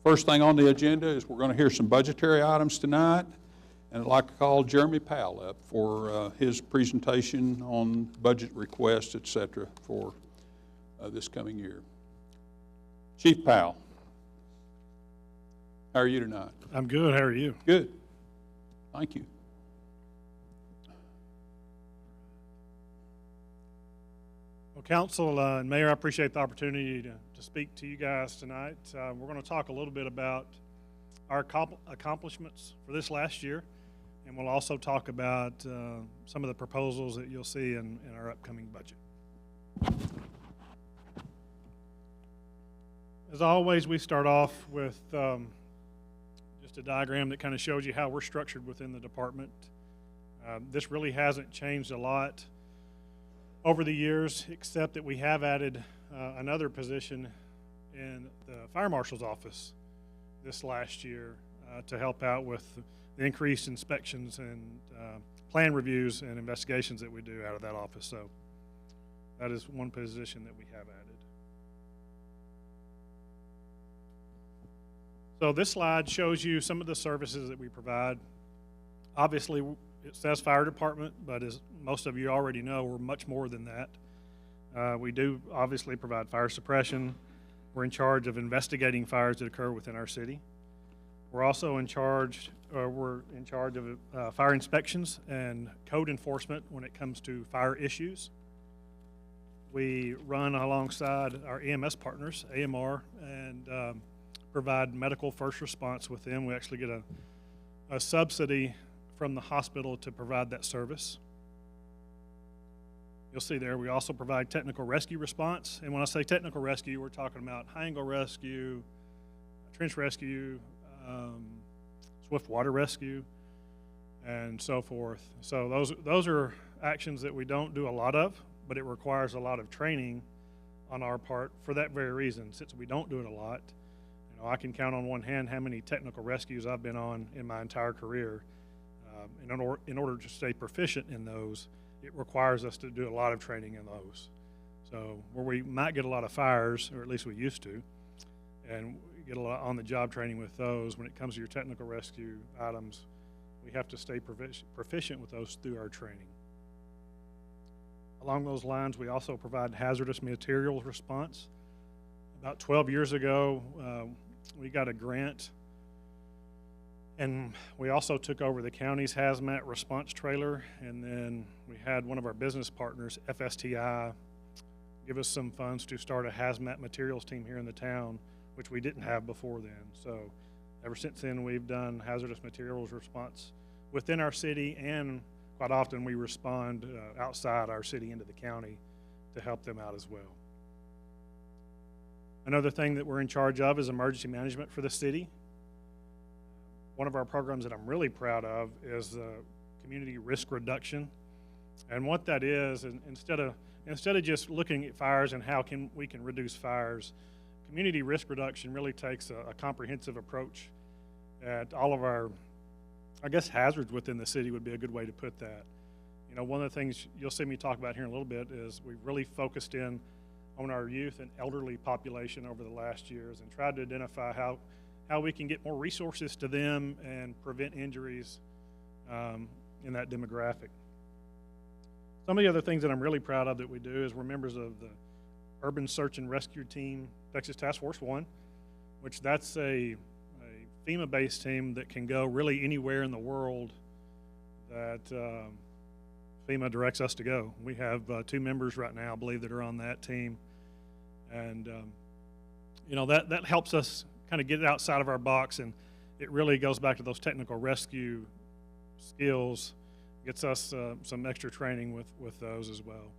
First thing on the agenda is we're going to hear some budgetary items tonight, and I'd like to call Jeremy Powell up for his presentation on budget requests, et cetera, for this coming year. Chief Powell, how are you tonight? I'm good. How are you? Good. Thank you. Well, Council and Mayor, I appreciate the opportunity to speak to you guys tonight. We're going to talk a little bit about our accomplishments for this last year, and we'll also talk about some of the proposals that you'll see in our upcoming budget. As always, we start off with just a diagram that kind of shows you how we're structured within the department. This really hasn't changed a lot over the years, except that we have added another position in the fire marshal's office this last year to help out with the increased inspections and plan reviews and investigations that we do out of that office. So that is one position that we have added. So this slide shows you some of the services that we provide. Obviously, it says fire department, but as most of you already know, we're much more than that. We do obviously provide fire suppression. We're in charge of investigating fires that occur within our city. We're also in charge, of fire inspections and code enforcement when it comes to fire issues. We run alongside our EMS partners, AMR, and provide medical first response with them. We actually get a subsidy from the hospital to provide that service. You'll see there we also provide technical rescue response. And when I say technical rescue, we're talking about high-angle rescue, trench rescue, swift water rescue, and so forth. So those are actions that we don't do a lot of, but it requires a lot of training on our part for that very reason. Since we don't do it a lot, you know, I can count on one hand how many technical rescues I've been on in my entire career. In order to stay proficient in those, it requires us to do a lot of training in those. So where we might get a lot of fires, or at least we used to, and we get a lot on-the-job training with those, when it comes to your technical rescue items, we have to stay proficient with those through our training. Along those lines, we also provide hazardous materials response. About 12 years ago, we got a grant, and we also took over the county's hazmat response trailer, and then we had one of our business partners, FSTI, give us some funds to start a hazmat materials team here in the town, which we didn't have before then. So ever since then, we've done hazardous materials response within our city, and quite often we respond outside our city into the county to help them out as well. Another thing that we're in charge of is emergency management for the city. One of our programs that I'm really proud of is community risk reduction. And what that is, instead of just looking at fires and how we can reduce fires, community risk reduction really takes a comprehensive approach at all of our, I guess, hazards within the city would be a good way to put that. You know, one of the things you'll see me talk about here in a little bit is we've really focused in on our youth and elderly population over the last years and tried to identify how we can get more resources to them and prevent injuries in that demographic. Some of the other things that I'm really proud of that we do is we're members of the Urban Search and Rescue Team, Texas Task Force 1, which that's a FEMA-based team that can go really anywhere in the world that FEMA directs us to go. We have 2 members right now, I believe, that are on that team. And, you know, that helps us kind of get outside of our box, and it really goes back to those technical rescue skills, gets us some extra training with those as well.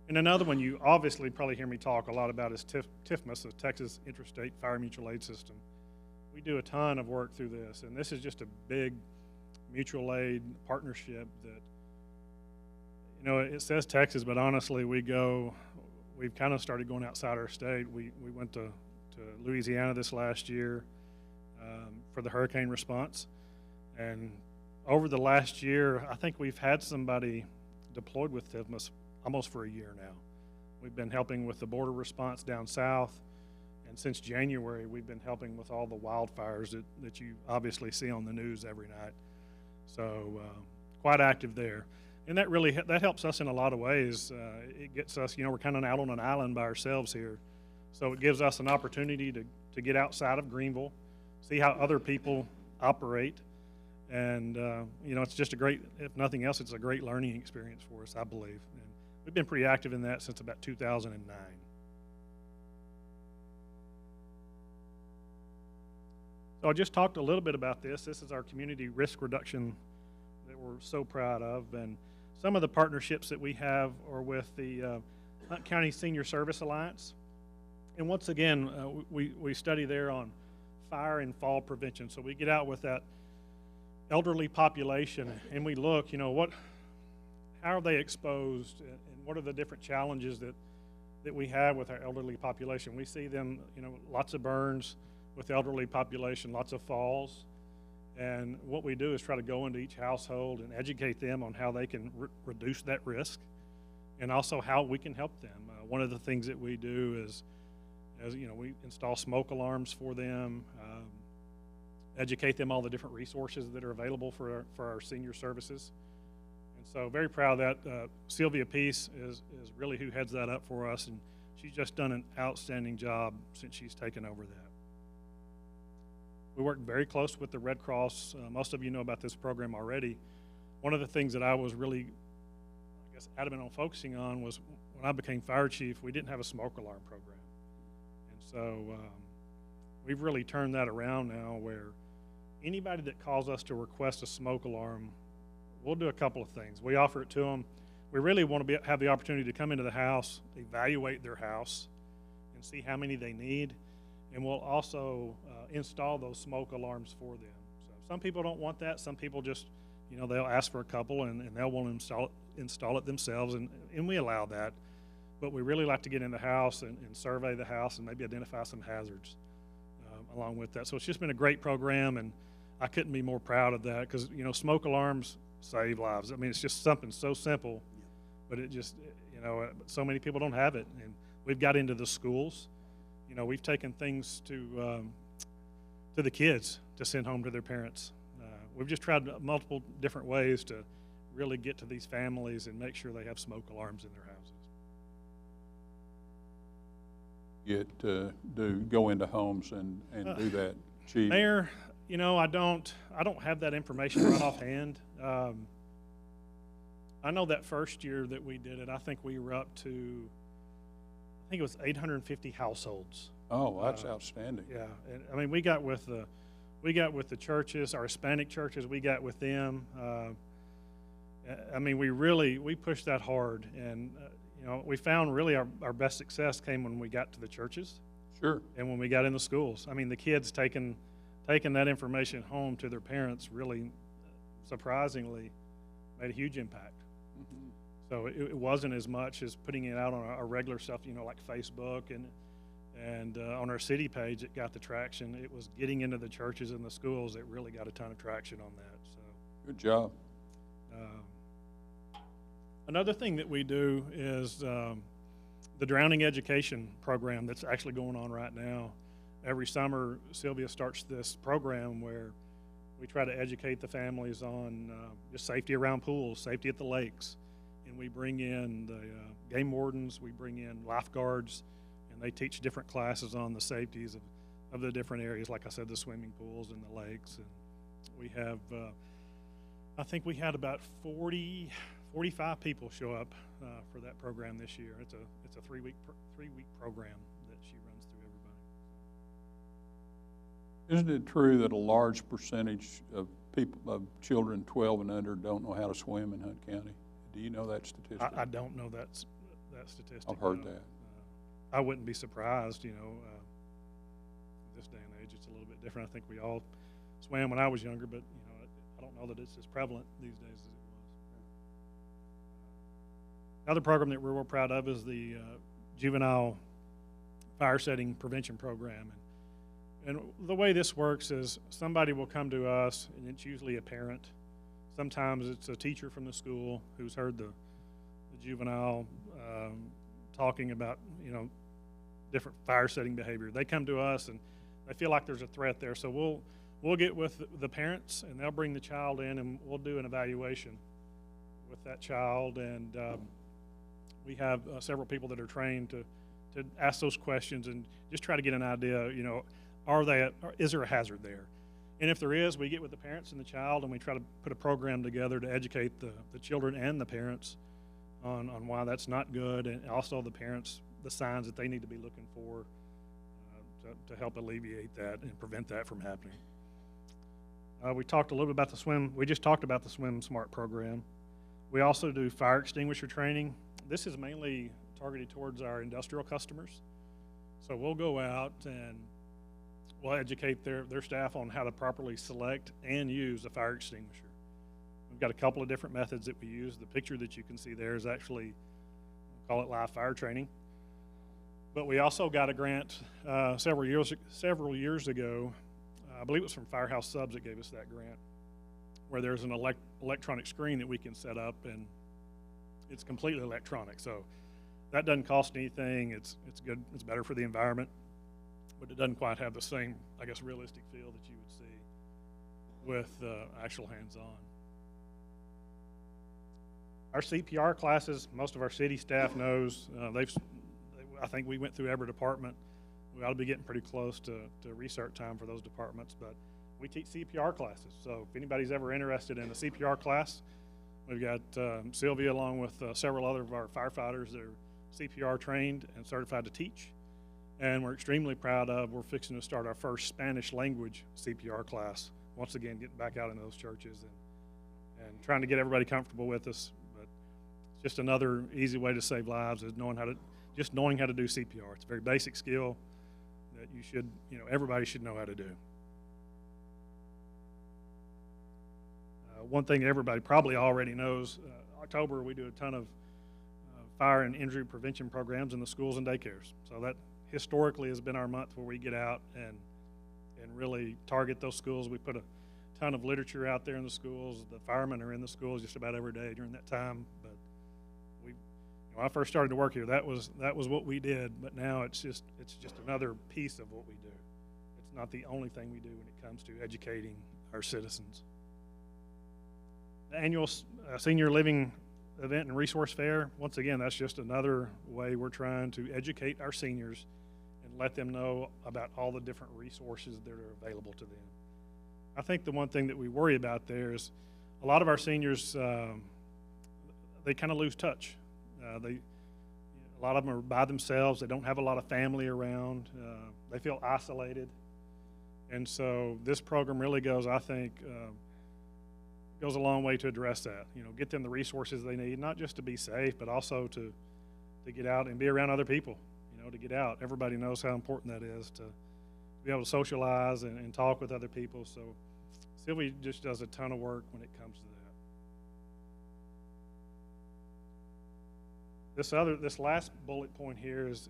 And another one you obviously probably hear me talk a lot about is TIFMAS, the Texas Interstate Fire Mutual Aid System. We do a ton of work through this, and this is just a big mutual aid partnership that, you know, it says Texas, but honestly we've kind of started going outside our state. We went to Louisiana this last year for the hurricane response, and over the last year I think we've had somebody deployed with TIFMAS almost for a year now. We've been helping with the border response down south, and since January we've been helping with all the wildfires that you obviously see on the news every night. So quite active there, and that helps us in a lot of ways. It gets us, you know, we're kind of out on an island by ourselves here. So it gives us an opportunity to get outside of Greenville, see how other people operate, and you know, it's just a great, if nothing else, it's a great learning experience for us, I believe. And we've been pretty active in that since about 2009. So I just talked a little bit about this. This is our community risk reduction that we're so proud of, and some of the partnerships that we have are with the Hunt County Senior Service Alliance. And once again, we study there on fire and fall prevention. So we get out with that elderly population and we look, you know, how are they exposed, and what are the different challenges that we have with our elderly population. We see them, you know, lots of burns with the elderly population, lots of falls. And what we do is try to go into each household and educate them on how they can reduce that risk, and also how we can help them. One of the things that we do is, as you know, we install smoke alarms for them, educate them all the different resources that are available for our senior services. And so very proud of that. Sylvia Peace is really who heads that up for us, and she's just done an outstanding job since she's taken over that. We work very close with the Red Cross. Most of you know about this program already. One of the things that I was really, I guess, adamant on focusing on was when I became fire chief, we didn't have a smoke alarm program. And so we've really turned that around now, where anybody that calls us to request a smoke alarm, we'll do a couple of things. We offer it to them. we really want to have the opportunity to come into the house, evaluate their house, and see how many they need. And we'll also install those smoke alarms for them. So some people don't want that. Some people just, they'll ask for a couple and they'll want to install it themselves, and we allow that. But we really like to get in the house and survey the house and maybe identify some hazards along with that. So it's just been a great program, and I couldn't be more proud of that because, smoke alarms save lives. I mean, it's just something so simple, but it just, so many people don't have it. And we've got into the schools. We've taken things to the kids to send home to their parents. We've just tried multiple different ways to really get to these families and make sure they have smoke alarms in their houses. Go into homes and do that, Chief? Mayor, I don't have that information right offhand. I know that first year that we did it, I think we were up to, I think it was 850 households. Oh, that's outstanding. Yeah, and I mean, we got with the churches, our Hispanic churches, we got with them. I mean, we pushed that hard, and we found really our best success came when we got to the churches. Sure. And when we got in the schools. I mean, the kids taking that information home to their parents really, surprisingly, made a huge impact. Mm-hmm. So it wasn't as much as putting it out on our regular stuff, like Facebook and on our city page. It got the traction. It was getting into the churches and the schools that really got a ton of traction on that. So good job. Another thing that we do is the drowning education program that's actually going on right now. Every summer, Sylvia starts this program where we try to educate the families on just safety around pools, safety at the lakes. And we bring in the game wardens, we bring in lifeguards, and they teach different classes on the safeties of the different areas, like I said, the swimming pools and the lakes. And we have, I think we had about 45 people show up for that program this year. It's a three-week program that she runs through everybody. Isn't it true that a large percentage of children 12 and under don't know how to swim in Hunt County? Do you know that statistic? I don't know that statistic. I've heard that. I wouldn't be surprised. This day and age, it's a little bit different. I think we all swam when I was younger, but I don't know that it's as prevalent these days as it was. Another program that we're real proud of is the Juvenile Fire Setting Prevention Program. And the way this works is somebody will come to us, and it's usually a parent. Sometimes it's a teacher from the school who's heard the juvenile talking about, different fire setting behavior. They come to us and they feel like there's a threat there. So we'll get with the parents, and they'll bring the child in, and we'll do an evaluation with that child. And we have several people that are trained to ask those questions and just try to get an idea, is there a hazard there? And if there is, we get with the parents and the child, and we try to put a program together to educate the children and the parents on why that's not good, and also the parents, the signs that they need to be looking for to help alleviate that and prevent that from happening. We talked a little bit about the swim. We just talked about the Swim Smart program. We also do fire extinguisher training. This is mainly targeted towards our industrial customers. So we'll go out and we'll educate their staff on how to properly select and use a fire extinguisher. We've got a couple of different methods that we use. The picture that you can see there is actually, we call it live fire training. But we also got a grant several years ago. I believe it was from Firehouse Subs that gave us that grant, where there's an electronic screen that we can set up, and it's completely electronic. So that doesn't cost anything. It's good. It's better for the environment, but it doesn't quite have the same, I guess, realistic feel that you would see with actual hands-on. Our CPR classes, most of our city staff knows. I think we went through every department. We ought to be getting pretty close to research time for those departments, but we teach CPR classes. So if anybody's ever interested in a CPR class, we've got Sylvia along with several other of our firefighters that are CPR trained and certified to teach. And we're extremely proud of, we're fixing to start our first Spanish language CPR class. Once again, getting back out into those churches and trying to get everybody comfortable with us. But just another easy way to save lives is knowing how to do CPR. It's a very basic skill that you should, everybody should know how to do. One thing everybody probably already knows, October we do a ton of fire and injury prevention programs in the schools and daycares. So that historically has been our month where we get out and really target those schools. We put a ton of literature out there in the schools. The firemen are in the schools just about every day during that time. But when I first started to work here, that was what we did. But now it's just another piece of what we do. It's not the only thing we do when it comes to educating our citizens. The annual senior living event and resource fair, once again, that's just another way we're trying to educate our seniors and let them know about all the different resources that are available to them. I think the one thing that we worry about there is a lot of our seniors, they kind of lose touch. A lot of them are by themselves. They don't have a lot of family around. They feel isolated. And so this program really goes, I think, goes a long way to address that. Get them the resources they need, not just to be safe, but also to get out and be around other people, to get out. Everybody knows how important that is, to be able to socialize and talk with other people. So Sylvie just does a ton of work when it comes to that. This last bullet point here is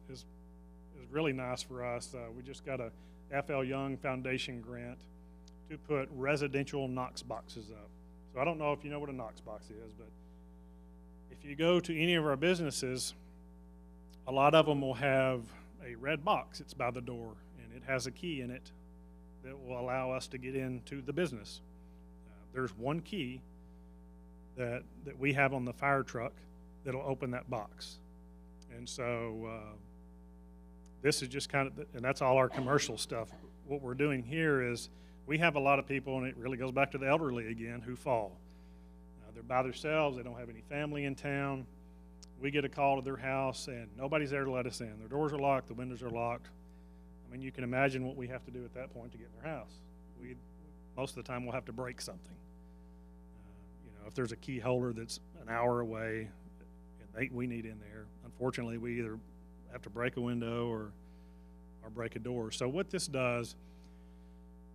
really nice for us. We just got a FL Young Foundation grant to put residential Knox boxes up. So I don't know if you know what a Knox box is, but if you go to any of our businesses, a lot of them will have a red box. It's by the door, and it has a key in it that will allow us to get into the business. There's one key that we have on the fire truck that'll open that box. And so this is just kind of, and that's all our commercial stuff. What we're doing here is we have a lot of people, and it really goes back to the elderly again, who fall. They're by themselves. They don't have any family in town. We get a call to their house, and nobody's there to let us in. Their doors are locked. The windows are locked. I mean, you can imagine what we have to do at that point to get in their house. Most of the time, we'll have to break something. If there's a key holder that's an hour away and we need in there, unfortunately, we either have to break a window or break a door. So what this does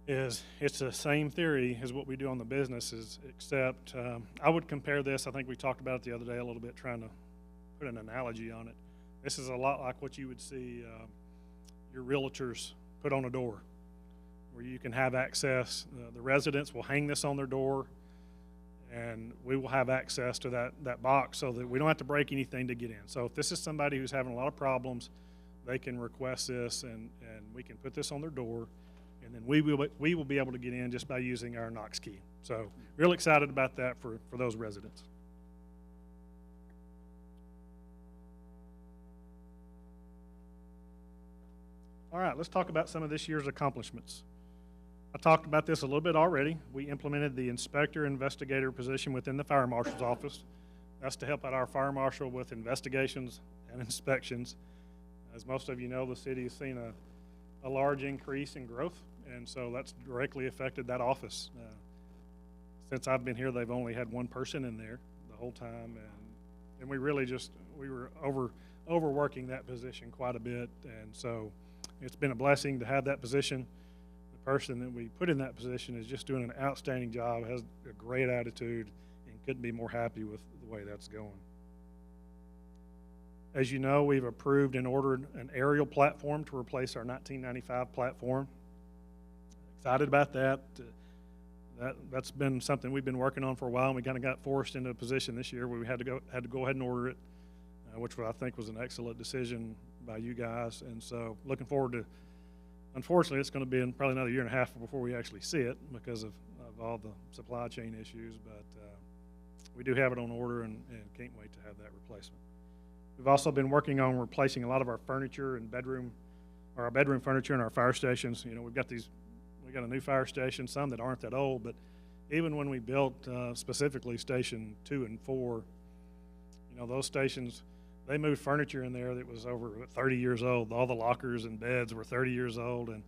is it's the same theory as what we do on the businesses, except I would compare this, I think we talked about it the other day a little bit, trying to put an analogy on it. This is a lot like what you would see your realtors put on a door, where you can have access. The residents will hang this on their door, and we will have access to that box so that we don't have to break anything to get in. So if this is somebody who's having a lot of problems, they can request this, and we can put this on their door, and then we will be able to get in just by using our Knox key. So real excited about that for those residents. All right, let's talk about some of this year's accomplishments. I talked about this a little bit already. We implemented the inspector investigator position within the fire marshal's office. That's to help out our fire marshal with investigations and inspections. As most of you know, the city has seen a large increase in growth, and so that's directly affected that office. Since I've been here, they've only had one person in there the whole time, and we were overworking that position quite a bit, and so it's been a blessing to have that position. The person that we put in that position is just doing an outstanding job, has a great attitude, and couldn't be more happy with the way that's going. As you know, we've approved and ordered an aerial platform to replace our 1995 platform. Excited about that. That's been something we've been working on for a while, and we kind of got forced into a position this year where we had to go ahead and order it, which I think was an excellent decision by you guys. And so looking forward to, unfortunately, it's going to be in probably another year and a half before we actually see it because of all the supply chain issues, but we do have it on order and can't wait to have that replacement. We've also been working on replacing a lot of our furniture and our bedroom furniture in our fire stations. We got a new fire station, some that aren't that old, but even when we built specifically Station 2 and 4, those stations, they moved furniture in there that was over 30 years old. All the lockers and beds were 30 years old, and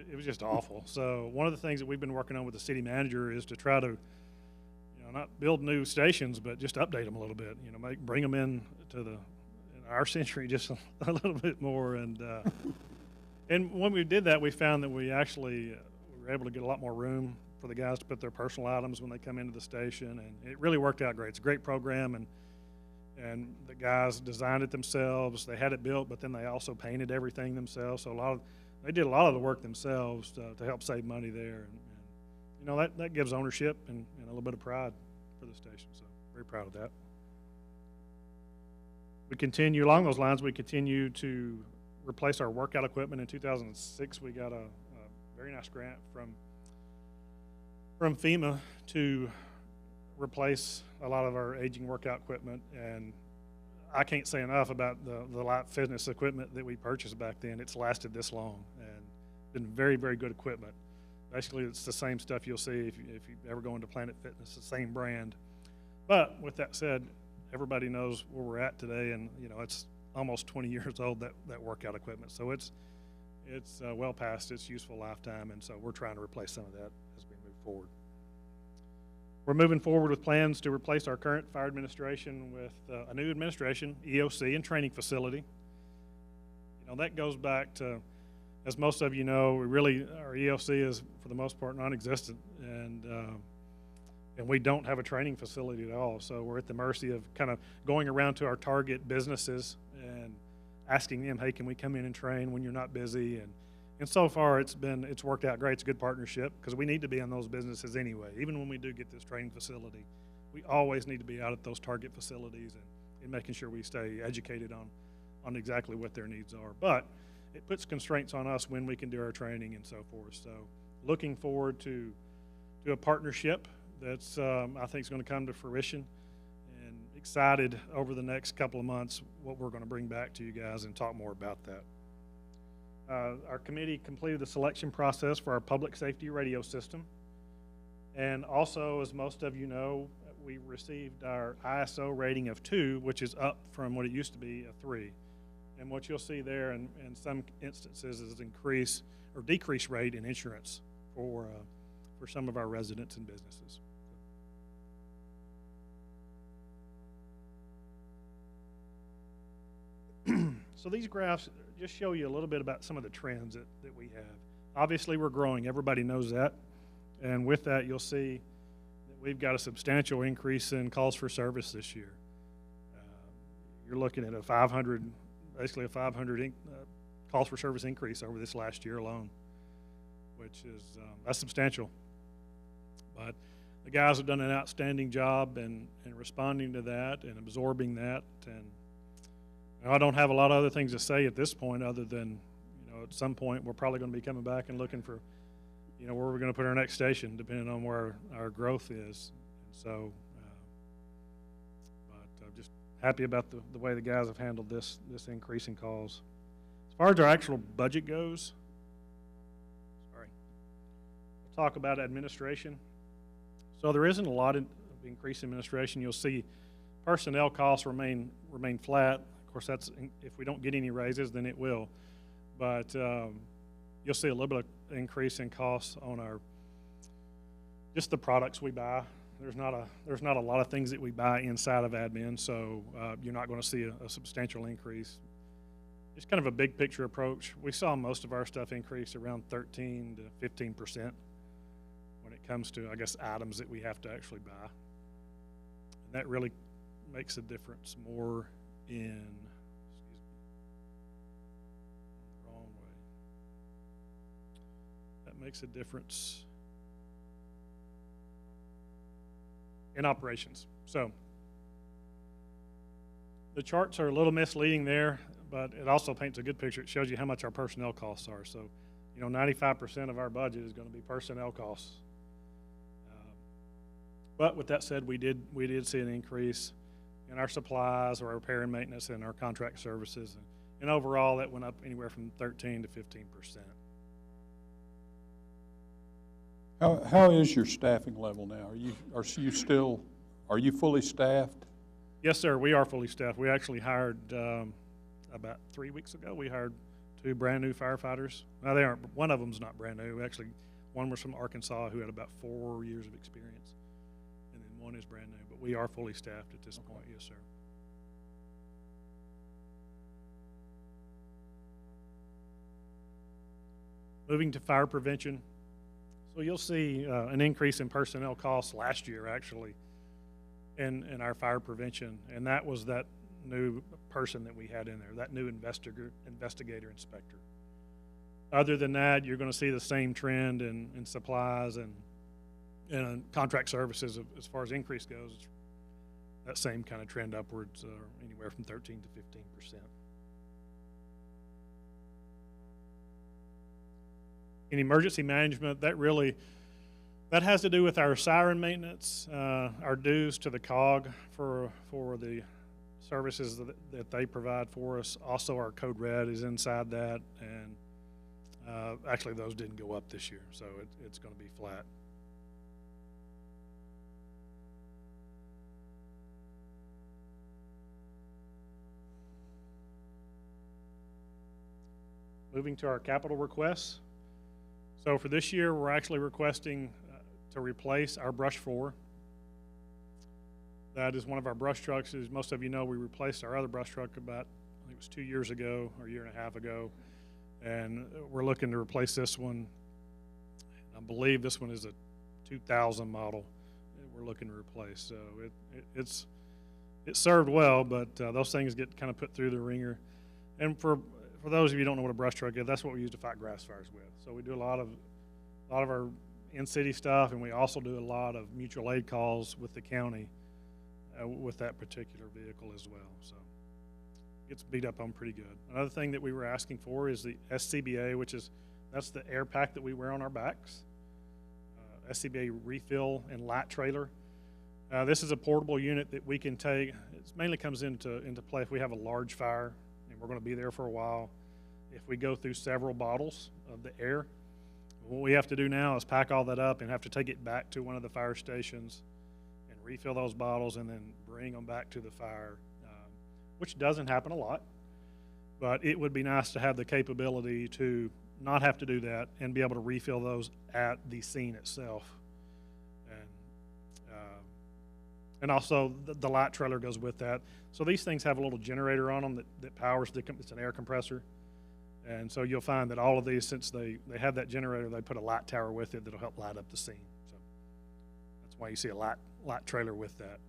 it was just awful. So one of the things that we've been working on with the city manager is to try to, and not build new stations, but just update them a little bit, you know, bring them in our century just a little bit more. And when we did that, we found that we actually we were able to get a lot more room for the guys to put their personal items when they come into the station, and it really worked out great. It's a great program, and the guys designed it themselves. They had it built, but then they also painted everything themselves. So they did a lot of the work themselves to help save money there, and you know, that gives ownership and a little bit of pride for the station. So very proud of that. We continue along those lines. We continue to replace our workout equipment. In 2006, we got a very nice grant from FEMA to replace a lot of our aging workout equipment, and I can't say enough about the light fitness equipment that we purchased back then. It's lasted this long and been very, very good equipment. Basically, it's the same stuff you'll see if you ever go into Planet Fitness, the same brand. But with that said, everybody knows where we're at today, and you know, it's almost 20 years old, that workout equipment. So it's well past its useful lifetime, and so we're trying to replace some of that as we move forward. We're moving forward with plans to replace our current fire administration with a new administration, EOC, and training facility. You know, that goes back to, as most of you know, our EOC is, for the most part, non-existent, and we don't have a training facility at all. So we're at the mercy of kind of going around to our target businesses and asking them, hey, can we come in and train when you're not busy? And so far, it's worked out great. It's a good partnership because we need to be in those businesses anyway. Even when we do get this training facility, we always need to be out at those target facilities and making sure we stay educated on exactly what their needs are. But it puts constraints on us when we can do our training and so forth. So looking forward to a partnership that's I think is going to come to fruition, and excited over the next couple of months what we're going to bring back to you guys and talk more about that. Our committee completed the selection process for our public safety radio system. And also, as most of you know, we received our ISO rating of 2, which is up from what it used to be, a 3. And what you'll see there in some instances is an increase or decrease rate in insurance for some of our residents and businesses. So these graphs just show you a little bit about some of the trends that we have. Obviously, we're growing. Everybody knows that. And with that, you'll see that we've got a substantial increase in calls for service this year. You're looking at basically a 500 calls for service increase over this last year alone, which is that's substantial. But the guys have done an outstanding job in responding to that and absorbing that. And I don't have a lot of other things to say at this point other than, you know, at some point we're probably going to be coming back and looking for, you know, where we're going to put our next station depending on where our growth is. And so, but I'm just happy about the way the guys have handled this increase in calls. As far as our actual budget goes, we'll talk about administration. So there isn't a lot of increase in administration. You'll see personnel costs remain flat. Of course, that's if we don't get any raises, then it will. But you'll see a little bit of increase in costs on just the products we buy. There's not a lot of things that we buy inside of admin, so you're not going to see a substantial increase. It's kind of a big picture approach. We saw most of our stuff increase around 13 to 15% when it comes to, I guess, items that we have to actually buy. And that really makes a difference more in, wrong way. That makes a difference in operations. So the charts are a little misleading there, but it also paints a good picture. It shows you how much our personnel costs are. So, you know, 95% of our budget is going to be personnel costs. But with that said, we did see an increase in our supplies, or our repair and maintenance, and our contract services, and overall that went up anywhere from 13 to 15%. How is your staffing level now? Are you fully staffed? Yes, sir. We are fully staffed. We actually hired about 3 weeks ago. We hired 2 brand new firefighters. Now they aren't. One of them's not brand new. Actually, one was from Arkansas who had about 4 years of experience, and then one is brand new, but we are fully staffed at this point, yes, sir. Moving to fire prevention. So you'll see an increase in personnel costs last year, actually, in our fire prevention, and that was that new person that we had in there, that new investigator inspector. Other than that, you're going to see the same trend in supplies and contract services as far as increase goes. It's that same kind of trend upwards, anywhere from 13 to 15%. In emergency management, that has to do with our siren maintenance, our dues to the COG for the services that they provide for us. Also, our code red is inside that, and actually those didn't go up this year, so it's going to be flat. Moving to our capital requests. So for this year, we're actually requesting to replace our brush floor. That is one of our brush trucks. As most of you know, we replaced our other brush truck about, I think it was 2 years ago or a year and a half ago. And we're looking to replace this one. I believe this one is a 2000 model that we're looking to replace. So it served well, but those things get kind of put through the ringer. And for those of you who don't know what a brush truck is, that's what we use to fight grass fires with. So we do a lot of our in-city stuff, and we also do a lot of mutual aid calls with the county with that particular vehicle as well. So it gets beat up on pretty good. Another thing that we were asking for is the SCBA, that's the air pack that we wear on our backs. SCBA refill and light trailer. This is a portable unit that we can take. It mainly comes into play if we have a large fire and we're going to be there for a while. If we go through several bottles of the air, what we have to do now is pack all that up and have to take it back to one of the fire stations and refill those bottles and then bring them back to the fire, which doesn't happen a lot, but it would be nice to have the capability to not have to do that and be able to refill those at the scene itself. And also the light trailer goes with that. So these things have a little generator on them that powers it's an air compressor. And so you'll find that all of these, since they have that generator, they put a light tower with it that'll help light up the scene. So that's why you see a light trailer with that.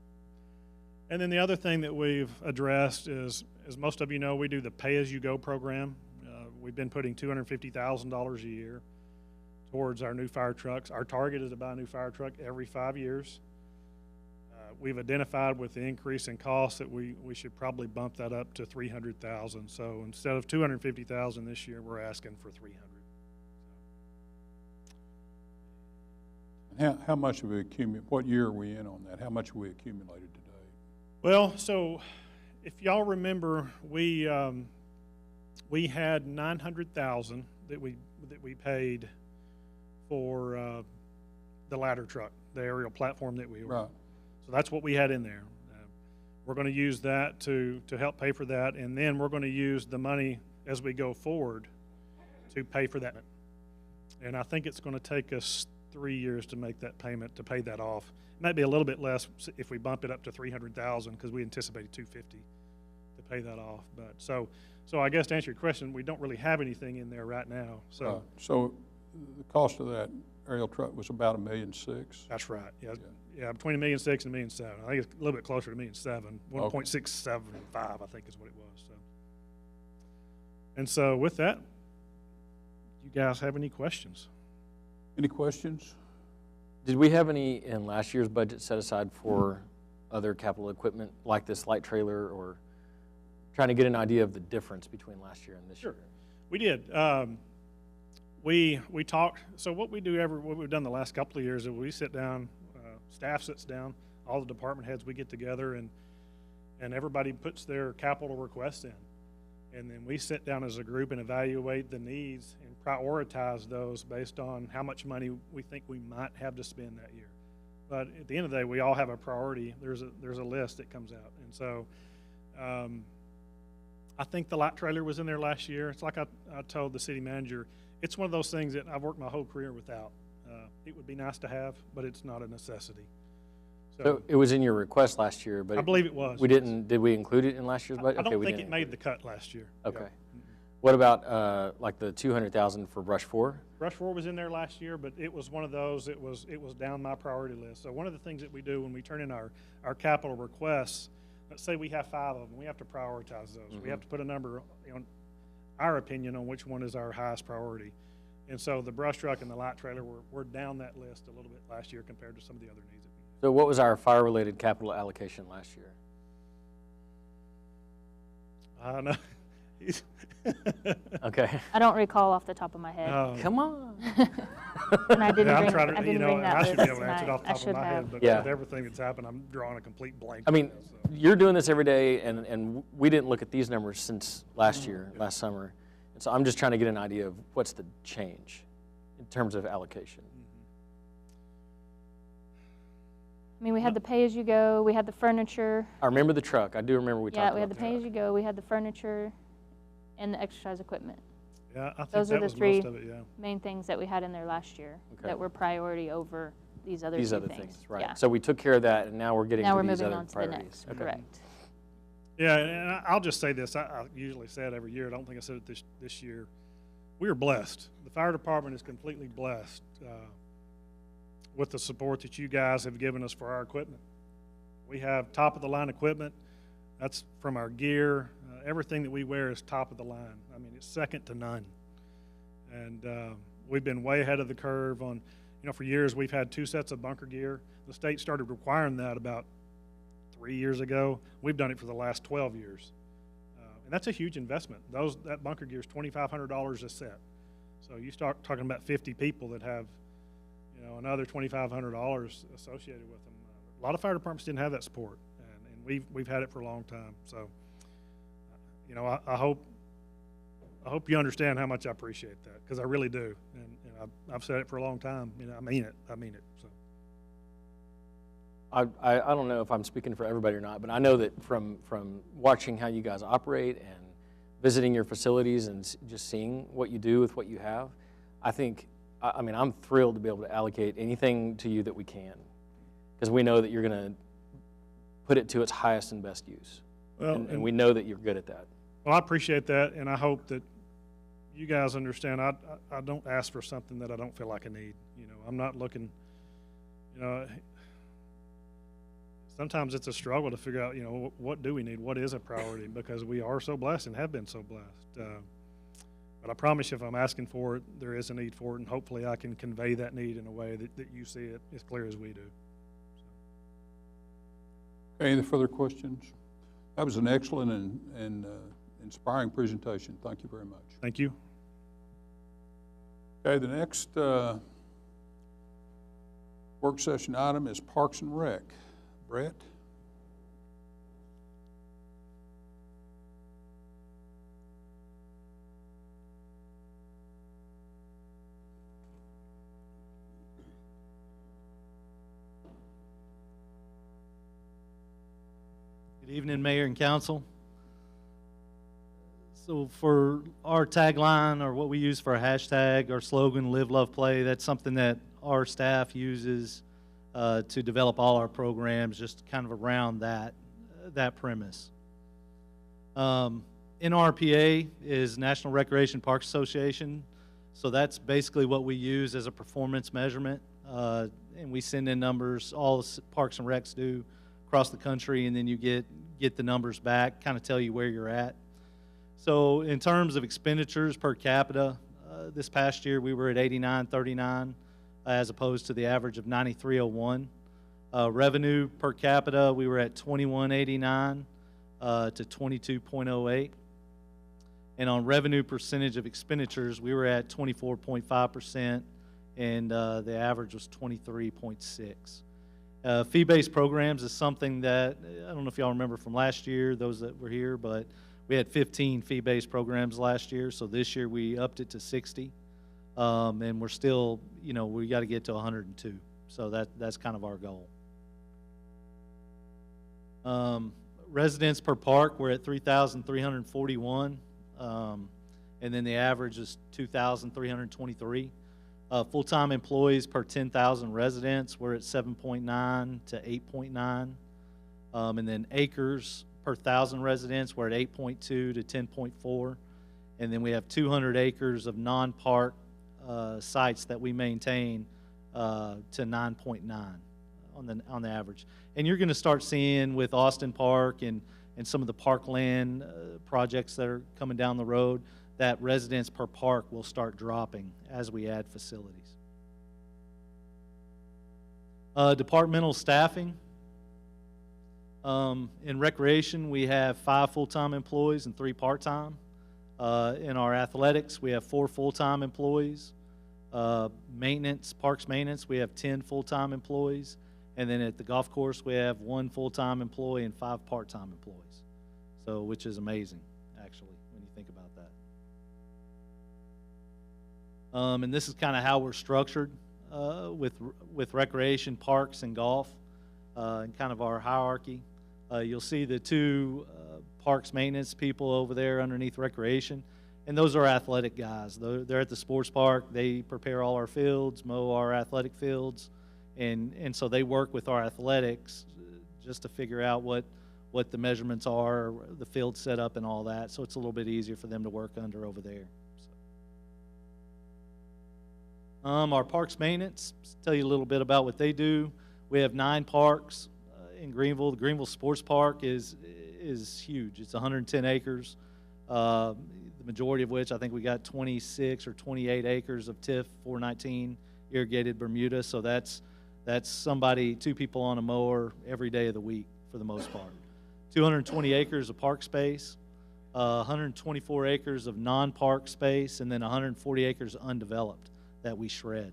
And then the other thing that we've addressed is, as most of you know, we do the pay-as-you-go program. We've been putting $250,000 a year towards our new fire trucks. Our target is to buy a new fire truck every 5 years. We've identified with the increase in costs that we should probably bump that up to $300,000. So instead of $250,000 this year, we're asking for $300,000. How much have we accumulated? What year are we in on that? How much have we accumulated to date? Well, so if y'all remember, we had $900,000 that we paid for the ladder truck, the aerial platform that we ordered. Right. So that's what we had in there. We're going to use that to help pay for that, and then we're going to use the money as we go forward to pay for that. And I think it's going to take us 3 years to make that payment, to pay that off. It might be a little bit less if we bump it up to $300,000 because we anticipated $250,000 to pay that off. But so I guess to answer your question, we don't really have anything in there right now. So so the cost of that aerial truck was about $1.6 million. That's right. Yeah, between $1.6 million and $1.7 million. I think it's a little bit closer to $1.7 million. 1.675, I think, is what it was. So, and so with that, you guys have any questions? Any questions? Did we have any in last year's budget set aside for other capital equipment like this light trailer, or trying to get an idea of the difference between last year and this year? We did. We talked. So what we've done the last couple of years is we sit down, staff sits down, all the department heads, we get together and everybody puts their capital requests in. And then we sit down as a group and evaluate the needs and prioritize those based on how much money we think we might have to spend that year. But at the end of the day, we all have a priority. There's a list that comes out. And so I think the light trailer was in there last year. It's like I told the city manager, it's one of those things that I've worked my whole career without. It would be nice to have, but it's not a necessity. So it was in your request last year, but I believe it was. We didn't, did we include it in last year's budget? I Okay, don't we think didn't it made the cut last year. Okay. Yeah. What about like the 200,000 for brush 4? Brush 4 was in there last year, but it was one of those, it was down my priority list. So one of the things that we do when we turn in our capital requests, let's say we have 5 of them, we have to prioritize those. We have to put a number on our opinion on which one is our highest priority. And so the brush truck and the light trailer were down that list a little bit last year compared to some of the other needs that we had. So what was our fire-related capital allocation last year? I don't know. Okay. I don't recall off the top of my head. Come on. And I didn't Yeah, I'm bring, trying to, I didn't bring that I list should be able to answer it tonight. off the I top of should my have. head, but Yeah. with everything that's happened, I'm drawing a complete blank. I mean, right now, so. you're doing this every day, and we didn't look at these numbers since last year, last summer. And so I'm just trying to get an idea of what's the change in terms of allocation. I mean, we had the pay-as-you-go, we had the furniture. I remember the truck. I do remember we talked Yeah, about we had the the truck. pay-as-you-go, we had the furniture, and the exercise equipment. Yeah, I think Those are that the was three most of it, yeah. main things that we had in there last year Okay. that were priority over these other These two other things. things, right. Yeah. So we took care of that, and now we're getting Now to we're these moving other on to the priorities. next, Okay. correct. Yeah, and I'll just say this. I usually say it every year. I don't think I said it this year. We are blessed. The fire department is completely blessed with the support that you guys have given us for our equipment. We have top-of-the-line equipment. That's from our gear. Everything that we wear is top of the line. I mean, it's second to none. And we've been way ahead of the curve on, for years we've had 2 sets of bunker gear. The state started requiring that about 3 years ago. We've done it for the last 12 years. And that's a huge investment. That bunker gear is $2,500 a set. So you start talking about 50 people that have, another $2,500 associated with them. A lot of fire departments didn't have that support, and we've had it for a long time. So, I hope you understand how much I appreciate that, because I really do, and I've said it for a long time. I mean it. So. I don't know if I'm speaking for everybody or not, but I know that from watching how you guys operate and visiting your facilities and just seeing what you do with what you have, I'm thrilled to be able to allocate anything to you that we can, because we know that you're going to put it to its highest and best use. Well, and we know that you're good at that. Well, I appreciate that, and I hope that you guys understand. I don't ask for something that I don't feel like I need. I'm not looking, sometimes it's a struggle to figure out, what do we need? What is a priority? Because we are so blessed and have been so blessed. But I promise you, if I'm asking for it, there is a need for it, and hopefully I can convey that need in a way that you see it as clear as we do. Any further questions? That was an excellent and inspiring presentation. Thank you very much. Thank you. Okay, the next work session item is Parks and Rec. Brett? Good evening, Mayor and Council. So for our tagline, or what we use for a hashtag, our slogan, Live, Love, Play, that's something that our staff uses to develop all our programs, just kind of around that premise. NRPA is National Recreation Parks Association, so that's basically what we use as a performance measurement, and we send in numbers, all the parks and recs do across the country, and then you get the numbers back, kind of tell you where you're at. So in terms of expenditures per capita, this past year we were at 8939 as opposed to the average of 9301. Revenue per capita, we were at 2189 to 22.08. And on revenue percentage of expenditures, we were at 24.5%, and the average was 23.6. Fee-based programs is something that, I don't know if y'all remember from last year, those that were here, but we had 15 fee-based programs last year, so this year we upped it to 60. And we're still, we got to get to 102. So that's kind of our goal. Residents per park, we're at 3,341. And then the average is 2,323. Full-time employees per 10,000 residents, we're at 7.9 to 8.9. And then acres per 1,000 residents, we're at 8.2 to 10.4. And then we have 200 acres of non-park sites that we maintain to 9.9 on the average. And you're going to start seeing with Austin Park and some of the parkland projects that are coming down the road, that residents per park will start dropping as we add facilities. Departmental staffing. In recreation, we have 5 full-time employees and 3 part-time. In our athletics, we have 4 full-time employees. Maintenance, parks maintenance, we have 10 full-time employees. And then at the golf course, we have 1 full-time employee and 5 part-time employees. So, which is amazing, actually, when you think about that. And this is kind of how we're structured with recreation, parks, and golf, and kind of our hierarchy. You'll see the 2 parks maintenance people over there underneath recreation, and those are athletic guys. They're at the sports park. They prepare all our fields, mow our athletic fields, and so they work with our athletics just to figure out what the measurements are, the field setup, and all that. So it's a little bit easier for them to work under over there. Our parks maintenance, tell you a little bit about what they do. We have 9 parks in Greenville. The Greenville Sports Park is huge. It's 110 acres, the majority of which I think we got 26 or 28 acres of TIF 419 irrigated Bermuda. So that's 2 people on a mower every day of the week for the most part. 220 acres of park space, 124 acres of non-park space, and then 140 acres undeveloped that we shred.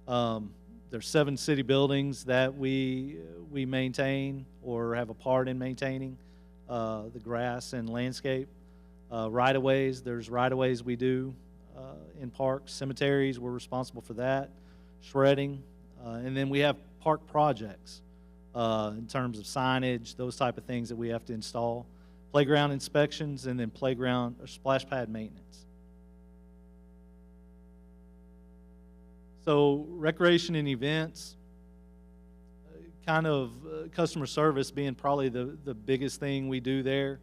There's 7 city buildings that we maintain or have a part in maintaining, the grass and landscape. Right-of-ways, there's right-of-ways we do in parks. Cemeteries, we're responsible for that. Shredding, and then we have park projects in terms of signage, those type of things that we have to install. Playground inspections, and then playground or splash pad maintenance. So recreation and events, kind of customer service being probably the biggest thing we do there.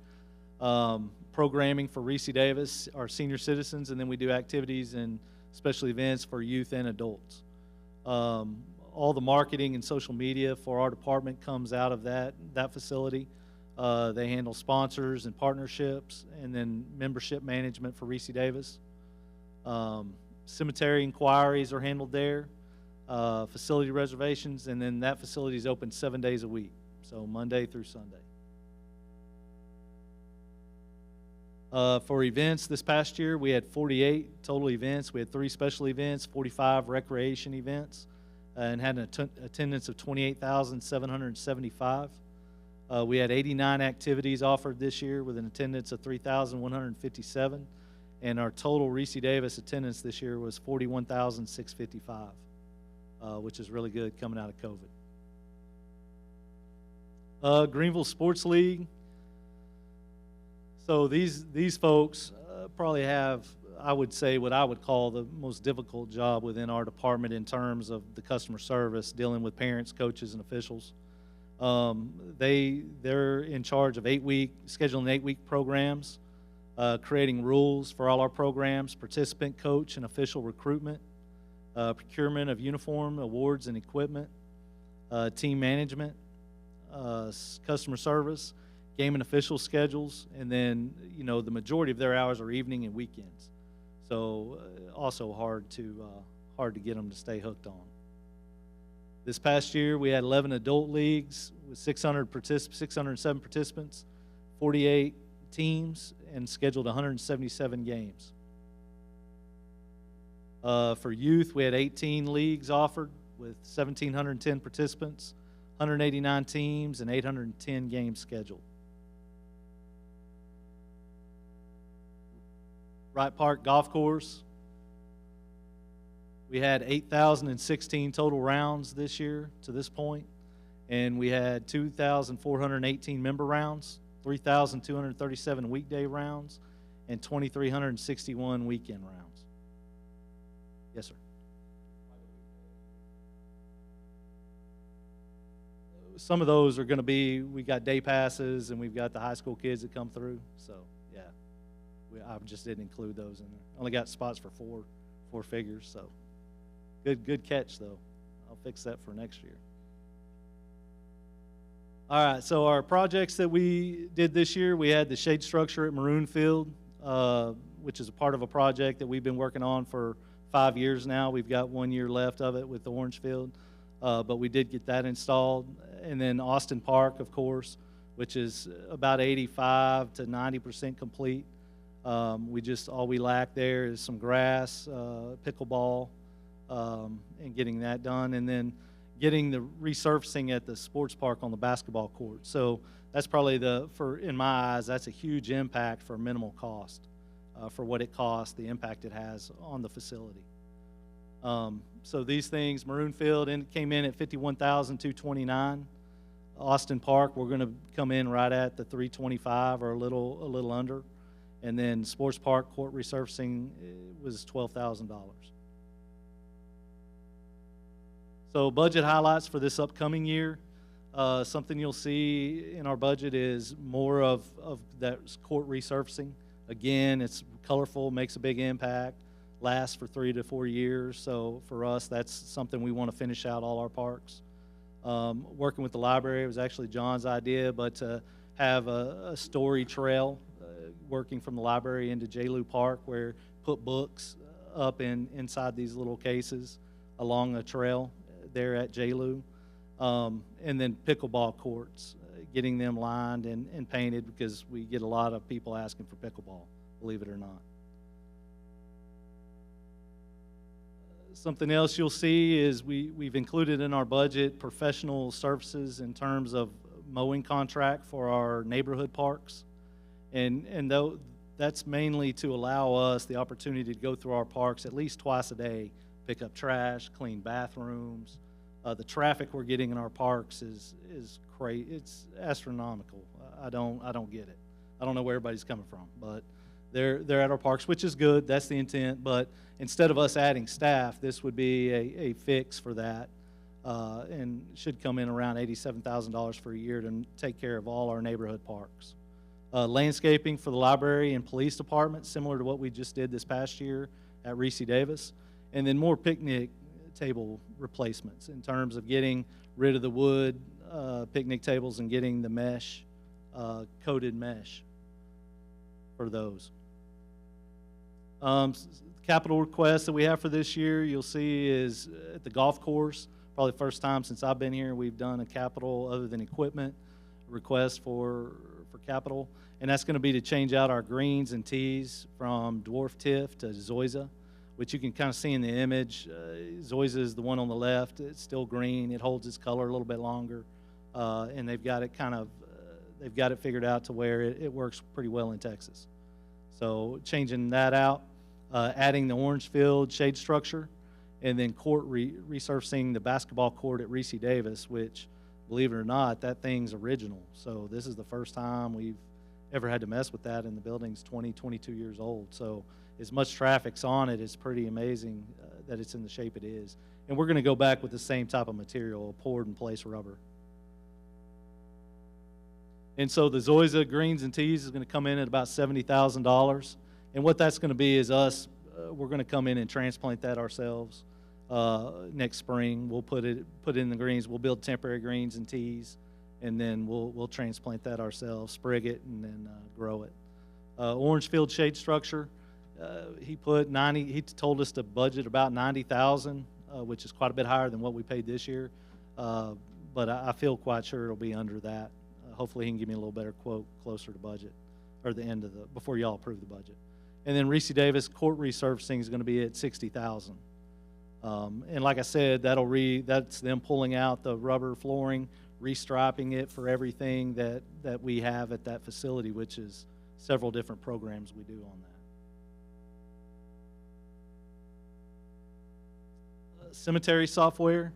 Programming for Reese Davis, our senior citizens, and then we do activities and special events for youth and adults. All the marketing and social media for our department comes out of that facility. They handle sponsors and partnerships, and then membership management for Reese Davis. Cemetery inquiries are handled there, facility reservations, and then that facility is open 7 days a week, so Monday through Sunday. For events this past year, we had 48 total events. We had 3 special events, 45 recreation events, and had an attendance of 28,775. We had 89 activities offered this year with an attendance of 3,157. And our total Reese Davis attendance this year was 41,655, which is really good coming out of COVID. Greenville Sports League. So these folks probably have, I would say, what I would call the most difficult job within our department in terms of the customer service, dealing with parents, coaches, and officials. They're in charge of scheduling 8-week programs. Creating rules for all our programs, participant, coach, and official recruitment, procurement of uniform, awards, and equipment, team management, customer service, game and official schedules, and then, the majority of their hours are evening and weekends. So also hard to get them to stay hooked on. This past year, we had 11 adult leagues with 607 participants, 48 teams, and scheduled 177 games. For youth, we had 18 leagues offered with 1,710 participants, 189 teams, and 810 games scheduled. Wright Park Golf Course, we had 8,016 total rounds this year to this point, and we had 2,418 member rounds, 3,237 weekday rounds, and 2,361 weekend rounds. Yes, sir. some of those are going to be, we got day passes and we've got the high school kids that come through. So, yeah, I just didn't include those in there. Only got spots for four figures. So, good catch, though. I'll fix that for next year. All right, so our projects that we did this year, we had the shade structure at Maroon Field, which is a part of a project that we've been working on for 5 years now. We've got 1 year left of it with the Orange Field, but we did get that installed. And then Austin Park, of course, which is about 85 to 90% complete. All we lack there is some grass, pickleball, and getting that done. And then getting the resurfacing at the sports park on the basketball court. So that's probably in my eyes, that's a huge impact for minimal cost, for what it costs, the impact it has on the facility. So these things, Maroon Field came in at $51,229. Austin Park, we're going to come in right at the $325 or a little under. And then Sports Park court resurfacing was $12,000. So budget highlights for this upcoming year. Something you'll see in our budget is more of that court resurfacing. Again, it's colorful, makes a big impact, lasts for 3 to 4 years. So for us, that's something we want to finish out all our parks. Working with the library, it was actually John's idea, but to have a story trail working from the library into J-Lou Park, where put books up inside these little cases along a trail there at J-Lou. And then pickleball courts, getting them lined and painted, because we get a lot of people asking for pickleball, believe it or not. Something else you'll see is we've included in our budget professional services in terms of mowing contract for our neighborhood parks. And though that's mainly to allow us the opportunity to go through our parks at least twice a day, pick up trash, clean bathrooms. The traffic we're getting in our parks is crazy. It's astronomical. I don't get it. I don't know where everybody's coming from, but they're at our parks, which is good. That's the intent. But instead of us adding staff, this would be a fix for that, and should come in around $87,000 for a year to take care of all our neighborhood parks. Landscaping for the library and police department, similar to what we just did this past year at Reese Davis, and then more picnic table replacements in terms of getting rid of the wood picnic tables and getting the mesh, coated mesh for those. Capital requests that we have for this year, you'll see, is at the golf course. Probably the first time since I've been here we've done a capital other than equipment request for capital, and that's going to be to change out our greens and tees from dwarf tiff to zoysia, which you can kind of see in the image. Zoysia is the one on the left. It's still green. It holds its color a little bit longer, and they've got it figured out to where it works pretty well in Texas. So changing that out, adding the orange field shade structure, and then court resurfacing the basketball court at Reese Davis, which, believe it or not, that thing's original. So this is the first time we've ever had to mess with that, and the building's 22 years old. So as much traffic's on it, it's pretty amazing that it's in the shape it is. And we're going to go back with the same type of material, poured in place rubber. And so the zoysia greens and tees is going to come in at about $70,000. And what that's going to be is us, we're going to come in and transplant that ourselves next spring. We'll put in the greens. We'll build temporary greens and tees, and then we'll transplant that ourselves, sprig it, and then grow it. Orange field shade structure. He told us to budget about $90,000, which is quite a bit higher than what we paid this year. But I feel quite sure it'll be under that. Hopefully he can give me a little better quote closer to budget, or the end of before y'all approve the budget. And then Reese Davis court resurfacing is going to be at $60,000. And like I said, that's them pulling out the rubber flooring, restriping it for everything that we have at that facility, which is several different programs we do on that. Cemetery software.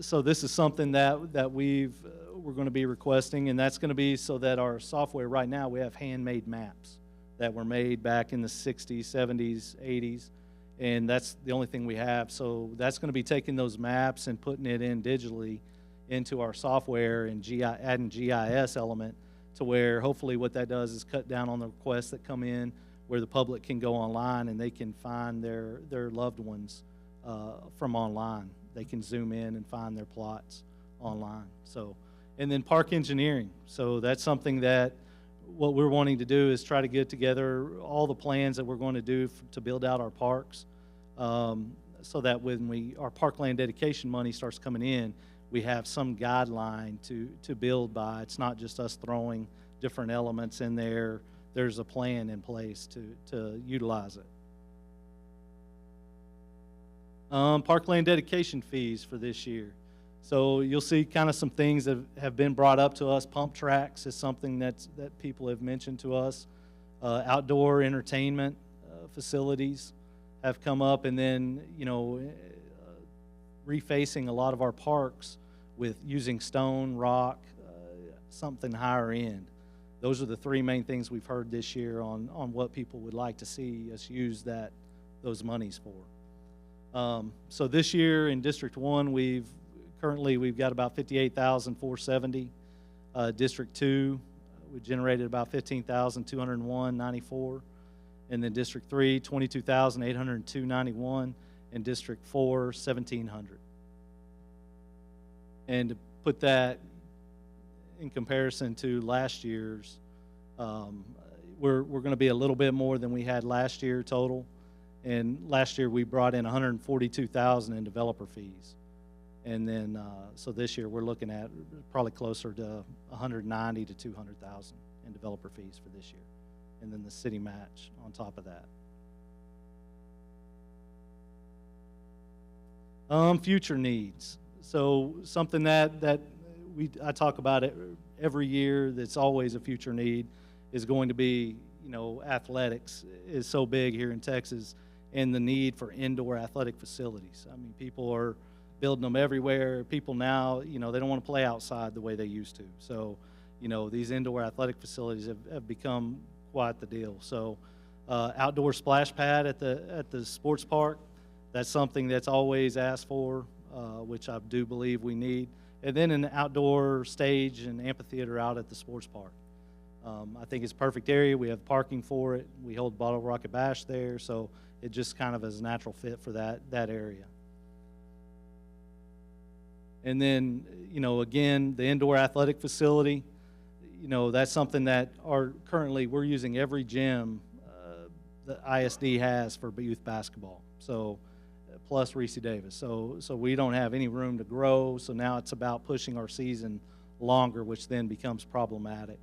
So this is something that we're going to be requesting, and that's going to be so that our software right now, we have handmade maps that were made back in the 60s, 70s, 80s, and that's the only thing we have. So that's going to be taking those maps and putting it in digitally into our software and adding GIS element to where hopefully what that does is cut down on the requests that come in, where the public can go online and they can find their loved ones from online. They can zoom in and find their plots online. So, and then park engineering. So that's something that what we're wanting to do is try to get together all the plans that we're going to do to build out our parks, so that when our parkland dedication money starts coming in, we have some guideline to build by. It's not just us throwing different elements in there. There's a plan in place to utilize it. Parkland dedication fees for this year. So you'll see kind of some things that have been brought up to us. Pump tracks is something that people have mentioned to us. Outdoor entertainment facilities have come up, and then, you know, refacing a lot of our parks with using stone, rock, something higher end. Those are the three main things we've heard this year on what people would like to see us use those monies for. So this year in District 1, we've got about $58,470. District 2, we generated about $15,201.94. And then District 3, $22,802.91. And District 4, $1,700. And to put that in comparison to last year's, we're going to be a little bit more than we had last year total. And last year we brought in $142,000 in developer fees. And then, so this year we're looking at probably closer to $190,000 to $200,000 in developer fees for this year. And then the city match on top of that. Future needs. So something that I talk about it every year that's always a future need is going to be, you know, athletics is so big here in Texas, and the need for indoor athletic facilities. I mean, people are building them everywhere. People now, you know, they don't want to play outside the way they used to. So, you know, these indoor athletic facilities have become quite the deal. So outdoor splash pad at the sports park, that's something that's always asked for, which I do believe we need. And then an outdoor stage and amphitheater out at the sports park. I think it's a perfect area. We have parking for it. We hold Bottle Rocket Bash there, so it just kind of is a natural fit for that area. And then, you know, again, the indoor athletic facility, you know, that's something that currently we're using every gym the ISD has for youth basketball. So plus Reese Davis. So we don't have any room to grow. So now it's about pushing our season longer, which then becomes problematic.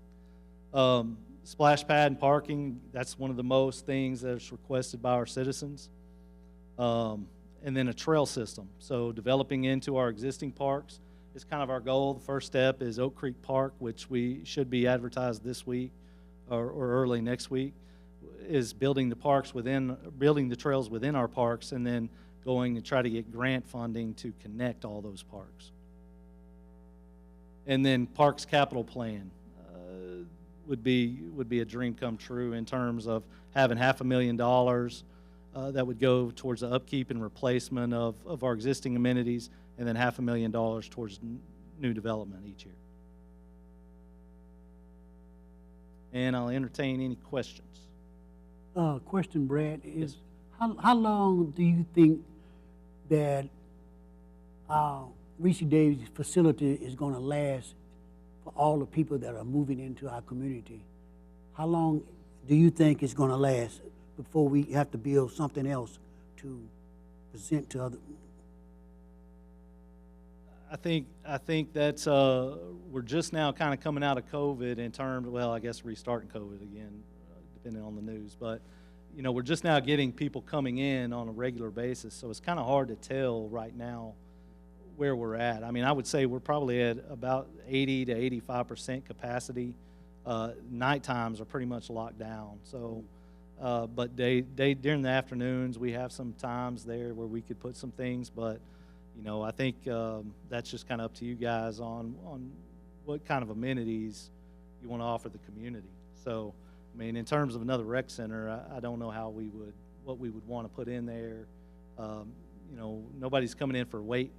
Splash pad and parking, that's one of the most things that's requested by our citizens. And then a trail system. So developing into our existing parks is kind of our goal. The first step is Oak Creek Park, which we should be advertised this week or early next week, is building the trails within our parks, and then going to try to get grant funding to connect all those parks. And then Parks Capital Plan would be a dream come true in terms of having $500,000 that would go towards the upkeep and replacement of our existing amenities, and then $500,000 towards new development each year. And I'll entertain any questions. Question, Brad, is how long do you think that our Reese Davis facility is going to last for all the people that are moving into our community? How long do you think it's going to last before we have to build something else to present to other? I think that's we're just now kind of coming out of COVID in terms, well, I guess restarting COVID again, depending on the news, but you know, we're just now getting people coming in on a regular basis, so it's kind of hard to tell right now where we're at. I mean, I would say we're probably at about 80 to 85% capacity. Night times are pretty much locked down. So, but during the afternoons, we have some times there where we could put some things. But, you know, I think that's just kind of up to you guys on what kind of amenities you want to offer the community. So, I mean, in terms of another rec center, I don't know what we would want to put in there. You know, nobody's coming in for weight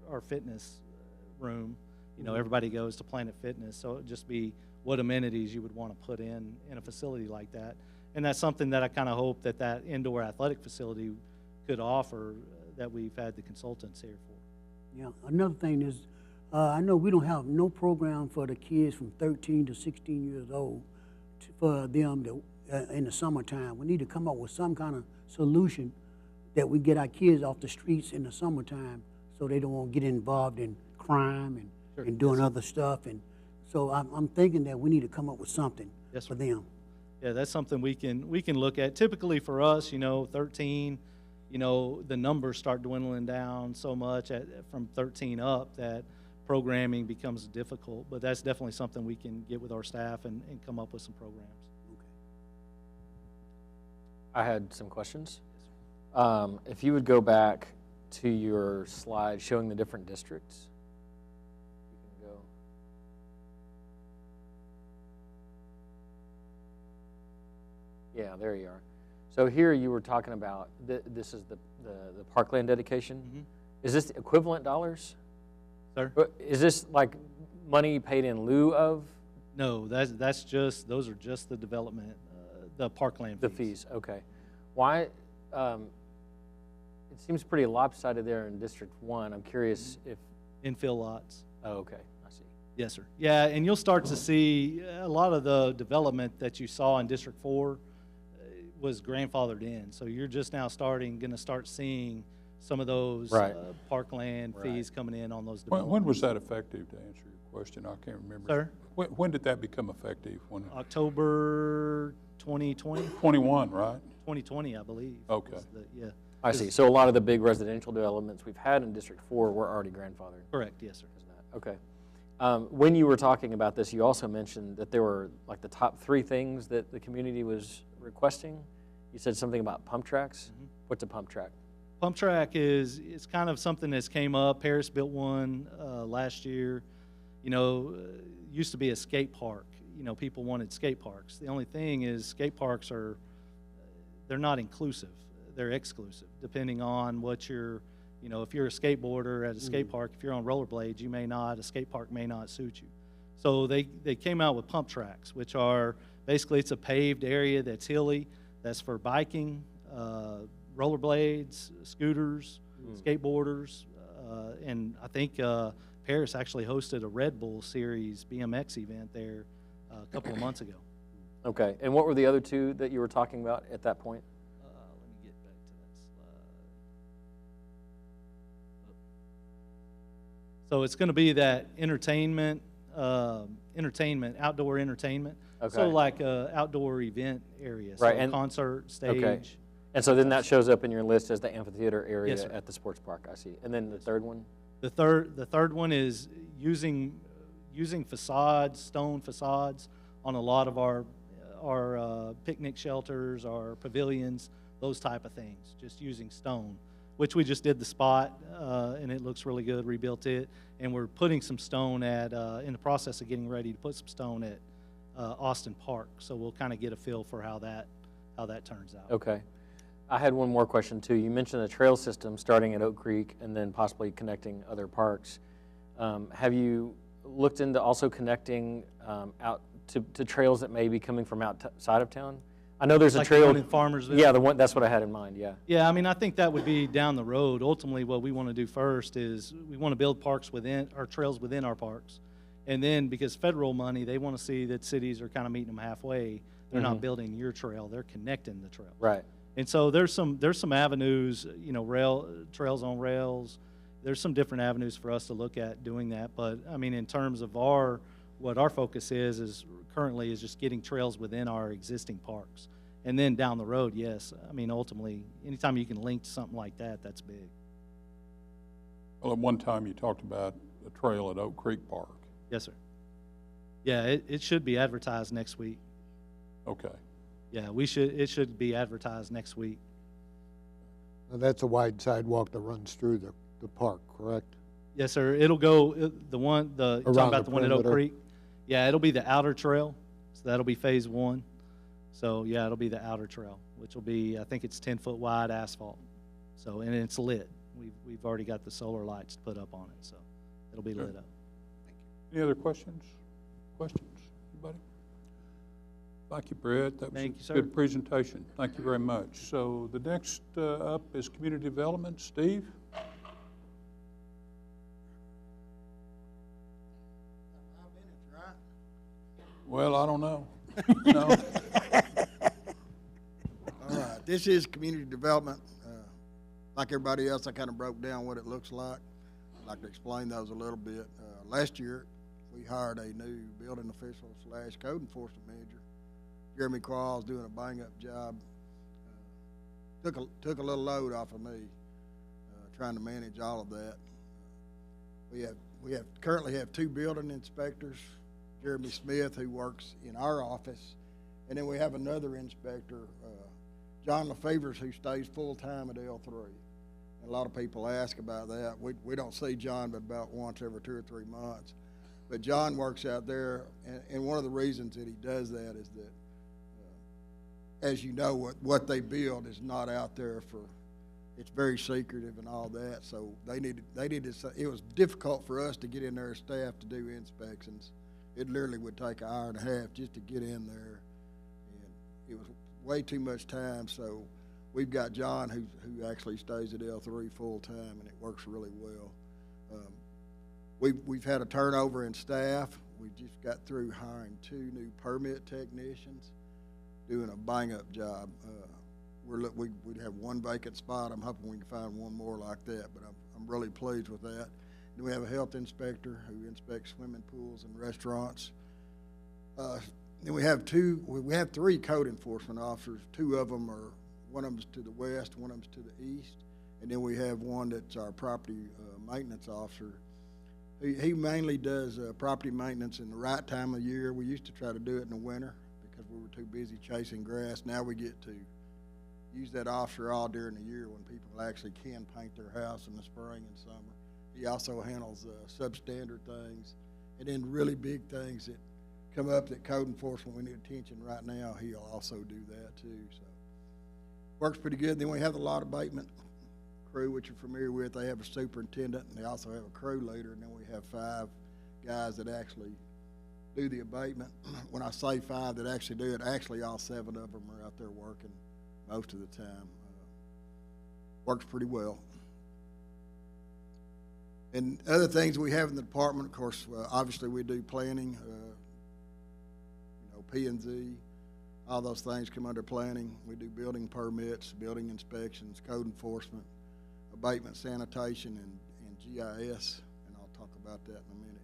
or fitness room. You know, everybody goes to Planet Fitness, so it'd just be what amenities you would want to put in a facility like that. And that's something that I kind of hope that that indoor athletic facility could offer that we've had the consultants here for. Yeah, another thing is, I know we don't have no program for the kids from 13 to 16 years old for them to, in the summertime. We need to come up with some kind of solution that we get our kids off the streets in the summertime so they don't want to get involved in crime and doing other stuff. And so I'm thinking that we need to come up with something for them. Yeah, that's something we can look at. Typically for us, 13, the numbers start dwindling down so much from 13 up that programming becomes difficult. But that's definitely something we can get with our staff and come up with some programs. I had some questions. If you would go back to your slide showing the different districts. You can go. Yeah, there you are. So here you were talking about, this is the parkland dedication. Mm-hmm. Is this equivalent dollars? Sir? Is this like money paid in lieu of? No, that's just, those are just the development, the parkland fees. The fees, okay. Why, it seems pretty lopsided there in District 1. I'm curious if... Infill lots. Oh, okay, I see. Yes, sir. Yeah, and you'll start to see a lot of the development that you saw in District 4 was grandfathered in. So you're just now going to start seeing some of those parkland fees coming in on those developments. When was that effective, to answer your question? I can't remember. Sir? When did that become effective? October 2020? 21, right? 2020, I believe. Okay. Yeah. I see. So a lot of the big residential developments we've had in District 4 were already grandfathered. Correct, yes, sir. Okay. When you were talking about this, you also mentioned that there were like the top 3 things that the community was requesting. You said something about pump tracks. Mm-hmm. What's a pump track? Pump track is kind of something that's came up. Paris built one last year. Used to be a skate park. People wanted skate parks. The only thing is skate parks they're not inclusive. They're exclusive, depending on what you're, if you're a skateboarder at a skate park, if you're on rollerblades, a skate park may not suit you. So they came out with pump tracks, which are basically, it's a paved area that's hilly, that's for biking, rollerblades, scooters, skateboarders, and I think Paris actually hosted a Red Bull Series BMX event there a couple of months ago. Okay, and what were the other 2 that you were talking about at that point? Let me get back to that slide. So it's going to be that entertainment, outdoor entertainment. Okay. So like a outdoor event area, so and concert, stage. Okay. And so then that shows up in your list as the amphitheater area at the sports park, I see. And then the third one? The third one is using facades, stone facades on a lot of our picnic shelters, our pavilions, those type of things, just using stone, which we just did the spot, and it looks really good, rebuilt it, and we're putting some stone in the process of getting ready to put some stone at Austin Park, so we'll kind of get a feel for how that turns out. Okay. I had one more question too. You mentioned the trail system starting at Oak Creek and then possibly connecting other parks. Have you looked into also connecting out to trails that may be coming from outside of town? I know there's a trail. The one in Farmersville? Yeah, that's what I had in mind, yeah. Yeah, I mean, I think that would be down the road. Ultimately, what we want to do first is we want to build parks within, our trails within our parks. And then, because federal money, they want to see that cities are kind of meeting them halfway. They're not building your trail, they're connecting the trails. Right. And so there's some avenues, trails on rails. There's some different avenues for us to look at doing that. But I mean, in terms of what our focus is currently just getting trails within our existing parks. And then down the road, yes, I mean, ultimately, anytime you can link to something like that, that's big. Well, at one time you talked about a trail at Oak Creek Park. Yes, sir. Yeah, it should be advertised next week. Okay. Yeah, it should be advertised next week. Now that's a wide sidewalk that runs through the park, correct? Yes, sir. It'll go, you're talking about the one at Oak Creek? Yeah, it'll be the outer trail, so that'll be phase 1. So yeah, it'll be the outer trail, which will be, I think it's 10-foot wide asphalt. So, and it's lit. We've already got the solar lights put up on it, so it'll be lit up. Any other questions? Anybody? Thank you, Brett. That was Thank a you, sir. good presentation. Thank you very much. So the next up is community development. Steve? 5 minutes, right? Well, I don't know. No. All right, this is community development. Like everybody else, I kind of broke down what it looks like. I'd like to explain those a little bit. Last year, we hired a new building official / code enforcement manager. Jeremy Qualls doing a bang-up job. Took a little load off of me, trying to manage all of that. We currently have 2 building inspectors, Jeremy Smith, who works in our office, and then we have another inspector, John LaFevers, who stays full-time at L3. And a lot of people ask about that. We don't see John but about once every 2 or 3 months. But John works out there, and one of the reasons that he does that is that, as you know, what they build is not out there for, it's very secretive and all that. So they needed, it was difficult for us to get in there as staff to do inspections. It literally would take an hour and a half just to get in there. And it was way too much time, so we've got John who actually stays at L3 full-time, and it works really well. We've had a turnover in staff. We just got through hiring 2 new permit technicians, doing a bang-up job. We have 1 vacant spot. I'm hoping we can find 1 more like that, but I'm really pleased with that. Then we have a health inspector who inspects swimming pools and restaurants. Then we have 3 code enforcement officers. 2 of them are, one of them's to the west, one of them's to the east, and then we have one that's our property maintenance officer. He mainly does property maintenance in the right time of year. We used to try to do it in the winter because we were too busy chasing grass. Now we get to use that officer all during the year when people actually can paint their house in the spring and summer. He also handles substandard things, and then really big things that come up that code enforcement we need attention right now, he'll also do that too. So works pretty good. Then we have the lot abatement crew, which you're familiar with. They have a superintendent, and they also have a crew leader, and then we have 5 guys that actually do the abatement. When I say 5 that actually do it, actually all 7 of them are out there working most of the time. Works pretty well. And other things we have in the department, of course, obviously we do planning, P&Z, all those things come under planning. We do building permits, building inspections, code enforcement, abatement, sanitation, and GIS, and I'll talk about that in a minute.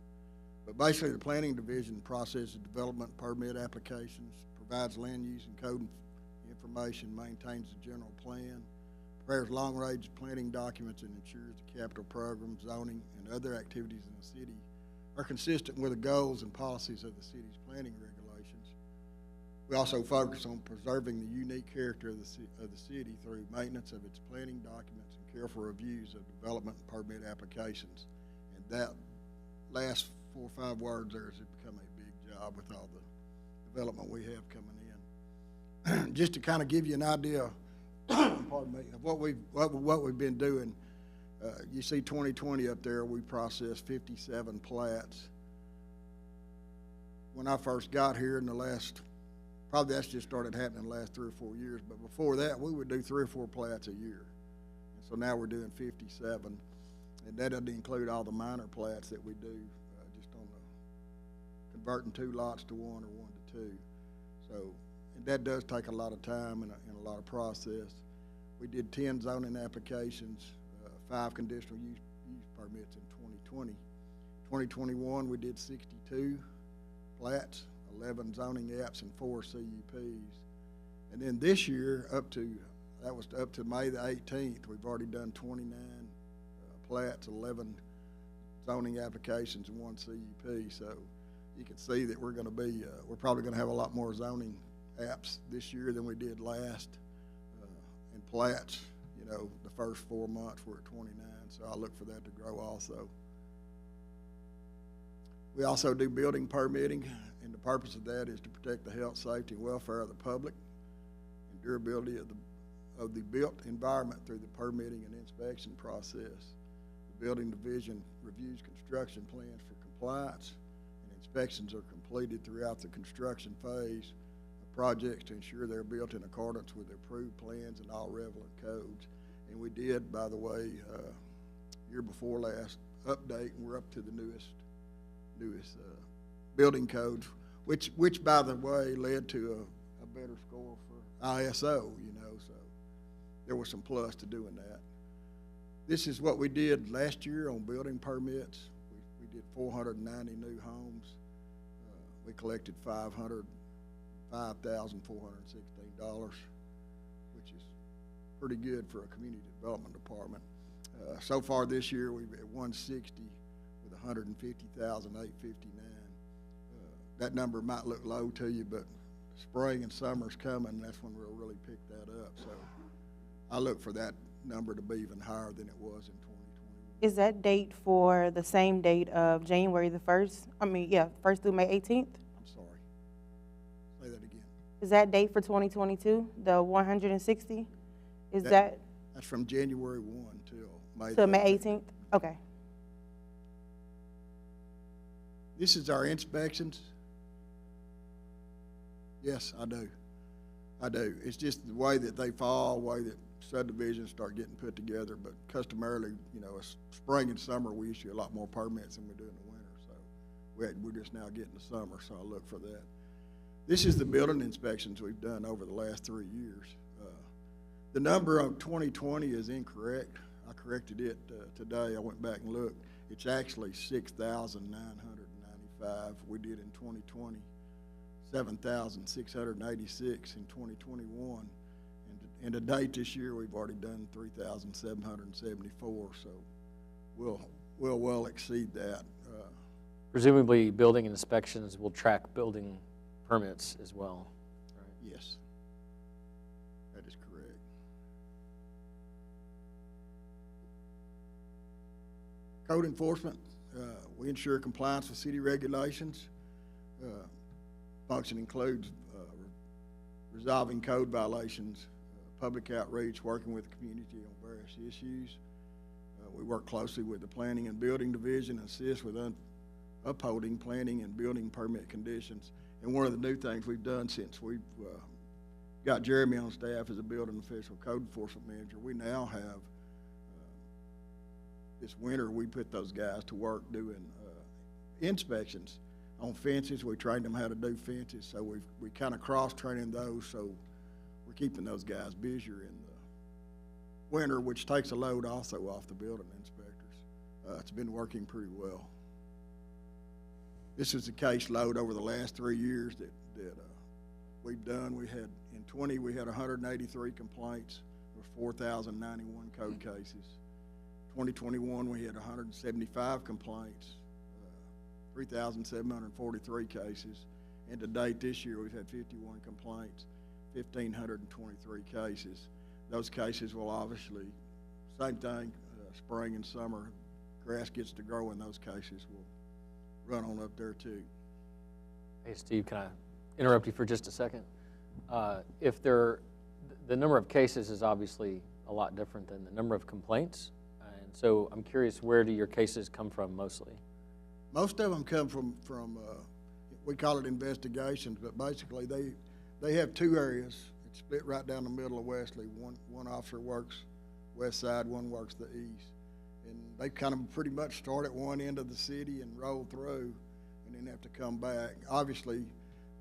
But basically the planning division processes development permit applications, provides land use and code information, maintains the general plan, prepares long-range planning documents, and ensures the capital program, zoning, and other activities in the city are consistent with the goals and policies of the city's planning regulations. We also focus on preserving the unique character of the city through maintenance of its planning documents and careful reviews of development and permit applications. And that last 4 or 5 words there has become a big job with all the development we have coming in. Just to kind of give you an idea, pardon me, of what we've been doing. You see 2020 up there, we processed 57 plats. When I first got here in the last, probably that's just started happening in the last 3 or 4 years, but before that, we would do 3 or 4 plats a year. And so now we're doing 57, and that doesn't include all the minor plats that we do, just on the converting 2 lots to 1 or 1 to 2. So, and that does take a lot of time and a lot of process. We did 10 zoning applications, 5 conditional use permits in 2020. 2021, we did 62 plats, 11 zoning apps, and 4 CUPs. And then this year, up to May the 18th, we've already done 29 plats, 11 zoning applications, and 1 CUP. So you can see that we're going to be, we're probably going to have a lot more zoning apps this year than we did last. And plats, the first 4 months we're at 29, so I look for that to grow also. We also do building permitting, and the purpose of that is to protect the health, safety, and welfare of the public and durability of the built environment through the permitting and inspection process. The The building division reviews construction plans for compliance, and inspections are completed throughout the construction phase of projects to ensure they're built in accordance with the approved plans and all relevant codes. And we did, by the way, year before last, update, and we're up to the newest building codes, which by the way led to a better score for ISO, so there was some plus to doing that. This is what we did last year on building permits. We did 490 new homes. We collected $505,416, which is pretty good for a community development department. So far this year, we've at 160 with 150,859. That number might look low to you, but spring and summer's coming. That's when we'll really pick that up. So I look for that number to be even higher than it was in 2021. Is that date for the same date of January the 1st? 1st through May 18th? I'm sorry. Say that again. Is that date for 2022, the 160? That's from January 1 till May. To May 18th? Okay. This is our inspections. Yes, I do. It's just the way that they fall, the way that subdivisions start getting put together. But customarily, spring and summer, we issue a lot more permits than we do in the winter. So we're just now getting the summer, so I look for that. This is the building inspections we've done over the last 3 years. The number of 2020 is incorrect. I corrected it today. I went back and looked. It's actually 6,995. We did in 2020, 7,686 in 2021. And to date this year, we've already done 3,774. So we'll well exceed that. Presumably, building inspections will track building permits as well, right? Yes, that is correct. Code enforcement, we ensure compliance with city regulations. Function includes resolving code violations, public outreach, working with the community on various issues. We work closely with the Planning and Building Division and assist with upholding planning and building permit conditions. And one of the new things we've done since we've got Jeremy on staff as a building official code enforcement manager, we now have, this winter, we put those guys to work doing inspections on fences. We trained them how to do fences, so we kind of cross-training those, so we're keeping those guys busier in the winter, which takes a load also off the building inspectors. It's been working pretty well. This is the case load over the last 3 years that we've done. We had, in 20, we had 183 complaints with 4,091 code cases. 2021, we had 175 complaints, 3,743 cases. And to date this year, we've had 51 complaints, 1,523 cases. Those cases will obviously, same thing, spring and summer, grass gets to grow and those cases will run on up there too. Hey, Steve, can I interrupt you for just a second? The number of cases is obviously a lot different than the number of complaints. And so I'm curious, where do your cases come from mostly? Most of them come from we call it investigations, but basically they have two areas. It's split right down the middle of Wesley. One officer works west side, one works the east. And they kind of pretty much start at one end of the city and roll through and then have to come back. Obviously,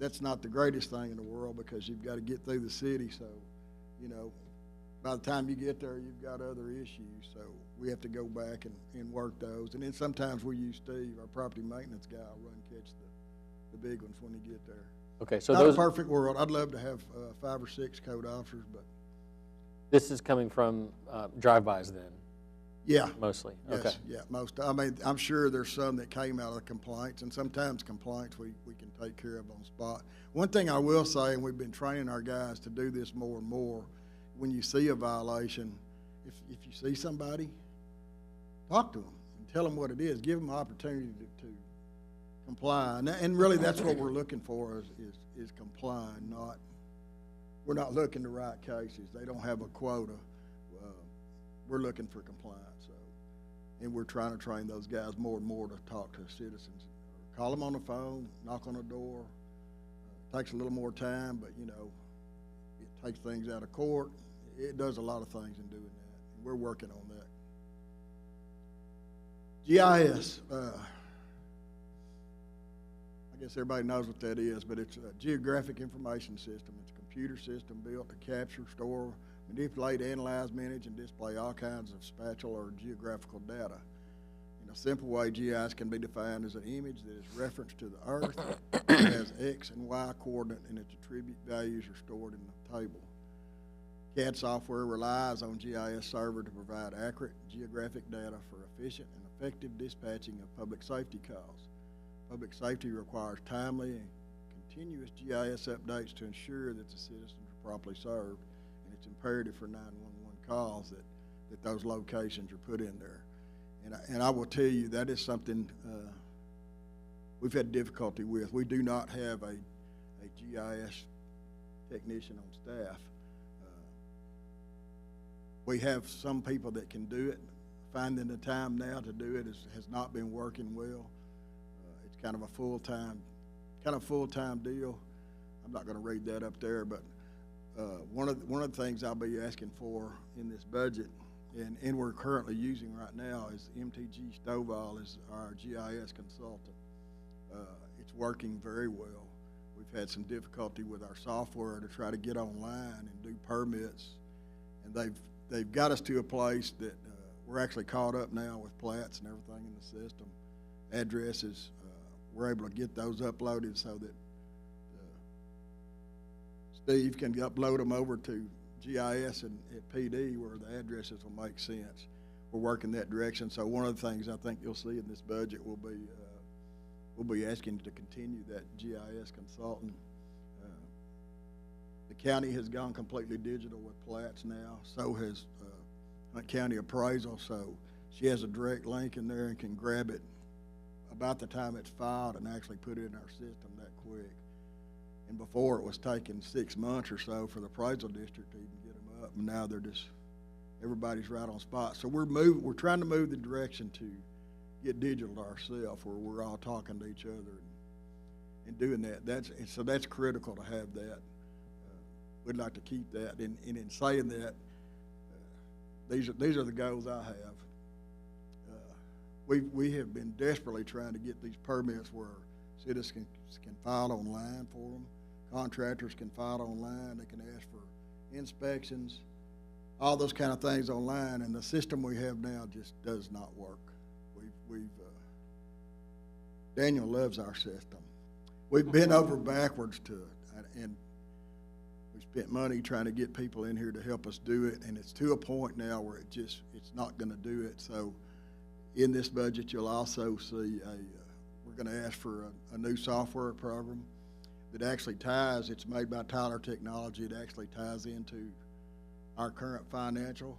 that's not the greatest thing in the world because you've got to get through the city. So, by the time you get there, you've got other issues. So we have to go back and work those. And then sometimes we use Steve, our property maintenance guy, will run catch the big ones when you get there. Okay, so not a perfect world. I'd love to have 5 or 6 code officers, but this is coming from drive-bys then? Yeah. Mostly? Yes, okay. Yeah, most. I mean, I'm sure there's some that came out of complaints, and sometimes complaints we can take care of on spot. One thing I will say, and we've been training our guys to do this more and more, when you see a violation, if you see somebody, talk to them and tell them what it is. Give them an opportunity to comply. And really that's what we're looking for is complying, we're not looking to write cases. They don't have a quota. We're looking for compliance. So and we're trying to train those guys more and more to talk to citizens. Call them on the phone, knock on the door. Takes a little more time, but, you know, it takes things out of court. It does a lot of things in doing that, and we're working on that. GIS, I guess everybody knows what that is, but it's a geographic information system. It's a computer system built to capture, store, manipulate, analyze, manage, and display all kinds of spatial or geographical data. In a simple way, GIS can be defined as an image that is referenced to the Earth, that has X and Y coordinate, and its attribute values are stored in the table. CAD software relies on GIS server to provide accurate geographic data for efficient and effective dispatching of public safety calls. Public safety requires timely and continuous GIS updates to ensure that the citizens are properly served, and it's imperative for 911 calls that those locations are put in there. And I will tell you, that is something we've had difficulty with. We do not have a GIS technician on staff. We have some people that can do it. Finding the time now to do it has not been working well. It's kind of a full-time deal. I'm not going to read that up there, but one of the things I'll be asking for in this budget, and we're currently using right now, is MTG Stovall is our GIS consultant. It's working very well. We've had some difficulty with our software to try to get online and do permits, and they've got us to a place that we're actually caught up now with plats and everything in the system, addresses. We're able to get those uploaded so that Steve can upload them over to GIS and at PD where the addresses will make sense. We're working that direction. So one of the things I think you'll see in this budget will be we'll be asking to continue that GIS consultant. The county has gone completely digital with plats now. So has Hunt County Appraisal. So she has a direct link in there and can grab it about the time it's filed and actually put it in our system that quick. And before, it was taking 6 months or so for the appraisal district to even get them up, and now they're just, everybody's right on spot. So we're trying to move the direction to get digital ourselves, where we're all talking to each other and doing that. So that's critical to have that. We'd like to keep that. And in saying that, these are the goals I have. We have been desperately trying to get these permits where citizens can file online for them. Contractors can file online. They can ask for inspections, all those kind of things online. And the system we have now just does not work. Daniel loves our system. We've been over backwards to it, and we spent money trying to get people in here to help us do it. And it's to a point now where it's not going to do it. So in this budget, you'll also see we're going to ask for a new software program that actually ties, it's made by Tyler Technology, it actually ties into our current financial.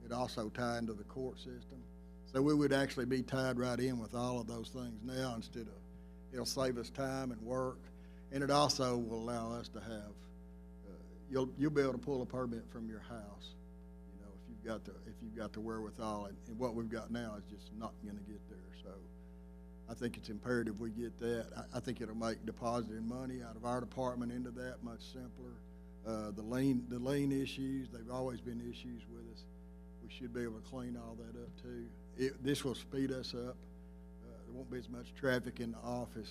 It also ties into the court system. So we would actually be tied right in with all of those things now instead of, it'll save us time and work. And it also will allow us to have, you'll be able to pull a permit from your house, you know, if you've got the wherewithal, and what we've got now is just not going to get there. So I think it's imperative we get that. I think it'll make depositing money out of our department into that much simpler. The lien issues, they've always been issues with us. We should be able to clean all that up too. This will speed us up. There won't be as much traffic in the office.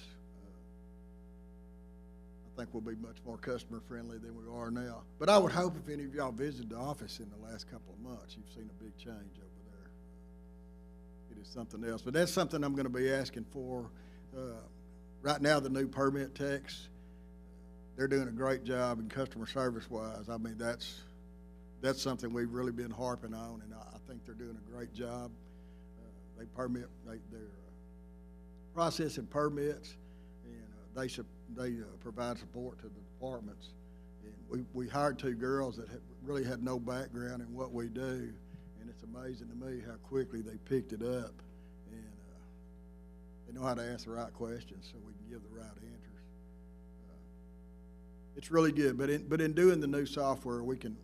I think we'll be much more customer friendly than we are now. But I would hope if any of y'all visited the office in the last couple of months, you've seen a big change over there. It is something else. But that's something I'm going to be asking for. Right now, the new permit techs, they're doing a great job in customer service wise. I mean, that's something we've really been harping on, and I think they're doing a great job. They're processing permits, and they provide support to the departments. And we hired 2 girls that really had no background in what we do, and it's amazing to me how quickly they picked it up, and they know how to ask the right questions so we can give the right answers. It's really good, but in doing the new software, we can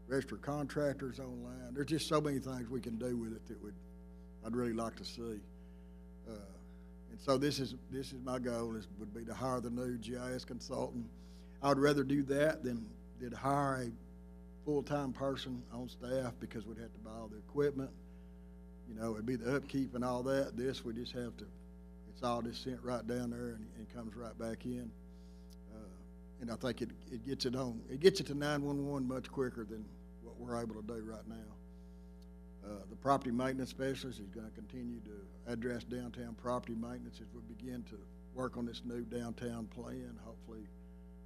register contractors online. There's just so many things we can do with it that would I'd really like to see. And so this is my goal, would be to hire the new GIS consultant. I would rather do that than hire a full-time person on staff, because we'd have to buy all the equipment. You know, it'd be the upkeep and all that. This, we just have to, it's all just sent right down there and comes right back in. And I think it gets it to 911 much quicker than what we're able to do right now. The property maintenance specialist is going to continue to address downtown property maintenance as we begin to work on this new downtown plan. Hopefully,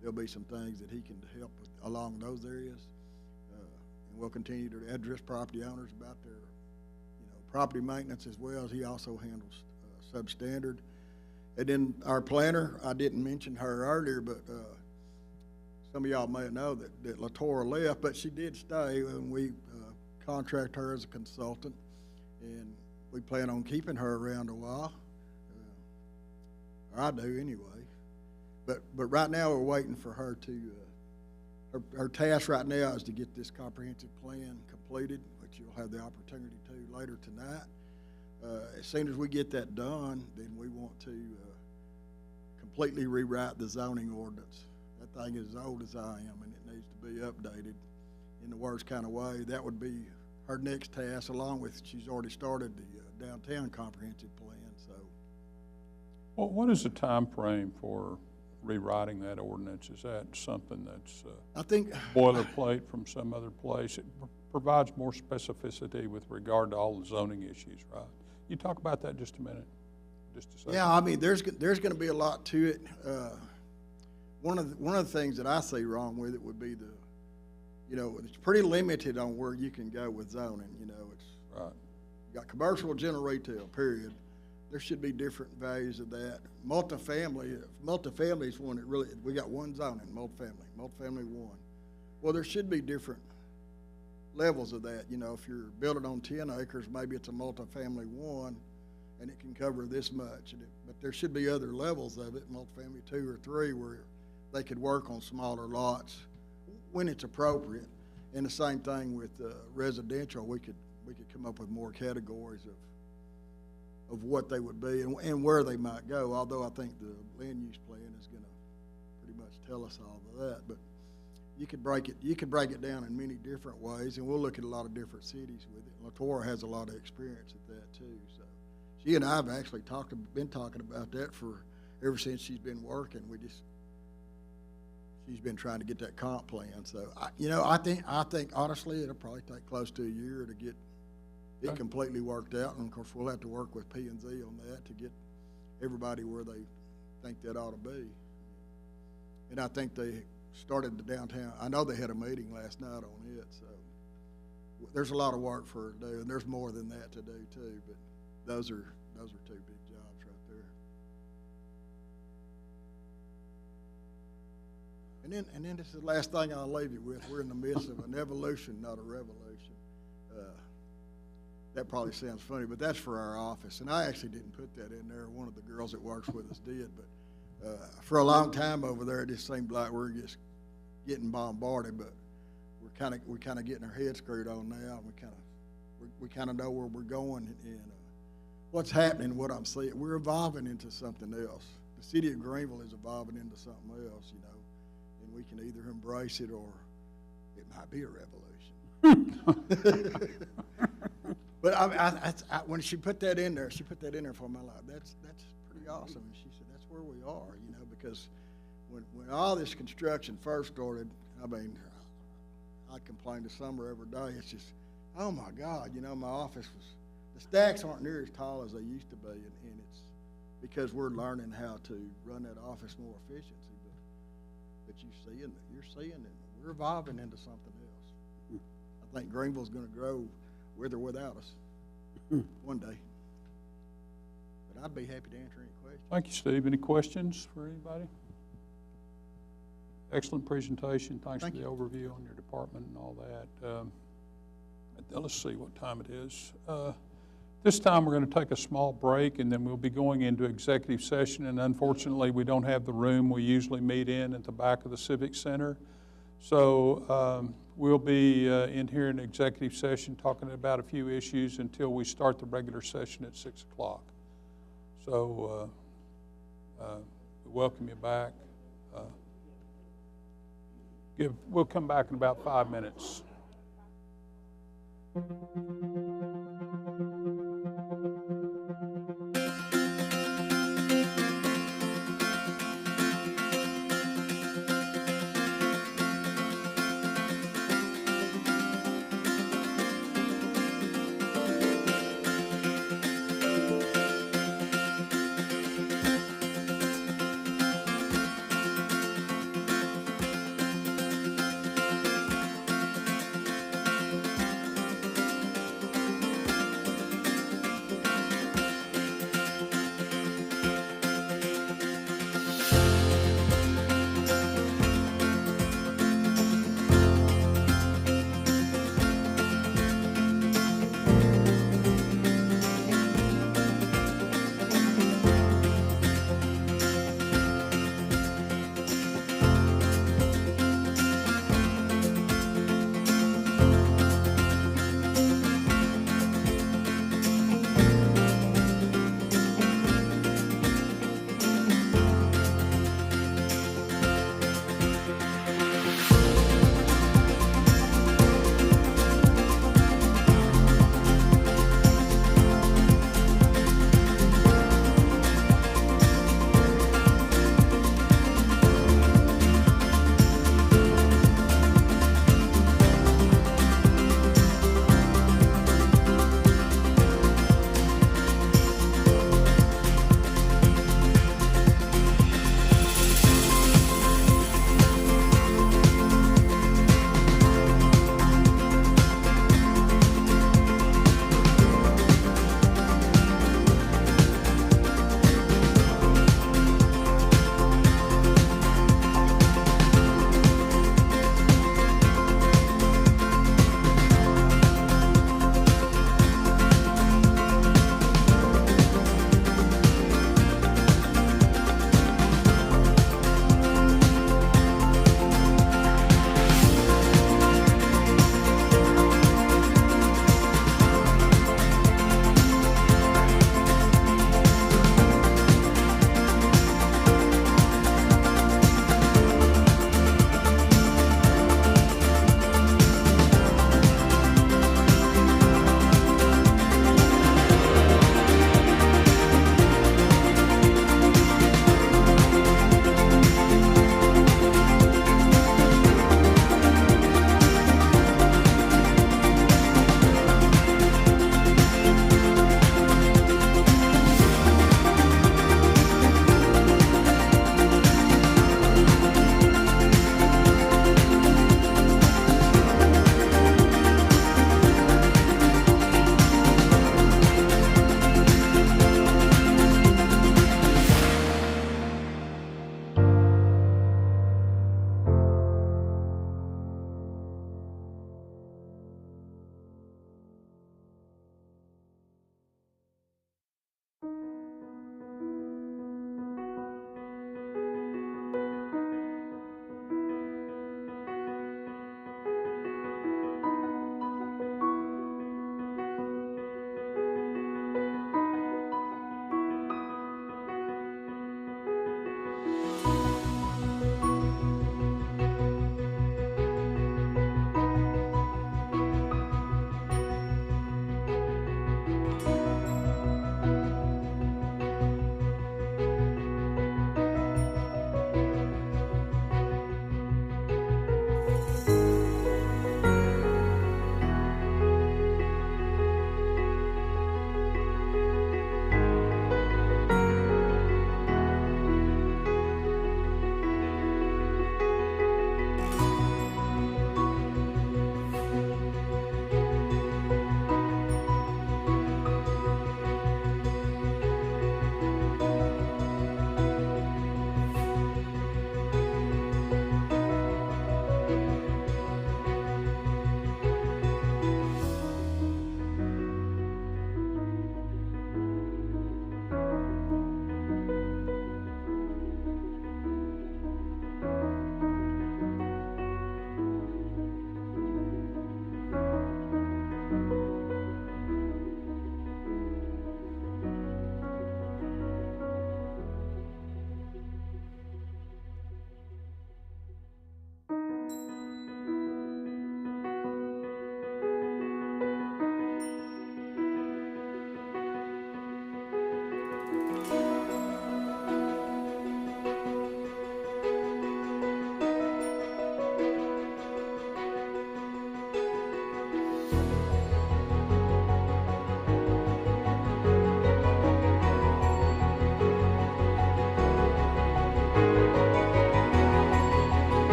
there'll be some things that he can help with along those areas. And we'll continue to address property owners about their, property maintenance, as well as he also handles substandard. And then our planner, I didn't mention her earlier, but some of y'all may know that LaTora left, but she did stay, and we contract her as a consultant, and we plan on keeping her around a while. Or I do anyway. But right now we're waiting for her to, her task right now is to get this comprehensive plan completed, which you'll have the opportunity to later tonight. As soon as we get that done, then we want to completely rewrite the zoning ordinance. That thing is as old as I am, and it needs to be updated in the worst kind of way. That would be her next task, along with, she's already started the downtown comprehensive plan. So, well, what is the time frame for rewriting that ordinance? Is that something that's I think boilerplate from some other place? It provides more specificity with regard to all the zoning issues, right? You talk about that just a minute, just a second. Yeah, I mean, there's going to be a lot to it. One of the things that I see wrong with it would be it's pretty limited on where you can go with zoning. It's right. You got commercial, general retail, period. There should be different values of that. Multifamily is one that really, we got one zoning, multifamily one. Well, there should be different levels of that. If you're building on 10 acres, maybe it's a multifamily one, and it can cover this much. But there should be other levels of it, multifamily 2 or 3, where they could work on smaller lots when it's appropriate. And the same thing with residential. We could come up with more categories of what they would be and where they might go. Although I think the land use plan is going to pretty much tell us all of that. But you could break it down in many different ways, and we'll look at a lot of different cities with it. LaTora has a lot of experience at that too. So she and I have actually been talking about that ever since she's been working. She's been trying to get that comp plan. So I think honestly it'll probably take close to a year to get it completely worked out. And of course we'll have to work with P&Z on that to get everybody where they think that ought to be. And I think they started the downtown. I know they had a meeting last night on it. So there's a lot of work for her to do, and there's more than that to do too. But those are two big jobs right there. And then this is the last thing I'll leave you with. We're in the midst of an evolution, not a revolution. That probably sounds funny, but that's for our office. And I actually didn't put that in there. One of the girls that works with us did. But for a long time over there, it just seemed like we're just getting bombarded. But we're kind of getting our heads screwed on now. We kind of know where we're going and what's happening. What I'm seeing, we're evolving into something else. The city of Greenville is evolving into something else, and we can either embrace it or it might be a revolution. But when she put that in there, for my life. That's pretty awesome. And she said, that's where we are, because when all this construction first started, I mean, I complained to Summer every day. It's just, oh my God, my office the stacks aren't near as tall as they used to be, and it's because we're learning how to run that office more efficiently. But you're seeing it. We're evolving into something else. I think Greenville's going to grow with or without us one day. But I'd be happy to answer any questions. Thank you, Steve. Any questions for anybody? Excellent presentation. Thanks for the overview on your department and all that. Let's see what time it is. This time we're going to take a small break, and then we'll be going into executive session. And unfortunately, we don't have the room we usually meet in at the back of the Civic Center. So we'll be in here in executive session talking about a few issues until we start the regular session at 6 o'clock. So we welcome you back. We'll come back in about 5 minutes.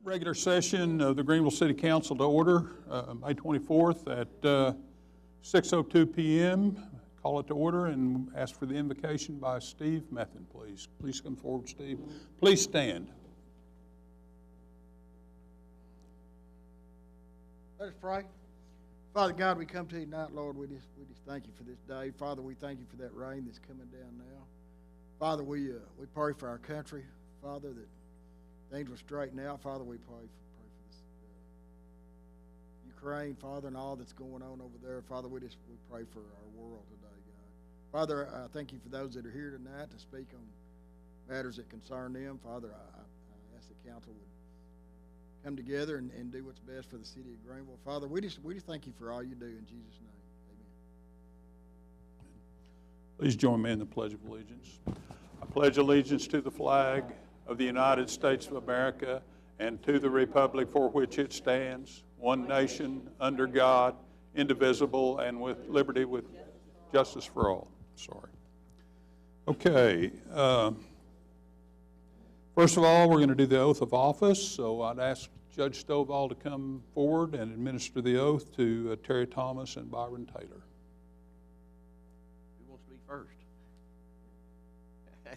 Regular session of the Greenville City Council to order, May 24th at 6:02 p.m. Call it to order and ask for the invocation by Steve Methin, please. Please come forward, Steve. Please stand. Let us pray. Father God, we come to you tonight, Lord. We just thank you for this day. Father, we thank you for that rain that's coming down now. Father, we pray for our country. Father, that things will straighten out. Father, we pray for this Ukraine, Father, and all that's going on over there. Father, we pray for our world today, God. Father, I thank you for those that are here tonight to speak on matters that concern them. Father, I ask the council would come together and do what's best for the city of Greenville. Father, we just thank you for all you do in Jesus' name. Amen. Please join me in the Pledge of Allegiance. I pledge allegiance to the flag of the United States of America and to the republic for which it stands, one nation, under God, indivisible, and with liberty, with justice for all. Sorry. Okay. First of all, we're going to do the oath of office, so I'd ask Judge Stovall to come forward and administer the oath to Terry Thomas and Byron Taylor. Who wants to be first?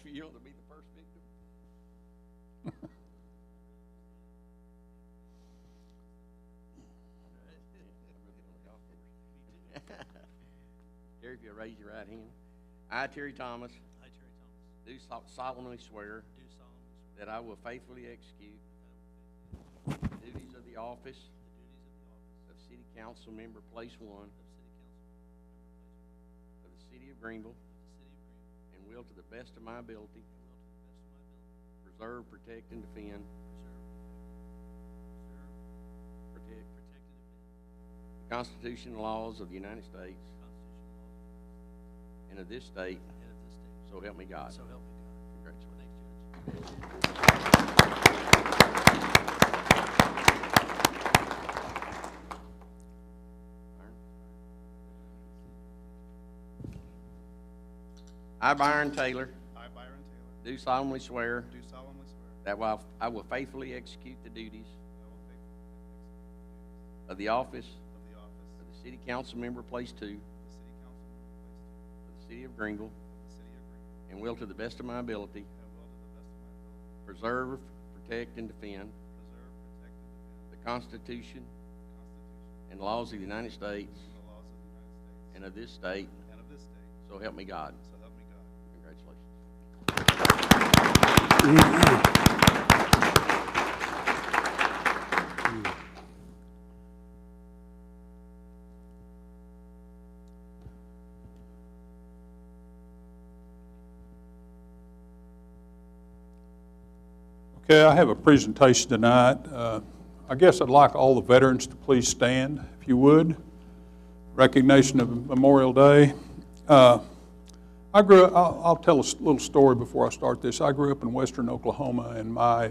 You want to be the first victim? Terry, if you'll raise your right hand. I, Terry Thomas. I, Terry Thomas. Do solemnly swear. That I will faithfully execute the duties of the office of City Council Member Place 1 of the City of Greenville, and will to the best of my ability preserve, protect, and defend the Constitution and laws of the United States and of this state, so help me God. Congratulations. I, Byron Taylor. Do solemnly swear. That I will faithfully execute the duties of the office of the City Council Member Place 2 of the City of Greenville, and will to the best of my ability preserve, protect, and defend the Constitution and laws of the United States and of this state, so help me God. Congratulations. Okay, I have a presentation tonight. I guess I'd like all the veterans to please stand, if you would. Recognition of Memorial Day. I'll tell a little story before I start this. I grew up in western Oklahoma, and my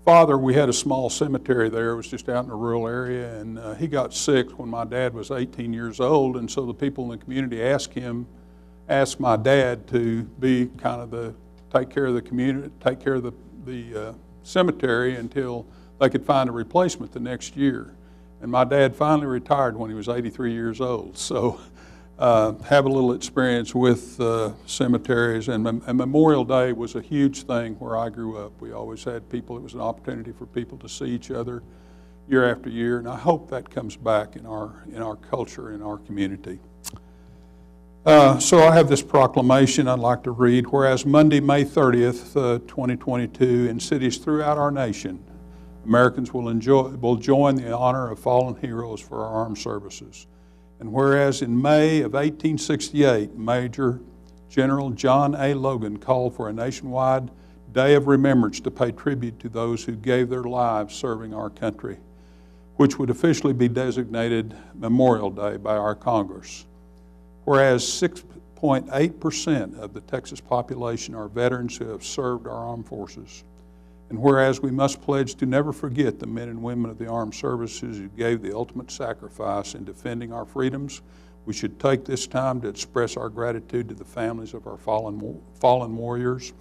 father, we had a small cemetery there. It was just out in a rural area, and he got sick when my dad was 18 years old, and so the people in the community asked my dad to be kind of take care of the community, take care of the cemetery until they could find a replacement the next year. And my dad finally retired when he was 83 years old. So have a little experience with cemeteries, and Memorial Day was a huge thing where I grew up. We always had people, it was an opportunity for people to see each other year after year, and I hope that comes back in our culture, in our community. So I have this proclamation I'd like to read. Whereas Monday, May 30th, 2022, in cities throughout our nation, Americans will join the honor of fallen heroes for our armed services. And whereas in May of 1868, Major General John A. Logan called for a nationwide day of remembrance to pay tribute to those who gave their lives serving our country, which would officially be designated Memorial Day by our Congress. Whereas 6.8% of the Texas population are veterans who have served our armed forces. And whereas we must pledge to never forget the men and women of the armed services who gave the ultimate sacrifice in defending our freedoms, we should take this time to express our gratitude to the families of our fallen warriors.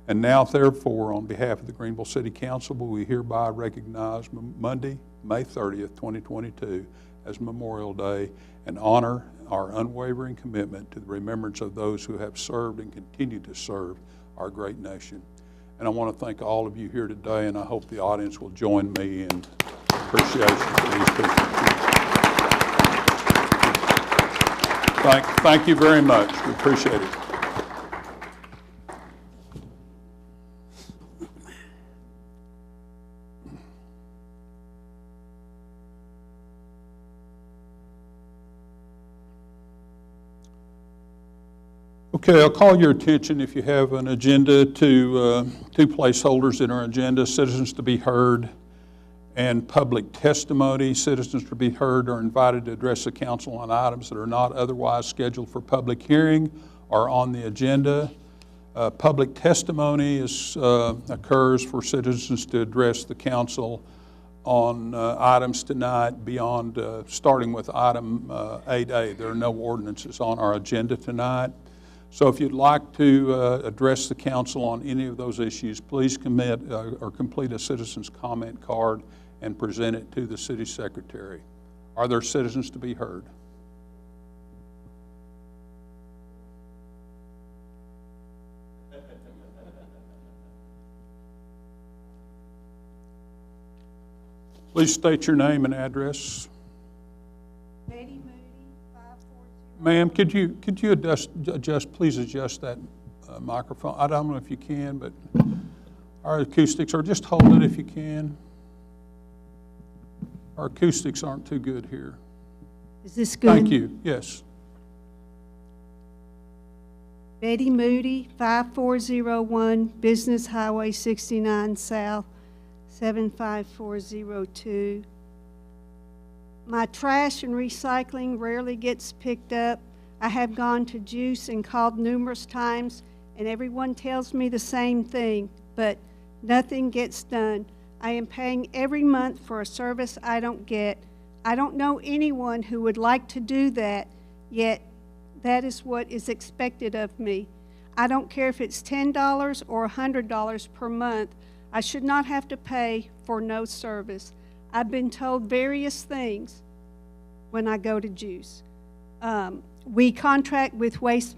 And now, therefore, on behalf of the Greenville City Council, we hereby recognize Monday, May 30th, 2022 as Memorial Day and honor our unwavering commitment to the remembrance of those who have served and continue to serve our great nation. And I want to thank all of you here today, and I hope the audience will join me in appreciation for these people. Thank you very much. We appreciate it. Okay, I'll call your attention, if you have an agenda, to two placeholders in our agenda: citizens to be heard and public testimony. Citizens to be heard are invited to address the council on items that are not otherwise scheduled for public hearing or on the agenda. Public testimony occurs for citizens to address the council on items tonight beyond, starting with item 8A. There are no ordinances on our agenda tonight. So if you'd like to address the council on any of those issues, please commit or complete a citizen's comment card and present it to the city secretary. Are there citizens to be heard? Please state your name and address. Ma'am, could you please adjust that microphone? I don't know if you can, but our acoustics, or just hold it if you can. Our acoustics aren't too good here. Is this good? Thank you. Yes. Betty Moody, 5401 Business Highway 69 South, 75402. My trash and recycling rarely gets picked up. I have gone to Juice and called numerous times, and everyone tells me the same thing, but nothing gets done. I am paying every month for a service I don't get. I don't know anyone who would like to do that, yet that is what is expected of me. I don't care if it's $10 or $100 per month. I should not have to pay for no service. I've been told various things when I go to Juice. We contract with Waste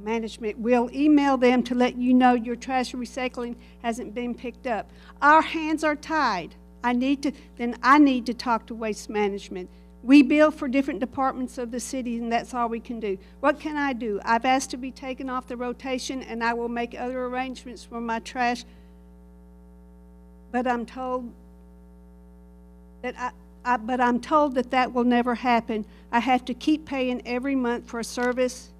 Management. We'll email them to let you know your trash and recycling hasn't been picked up. Our hands are tied. I need to talk to Waste Management. We bill for different departments of the city, and that's all we can do. What can I do? I've asked to be taken off the rotation, and I will make other arrangements for my trash, but I'm told that that will never happen. I have to keep paying every month for a service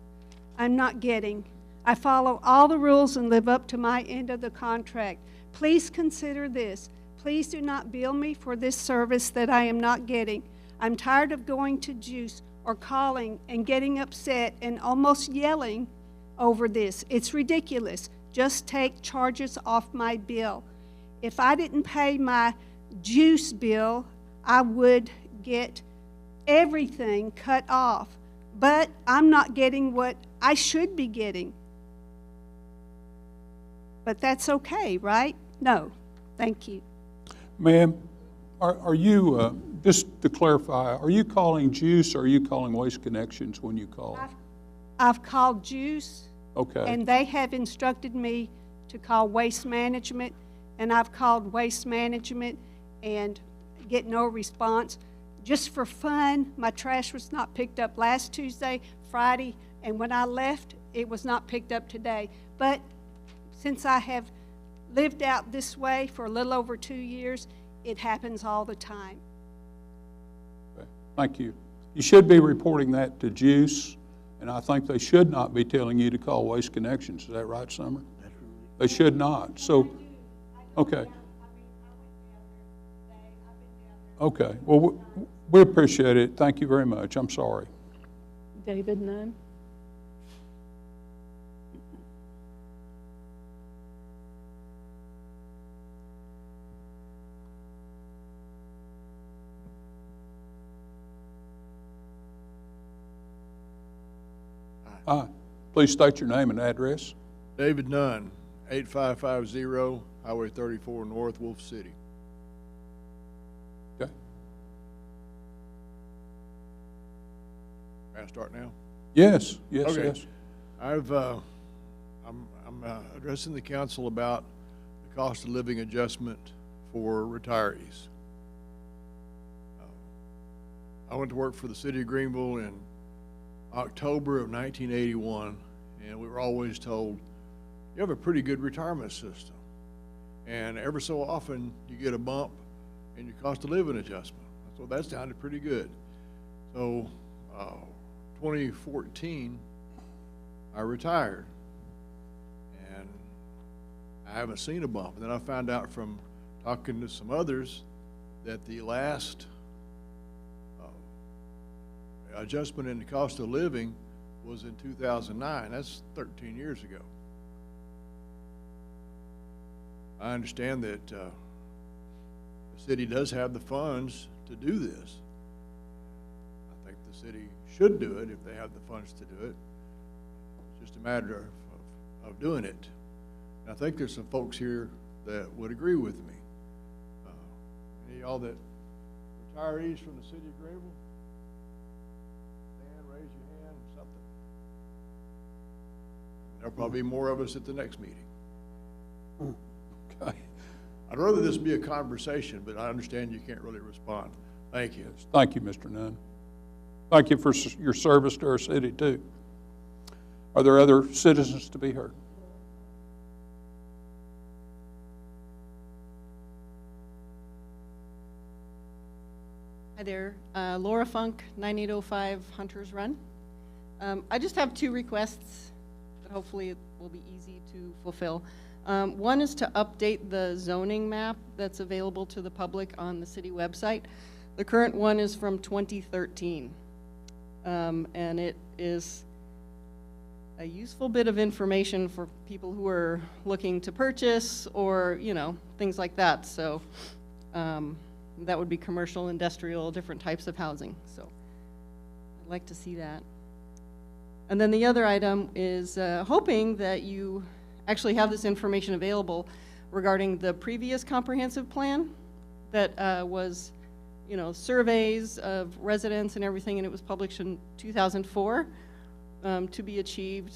I'm not getting. I follow all the rules and live up to my end of the contract. Please consider this. Please do not bill me for this service that I am not getting. I'm tired of going to Juice or calling and getting upset and almost yelling over this. It's ridiculous. Just take charges off my bill. If I didn't pay my Juice bill, I would get everything cut off. But I'm not getting what I should be getting. But that's okay, right? No. Thank you. Ma'am, are you just to clarify, are you calling Juice or are you calling Waste Connections when you call? I've called Juice, Okay, and they have instructed me to call Waste Management, and I've called Waste Management and get no response. Just for fun, my trash was not picked up last Tuesday, Friday, and when I left, it was not picked up today. But since I have lived out this way for a little over 2 years, it happens all the time. okay. Thank you. You should be reporting that to Juice, and I think they should not be telling you to call Waste Connections. Is that right, Summer? They should not. So, okay. Okay. Well, we appreciate it. Thank you very much. I'm sorry. David Nunn. Hi. Please state your name and address. David Nunn, 8550 Highway 34 North, Wolf City. Okay. Can I start now? Yes, yes, Okay. yes. I'm addressing the council about the cost of living adjustment for retirees. I went to work for the city of Greenville in October of 1981, and we were always told, you have a pretty good retirement system. And ever so often, you get a bump in your cost of living adjustment. So that sounded pretty good. So 2014, I retired. And I haven't seen a bump. And then I found out from talking to some others that the last adjustment in the cost of living was in 2009. That's 13 years ago. I understand that the city does have the funds to do this. I think the city should do it if they have the funds to do it. It's just a matter of doing it. And I think there's some folks here that would agree with me. Any of y'all that retirees from the city of Greenville? Raise your hand, something. There'll probably be more of us at the next meeting. Okay. I'd rather this be a conversation, but I understand you can't really respond. Thank you. Thank you, Mr. Nunn. Thank you for your service to our city, too. Are there other citizens to be heard? Hi there, Laura Funk, 9805 Hunters Run. I just have two requests that hopefully it will be easy to fulfill. One is to update the zoning map that's available to the public on the city website. The current one is from 2013, and it is a useful bit of information for people who are looking to purchase or, you know, things like that. So that would be commercial, industrial, different types of housing. So I'd like to see that. And then the other item is hoping that you actually have this information available regarding the previous comprehensive plan that was, you know, surveys of residents and everything, and it was published in 2004 to be achieved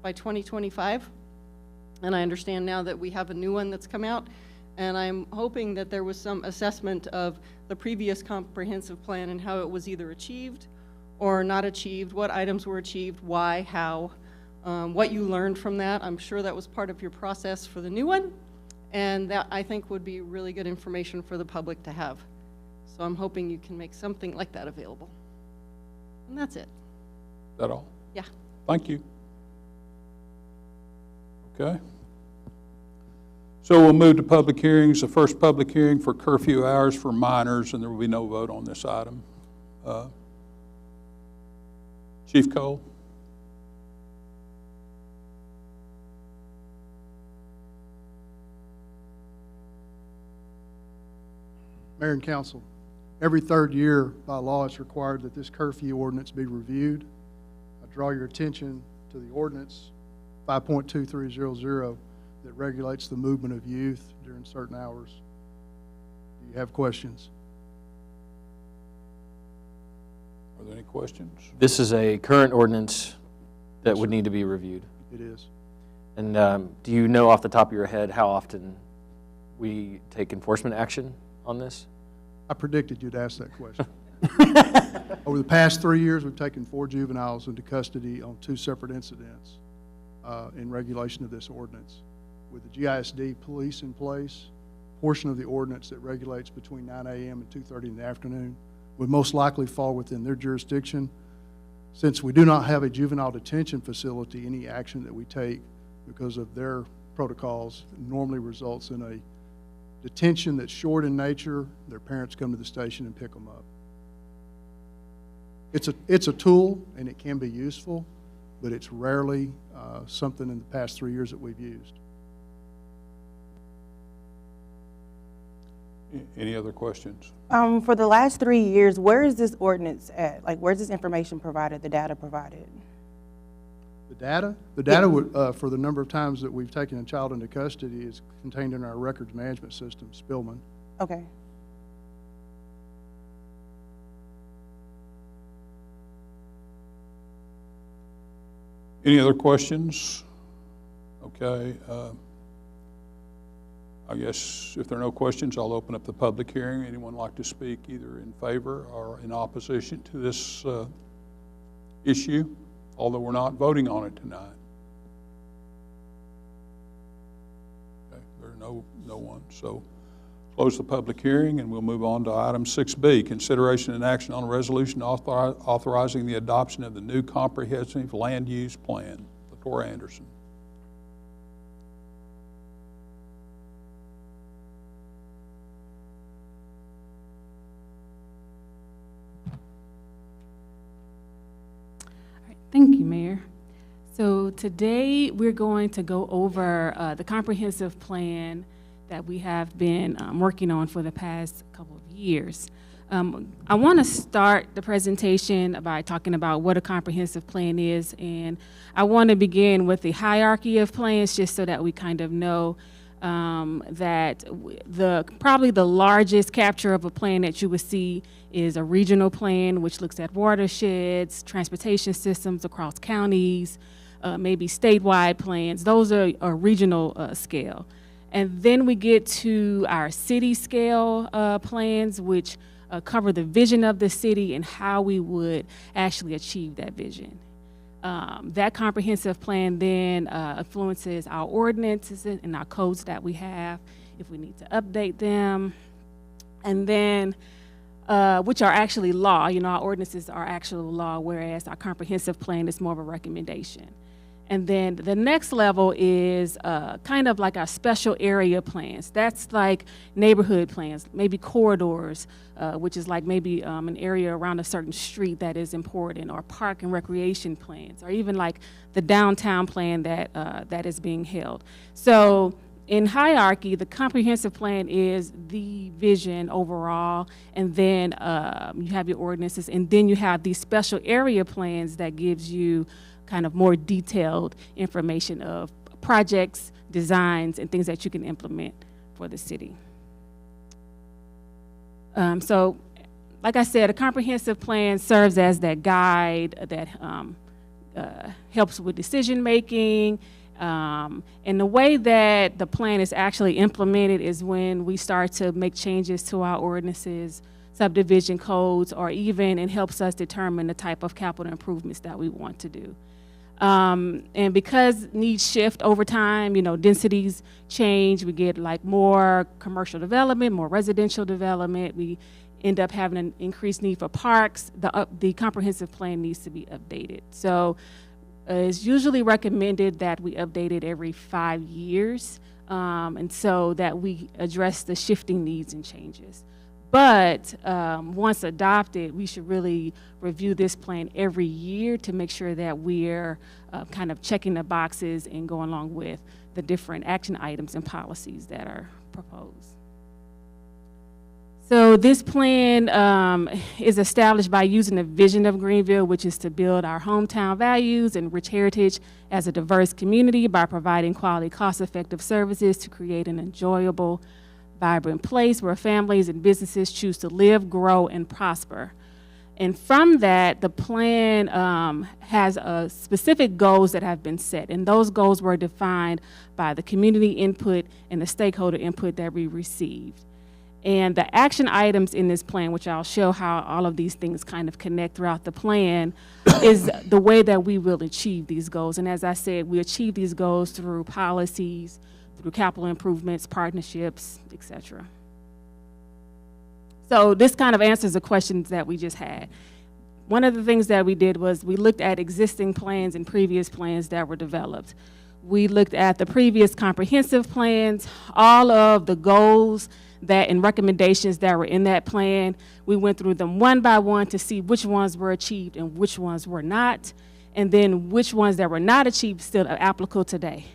by 2025. And I understand now that we have a new one that's come out, and I'm hoping that there was some assessment of the previous comprehensive plan and how it was either achieved or not achieved, what items were achieved, why, how, what you learned from that. I'm sure that was part of your process for the new one, and that I think would be really good information for the public to have. So I'm hoping you can make something like that available. And that's it. Is that all? Yeah. Thank you. Okay. So we'll move to public hearings. The first public hearing for curfew hours for minors, and there will be no vote on this item. Chief Cole. Mayor and Council, every third year by law it's required that this curfew ordinance be reviewed. I draw your attention to the ordinance 5.2300 that regulates the movement of youth during certain hours. Do you have questions? Are there any questions? This is a current ordinance that would need to be reviewed. It is. And do you know off the top of your head how often we take enforcement action on this? I predicted you'd ask that question. Over the past 3 years, we've taken 4 juveniles into custody on 2 separate incidents in regulation of this ordinance. With the GISD police in place, portion of the ordinance that regulates between 9 a.m. and 2:30 in the afternoon would most likely fall within their jurisdiction. Since we do not have a juvenile detention facility, any action that we take because of their protocols normally results in a detention that's short in nature. Their parents come to the station and pick them up. It's a tool, and it can be useful, but it's rarely something in the past 3 years that we've used. Any other questions? For the last 3 years, where is this ordinance at? Like, where's this information provided, the data provided? The data? The data would, for the number of times that we've taken a child into custody is contained in our records management system, Spillman. Okay. Any other questions? Okay. I guess if there are no questions, I'll open up the public hearing. Anyone like to speak either in favor or in opposition to this issue, although we're not voting on it tonight? Okay, there are no one. So close the public hearing, and we'll move on to item 6B, consideration and action on a resolution authorizing the adoption of the new comprehensive land use plan. LaTora Anderson. Thank you, Mayor. So today we're going to go over the comprehensive plan that we have been working on for the past couple of years. I want to start the presentation by talking about what a comprehensive plan is, and I want to begin with the hierarchy of plans just so that we kind of know that probably the largest capture of a plan that you would see is a regional plan, which looks at watersheds, transportation systems across counties, maybe statewide plans. Those are a regional scale. And then we get to our city scale plans, which cover the vision of the city and how we would actually achieve that vision. That comprehensive plan then influences our ordinances and our codes that we have, if we need to update them. And then which are actually law. You know, our ordinances are actual law, whereas our comprehensive plan is more of a recommendation. And then the next level is kind of like our special area plans. That's like neighborhood plans, maybe corridors, which is like maybe an area around a certain street that is important, or park and recreation plans, or even like the downtown plan that, that is being held. So in hierarchy, the comprehensive plan is the vision overall, and then you have your ordinances, and then you have these special area plans that gives you kind of more detailed information of projects, designs, and things that you can implement for the city. So, like I said, a comprehensive plan serves as that guide that helps with decision making. And the way that the plan is actually implemented is when we start to make changes to our ordinances, subdivision codes, or even it helps us determine the type of capital improvements that we want to do. And because needs shift over time, you know, densities change, we get like more commercial development, more residential development, we end up having an increased need for parks, the comprehensive plan needs to be updated. So it's usually recommended that we update it every 5 years, and so that we address the shifting needs and changes. But once adopted, we should really review this plan every year to make sure that we're kind of checking the boxes and going along with the different action items and policies that are proposed. So this plan is established by using the vision of Greenville, which is to build our hometown values and rich heritage as a diverse community by providing quality, cost-effective services to create an enjoyable, vibrant place where families and businesses choose to live, grow, and prosper. And from that, the plan has specific goals that have been set. And those goals were defined by the community input and the stakeholder input that we received. And the action items in this plan, which I'll show how all of these things kind of connect throughout the plan, is the way that we will achieve these goals. And as I said, we achieve these goals through policies, through capital improvements, partnerships, et cetera. So this kind of answers the questions that we just had. One of the things that we did was we looked at existing plans and previous plans that were developed. We looked at the previous comprehensive plans, all of the goals that and recommendations that were in that plan. We went through them one by one to see which ones were achieved and which ones were not, and then which ones that were not achieved still are applicable today.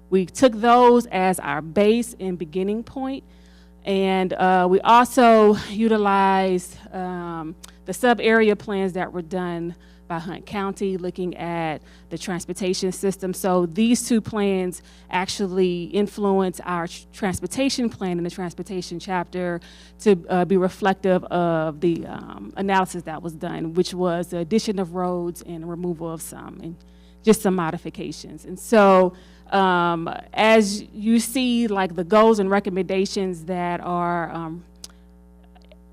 We took those as our base and beginning point, and we also utilized the sub-area plans that were done by Hunt County, looking at the transportation system. So these two plans actually influence our transportation plan in the transportation chapter to be reflective of the analysis that was done, which was the addition of roads and removal of some, and just some modifications. And so as you see, like the goals and recommendations that are,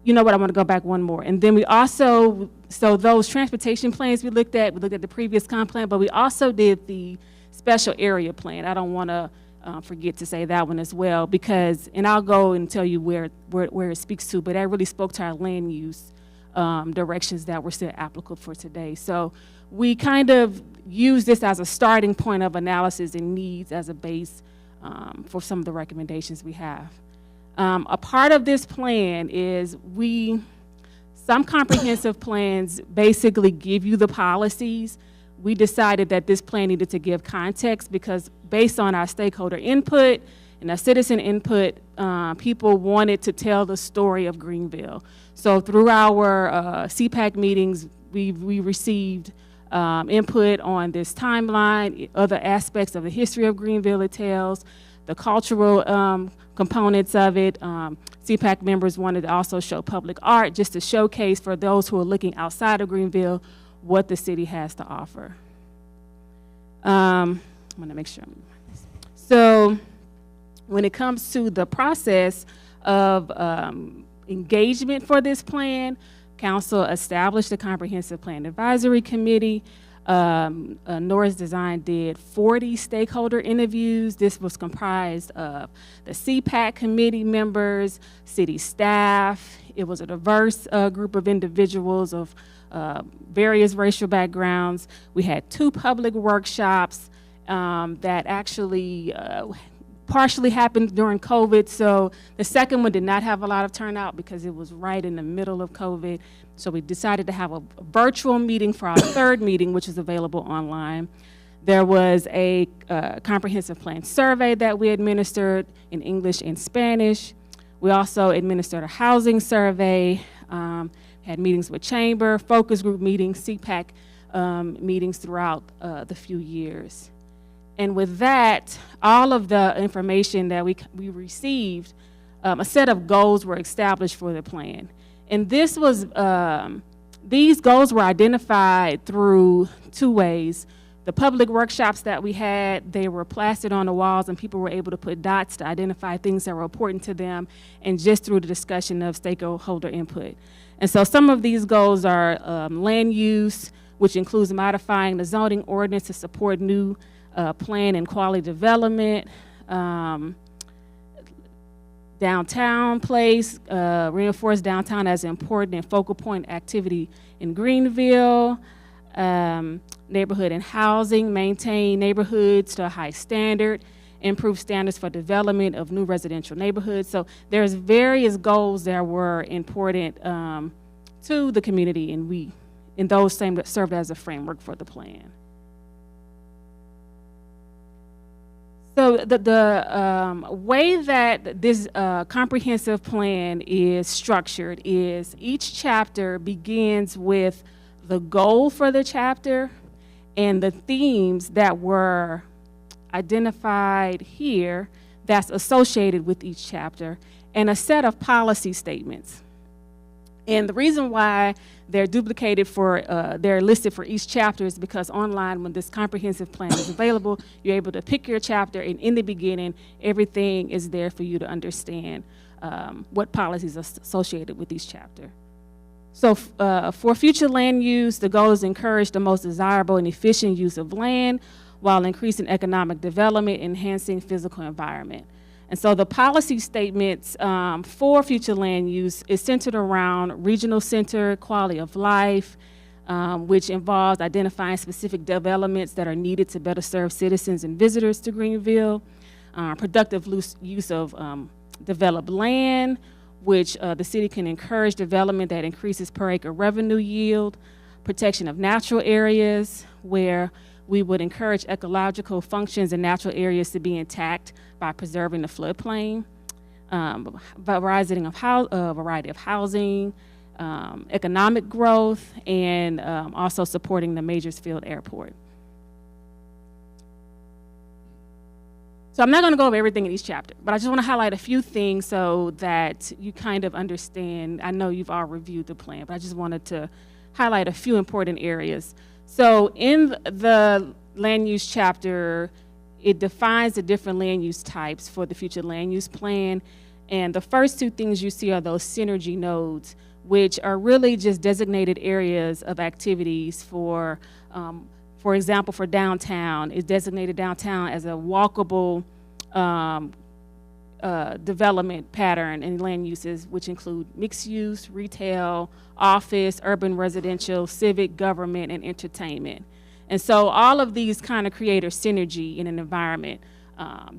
you know what, I want to go back one more. And then we also, so those transportation plans we looked at the previous comp plan, but we also did the special area plan. I don't want to forget to say that one as well, because, and I'll go and tell you where it speaks to, but that really spoke to our land use directions that were still applicable for today. So we kind of use this as a starting point of analysis and needs as a base for some of the recommendations we have. A part of this plan is some comprehensive plans basically give you the policies. We decided that this plan needed to give context because based on our stakeholder input and our citizen input, people wanted to tell the story of Greenville. So through our CPAC meetings, we received input on this timeline, other aspects of the history of Greenville it tells, the cultural components of it. CPAC members wanted to also show public art just to showcase for those who are looking outside of Greenville what the city has to offer. I'm gonna make sure. So when it comes to the process of engagement for this plan, Council established the Comprehensive Plan Advisory Committee. Norris Design did 40 stakeholder interviews. This was comprised of the CPAC committee members, city staff. It was a diverse group of individuals of various racial backgrounds. We had 2 public workshops that actually partially happened during COVID. So the second one did not have a lot of turnout because it was right in the middle of COVID. So we decided to have a virtual meeting for our third meeting, which is available online. There was a comprehensive plan survey that we administered in English and Spanish. We also administered a housing survey, had meetings with chamber, focus group meetings, CPAC meetings throughout the few years. And with that, all of the information that we received, a set of goals were established for the plan. And this was, these goals were identified through 2 ways. The public workshops that we had, they were plastered on the walls and people were able to put dots to identify things that were important to them, and just through the discussion of stakeholder input. And so some of these goals are land use, which includes modifying the zoning ordinance to support new plan and quality development, downtown place, reinforce downtown as an important and focal point activity in Greenville, neighborhood and housing, maintain neighborhoods to a high standard, improve standards for development of new residential neighborhoods. So there's various goals that were important to the community, and those same served as a framework for the plan. So the way that this comprehensive plan is structured is each chapter begins with the goal for the chapter and the themes that were identified here that's associated with each chapter, and a set of policy statements. And the reason why they're duplicated they're listed for each chapter is because online, when this comprehensive plan is available, you're able to pick your chapter, and in the beginning, everything is there for you to understand what policies are associated with each chapter. So for future land use, the goal is to encourage the most desirable and efficient use of land while increasing economic development, enhancing physical environment. And so the policy statements for future land use is centered around regional center, quality of life, which involves identifying specific developments that are needed to better serve citizens and visitors to Greenville, productive use of developed land, which the city can encourage development that increases per acre revenue yield, protection of natural areas, where we would encourage ecological functions in natural areas to be intact by preserving the floodplain, variety of housing, economic growth, and also supporting the Majorsfield Airport. So I'm not going to go over everything in each chapter, but I just want to highlight a few things so that you kind of understand. I know you've all reviewed the plan, but I just wanted to highlight a few important areas. So in the land use chapter, it defines the different land use types for the future land use plan. And the first two things you see are those synergy nodes, which are really just designated areas of activities for example, for downtown, it's designated downtown as a walkable development pattern and land uses, which include mixed use, retail, office, urban residential, civic, government, and entertainment. And so all of these kind of create a synergy in an environment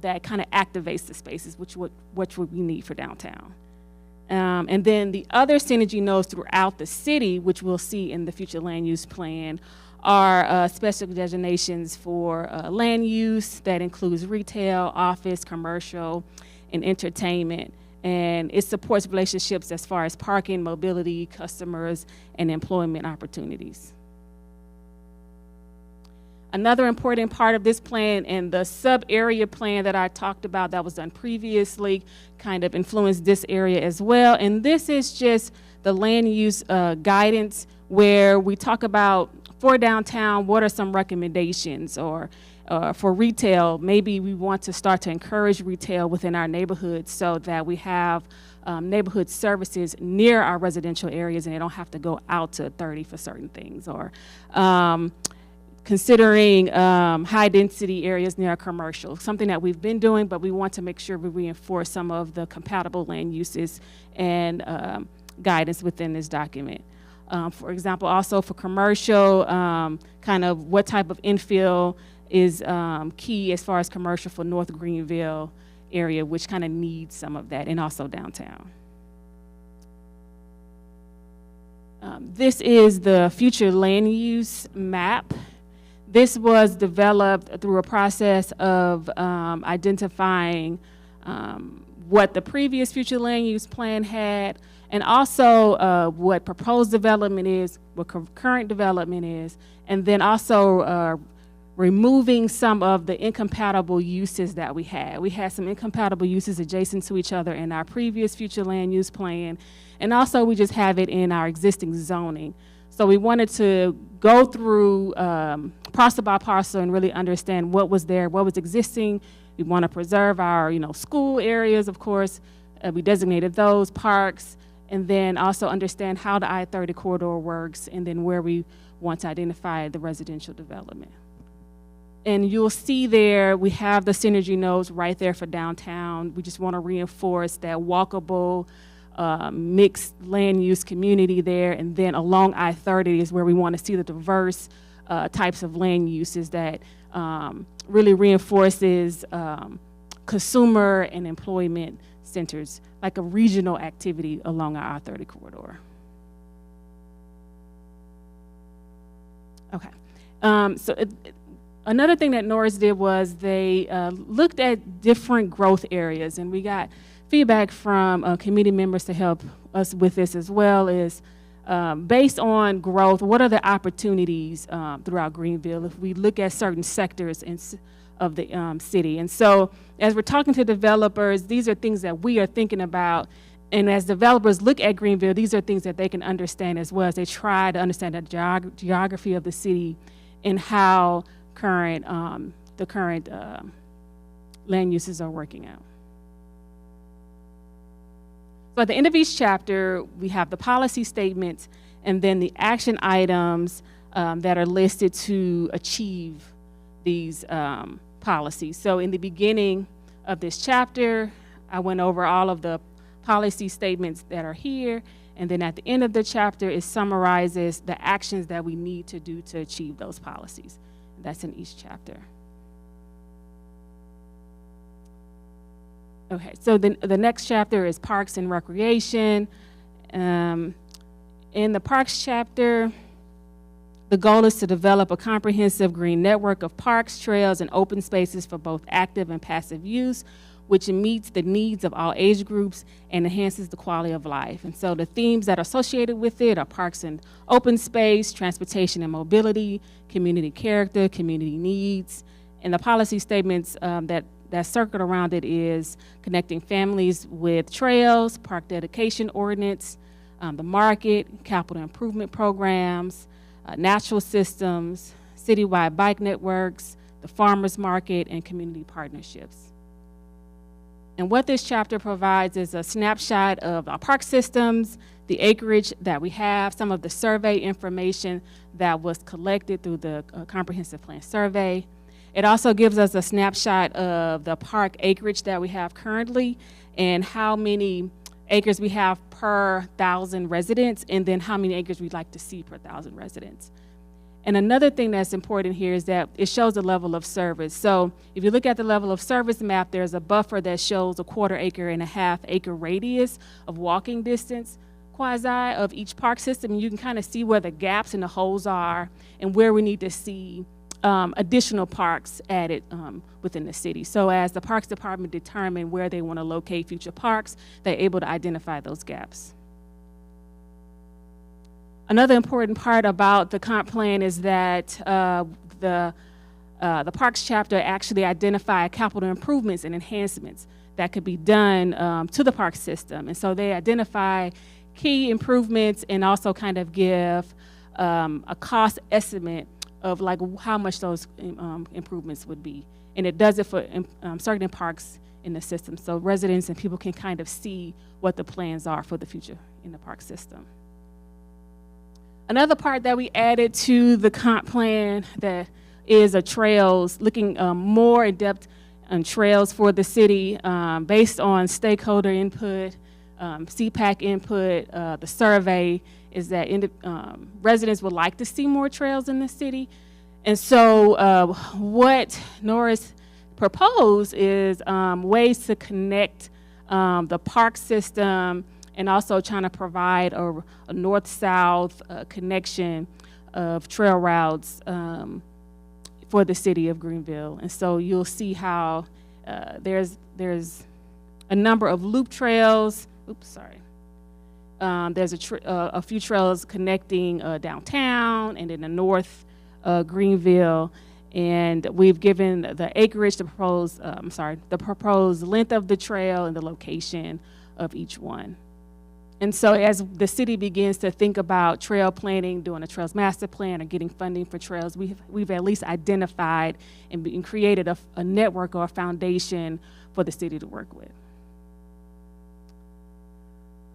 that kind of activates the spaces, which we need for downtown. And then the other synergy nodes throughout the city, which we'll see in the future land use plan, are special designations for land use that includes retail, office, commercial, and entertainment. And it supports relationships as far as parking, mobility, customers, and employment opportunities. Another important part of this plan and the sub-area plan that I talked about that was done previously kind of influenced this area as well. And this is just the land use guidance where we talk about for downtown, what are some recommendations, or for retail, maybe we want to start to encourage retail within our neighborhoods so that we have neighborhood services near our residential areas and they don't have to go out to 30 for certain things, or considering high density areas near our commercial, something that we've been doing, but we want to make sure we reinforce some of the compatible land uses and guidance within this document. For example, also for commercial, kind of what type of infill is key as far as commercial for North Greenville area, which kind of needs some of that, and also downtown. This is the future land use map. This was developed through a process of identifying what the previous future land use plan had, and also what proposed development is, what current development is, and then also removing some of the incompatible uses that we had. We had some incompatible uses adjacent to each other in our previous future land use plan, and also we just have it in our existing zoning. So we wanted to go through parcel by parcel and really understand what was there, what was existing. We want to preserve our, school areas, of course. We designated those, parks, and then also understand how the I-30 corridor works, and then where we want to identify the residential development. And you'll see there, we have the synergy nodes right there for downtown. We just want to reinforce that walkable, mixed land use community there. And then along I-30 is where we want to see the diverse types of land uses that really reinforces consumer and employment centers, like a regional activity along our I-30 corridor. Okay. Another thing that Norris did was they looked at different growth areas, and we got feedback from committee members to help us with this as well, is based on growth, what are the opportunities throughout Greenville if we look at certain sectors of the city. And so as we're talking to developers, these are things that we are thinking about And as developers look at Greenville, these are things that they can understand as well as they try to understand the geography of the city and how the current land uses are working out. So at the end of each chapter, we have the policy statements and then the action items that are listed to achieve these policies. So in the beginning of this chapter, I went over all of the policy statements that are here, and then at the end of the chapter, it summarizes the actions that we need to do to achieve those policies. That's in each chapter. Okay, so the next chapter is Parks and Recreation. In the Parks chapter, the goal is to develop a comprehensive green network of parks, trails, and open spaces for both active and passive use, which meets the needs of all age groups and enhances the quality of life. And so the themes that are associated with it are parks and open space, transportation and mobility, community character, community needs. And the policy statements that circle around it is connecting families with trails, park dedication ordinance, the market, capital improvement programs, natural systems, citywide bike networks, the farmers market, and community partnerships. And what this chapter provides is a snapshot of our park systems, the acreage that we have, some of the survey information that was collected through the Comprehensive Plan Survey. It also gives us a snapshot of the park acreage that we have currently and how many acres we have per 1,000 residents, and then how many acres we'd like to see per 1,000 residents. And another thing that's important here is that it shows the level of service. So if you look at the level of service map, there's a buffer that shows a 1/4 acre and a 1/2 acre radius of walking distance quasi of each park system. And you can kind of see where the gaps and the holes are and where we need to see additional parks added within the city. So as the Parks Department determine where they want to locate future parks, they're able to identify those gaps. Another important part about the comp plan is that the Parks chapter actually identify capital improvements and enhancements that could be done to the park system. And so they identify key improvements and also kind of give a cost estimate of like how much those improvements would be. And it does it for certain parks in the system. So residents and people can kind of see what the plans are for the future in the park system. Another part that we added to the comp plan that is a trails, looking more in depth on trails for the city based on stakeholder input, CPAC input, the survey is that residents would like to see more trails in the city. And so what Norris proposed is ways to connect the park system and also trying to provide a north-south connection of trail routes for the city of Greenville. And so you'll see how there's a number of loop trails. Oops, sorry. There's a few trails connecting downtown and in the north Greenville. And we've given the acreage, the proposed length of the trail and the location of each one. And so as the city begins to think about trail planning, doing a trails master plan or getting funding for trails, we've at least identified and created a network or a foundation for the city to work with.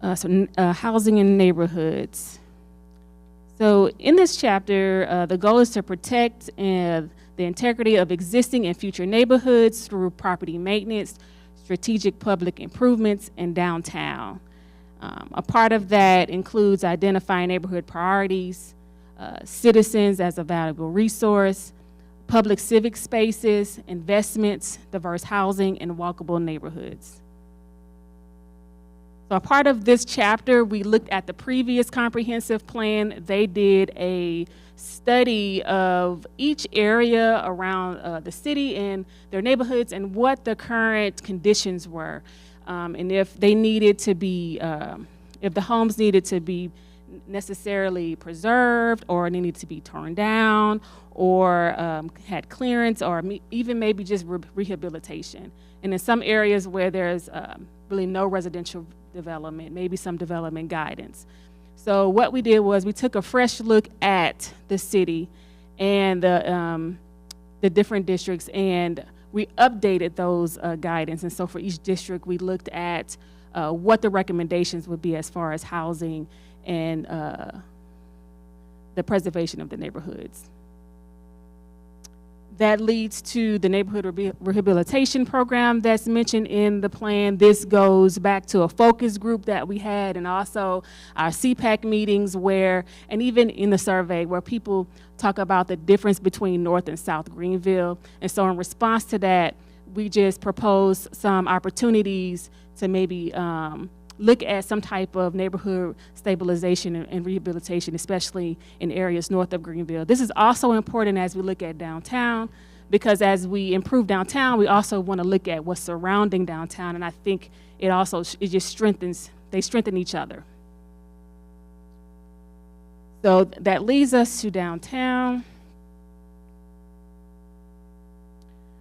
Housing in neighborhoods. So in this chapter, the goal is to protect the integrity of existing and future neighborhoods through property maintenance, strategic public improvements, and downtown. A part of that includes identifying neighborhood priorities, citizens as a valuable resource, public civic spaces, investments, diverse housing, and walkable neighborhoods. So a part of this chapter, we looked at the previous comprehensive plan. They did a study of each area around the city and their neighborhoods and what the current conditions were. And if they needed to be, if the homes needed to be necessarily preserved or needed to be torn down or had clearance or even maybe just rehabilitation. And in some areas where there's really no residential development, maybe some development guidance. So what we did was we took a fresh look at the city and the different districts, and we updated those guidance. And so for each district, we looked at what the recommendations would be as far as housing and the preservation of the neighborhoods. That leads to the neighborhood rehabilitation program that's mentioned in the plan. This goes back to a focus group that we had, and also our CPAC meetings where, and even in the survey where people talk about the difference between North and South Greenville. And so in response to that, we just proposed some opportunities to maybe look at some type of neighborhood stabilization and rehabilitation, especially in areas north of Greenville. This is also important as we look at downtown, because as we improve downtown, we also want to look at what's surrounding downtown, and I think it just strengthens, they strengthen each other. So that leads us to downtown.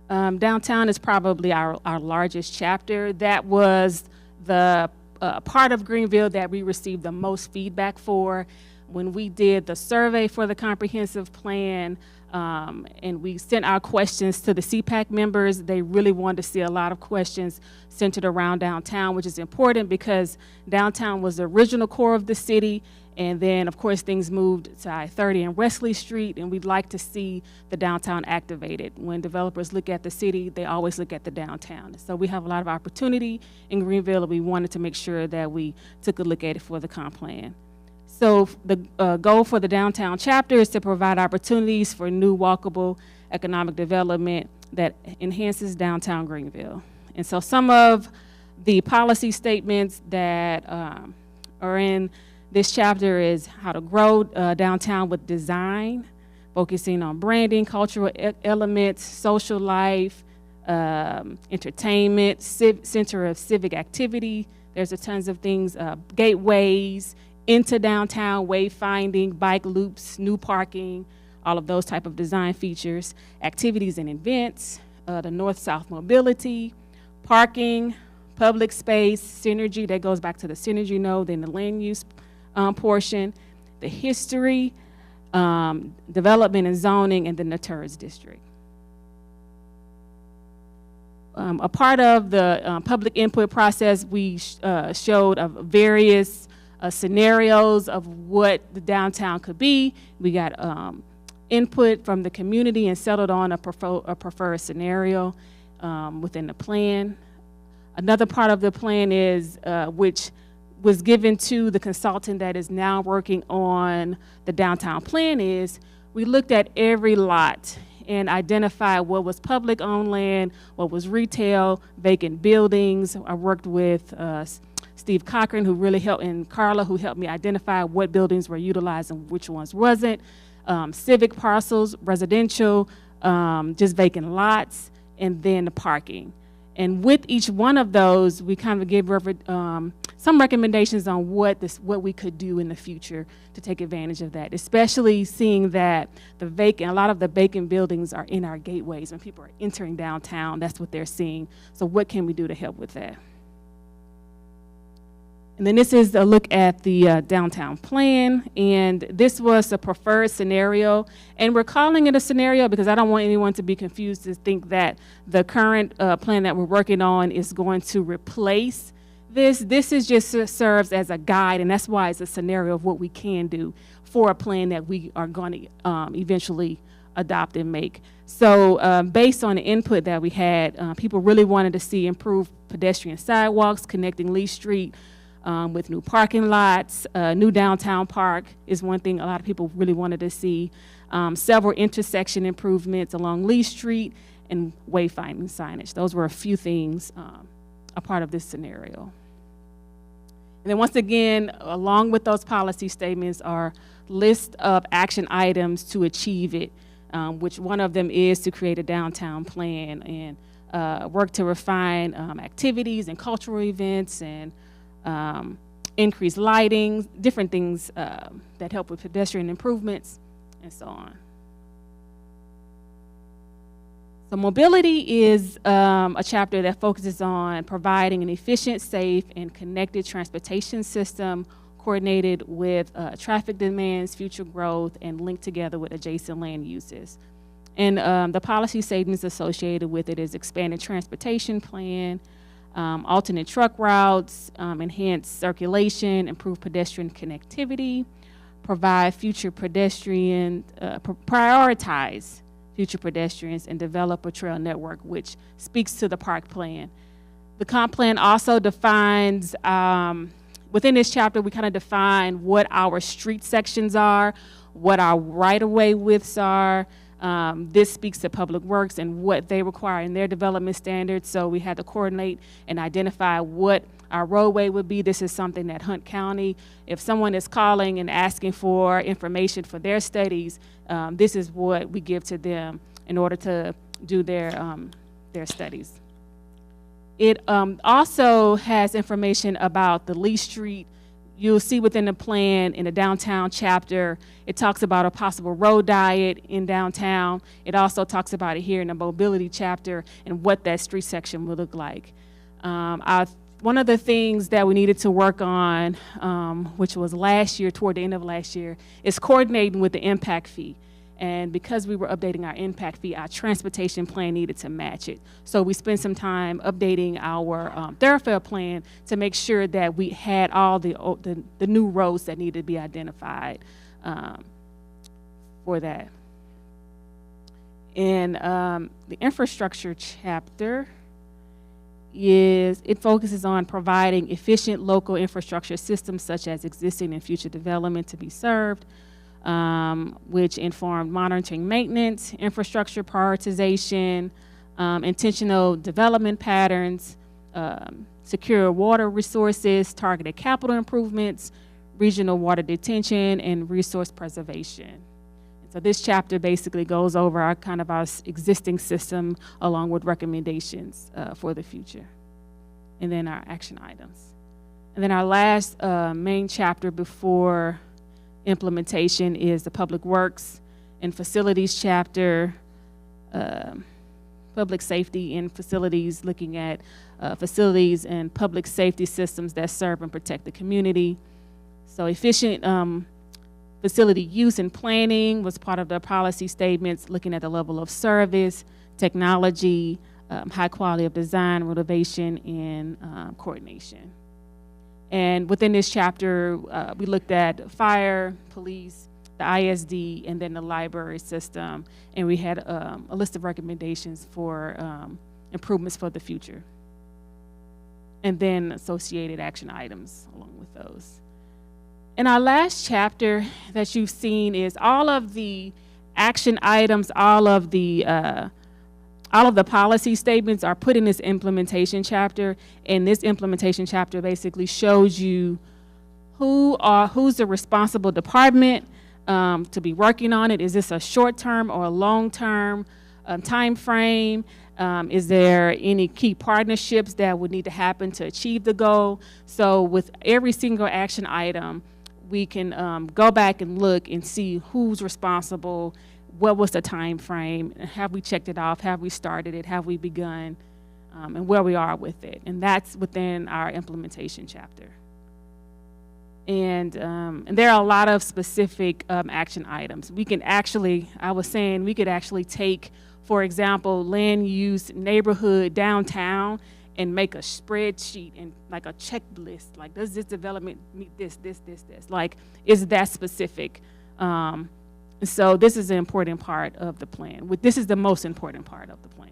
Downtown is probably our largest chapter. That was the part of Greenville that we received the most feedback for. When we did the survey for the comprehensive plan, and we sent our questions to the CPAC members, they really wanted to see a lot of questions centered around downtown, which is important because downtown was the original core of the city. And then, of course, things moved to I-30 and Wesley Street, and we'd like to see the downtown activated. When developers look at the city, they always look at the downtown. So we have a lot of opportunity in Greenville, and we wanted to make sure that we took a look at it for the comp plan. So the goal for the downtown chapter is to provide opportunities for new walkable economic development that enhances downtown Greenville. And so some of the policy statements that are in this chapter is how to grow downtown with design, focusing on branding, cultural elements, social life, entertainment, center of civic activity. There's a tons of things, gateways into downtown, wayfinding, bike loops, new parking, all of those type of design features, activities and events, the north-south mobility, parking, public space, synergy, that goes back to the synergy node, then the land use portion, the history, development and zoning, and then the tourist district. A part of the public input process, we showed various scenarios of what the downtown could be. We got input from the community and settled on a preferred scenario within the plan. Another part of the plan is, which was given to the consultant that is now working on the downtown plan, is we looked at every lot and identified what was public owned land, what was retail, vacant buildings. I worked with Steve Cochran, who really helped, and Carla, who helped me identify what buildings were utilized and which ones wasn't, civic parcels, residential, just vacant lots, and then the parking. And with each one of those, we kind of gave some recommendations on what we could do in the future to take advantage of that, especially seeing that a lot of the vacant buildings are in our gateways. When people are entering downtown, that's what they're seeing. So what can we do to help with that? And then this is a look at the downtown plan, and this was a preferred scenario. And we're calling it a scenario because I don't want anyone to be confused to think that the current plan that we're working on is going to replace this. This is just serves as a guide, and that's why it's a scenario of what we can do for a plan that we are going to eventually adopt and make. So based on the input that we had, people really wanted to see improved pedestrian sidewalks connecting Lee Street with new parking lots. New downtown park is one thing a lot of people really wanted to see. Several intersection improvements along Lee Street and wayfinding signage. Those were a few things a part of this scenario. And then once again, along with those policy statements are list of action items to achieve it, which one of them is to create a downtown plan and work to refine activities and cultural events and increased lighting, different things that help with pedestrian improvements, and so on. So mobility is a chapter that focuses on providing an efficient, safe, and connected transportation system coordinated with traffic demands, future growth, and linked together with adjacent land uses. And the policy statements associated with it is expanded transportation plan, alternate truck routes, enhanced circulation, improved pedestrian connectivity, provide future pedestrian, prioritize future pedestrians, and develop a trail network, which speaks to the park plan. The comp plan also defines, within this chapter, we kind of define what our street sections are, what our right-of-way widths are. This speaks to Public Works and what they require in their development standards. So we had to coordinate and identify what our roadway would be. This is something that Hunt County, if someone is calling and asking for information for their studies, this is what we give to them in order to do their studies. It also has information about the Lee Street. You'll see within the plan in the downtown chapter, it talks about a possible road diet in downtown. It also talks about it here in the mobility chapter and what that street section will look like. One of the things that we needed to work on, which was last year, toward the end of last year, is coordinating with the impact fee. And because we were updating our impact fee, our transportation plan needed to match it. So we spent some time updating our thoroughfare plan to make sure that we had all the new roads that needed to be identified for that. And the infrastructure chapter it focuses on providing efficient local infrastructure systems such as existing and future development to be served, which informed monitoring maintenance, infrastructure prioritization, intentional development patterns, secure water resources, targeted capital improvements, regional water detention, and resource preservation. So this chapter basically goes over our existing system along with recommendations for the future, and then our action items. And then our last main chapter before implementation is the Public Works and Facilities chapter, public safety and facilities, looking at facilities and public safety systems that serve and protect the community. So efficient facility use and planning was part of the policy statements, looking at the level of service, technology, high quality of design, motivation, and coordination. And within this chapter, we looked at fire, police, the ISD, and then the library system. And we had a list of recommendations for improvements for the future. And then associated action items along with those. And our last chapter that you've seen is all of the action items, all of the policy statements are put in this implementation chapter, and this implementation chapter basically shows you who's the responsible department to be working on it. Is this a short-term or a long-term time frame? Is there any key partnerships that would need to happen to achieve the goal? So with every single action item, we can go back and look and see who's responsible. What was the time frame? Have we checked it off? Have we started it? Have we begun? And where we are with it. And that's within our implementation chapter. And there are a lot of specific action items. We can actually, I was saying, we could actually take, for example, land use neighborhood downtown and make a spreadsheet and like a checklist. Like, does this development meet this? Like, is that specific? So this is an important part of the plan. This is the most important part of the plan.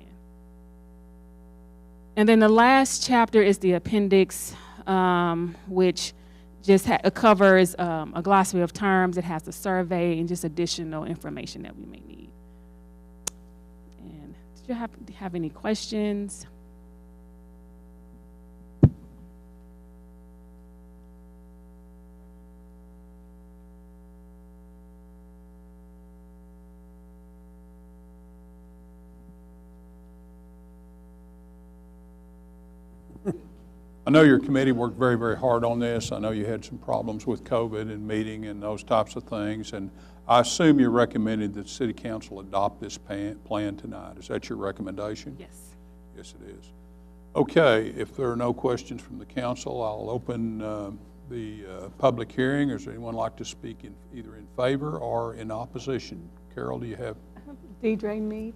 And then the last chapter is the appendix, which just covers a glossary of terms. It has a survey and just additional information that we may need. And did you have any questions? I know your committee worked very, very hard on this. I know you had some problems with COVID and meeting and those types of things. And I assume you're recommending that the city council adopt this plan tonight. Is that your recommendation? Yes. Yes, it is. Okay, if there are no questions from the council, I'll open the public hearing. Is there anyone like to speak either in favor or in opposition? Carol, do you have? Deidre Mead.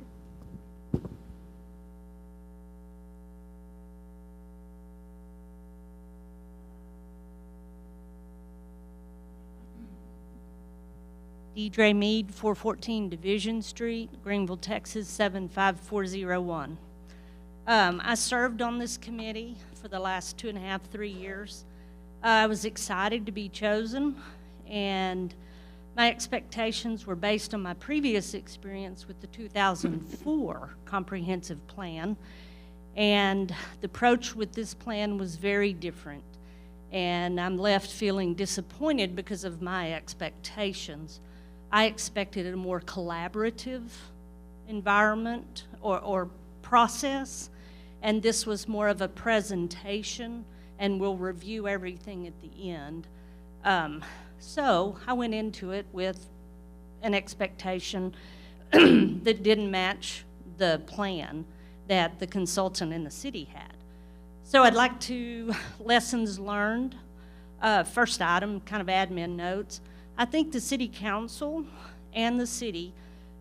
Deidre Mead, 414 Division Street, Greenville, Texas, 75401. I served on this committee for the last 2.5, 3 years. I was excited to be chosen, and my expectations were based on my previous experience with the 2004 comprehensive plan, and the approach with this plan was very different, and I'm left feeling disappointed because of my expectations. I expected a more collaborative environment or process, and this was more of a presentation, and we'll review everything at the end. So I went into it with an expectation that didn't match the plan that the consultant in the city had. So I'd like to, lessons learned. First item, kind of admin notes. I think the city council and the city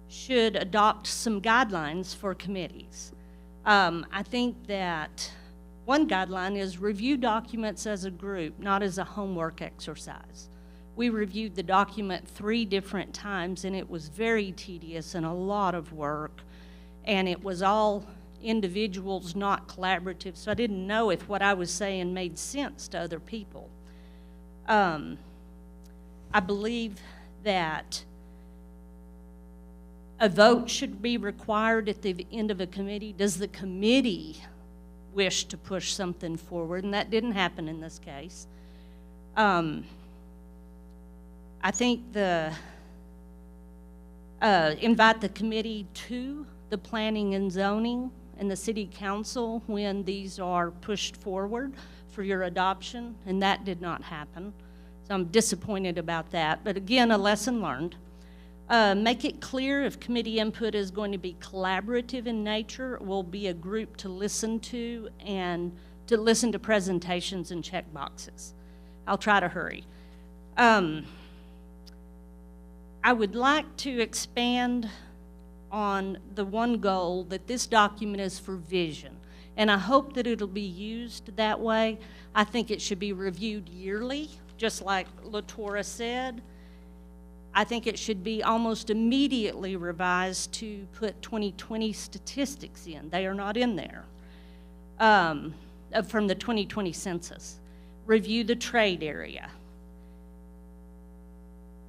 should adopt some guidelines for committees. I think that one guideline is review documents as a group, not as a homework exercise. We reviewed the document 3 different times, and it was very tedious and a lot of work, and it was all individuals, not collaborative, so I didn't know if what I was saying made sense to other people. I believe that a vote should be required at the end of a committee. Does the committee wish to push something forward? And that didn't happen in this case. I think invite the committee to the planning and zoning and the city council when these are pushed forward for your adoption, and that did not happen. So I'm disappointed about that, but again, a lesson learned. Make it clear if committee input is going to be collaborative in nature, will be a group to listen to and to listen to presentations and check boxes. I'll try to hurry. I would like to expand on the one goal that this document is for vision, and I hope that it'll be used that way. I think it should be reviewed yearly, just like LaTora said. I think it should be almost immediately revised to put 2020 statistics in. They are not in there from the 2020 census. Review the trade area.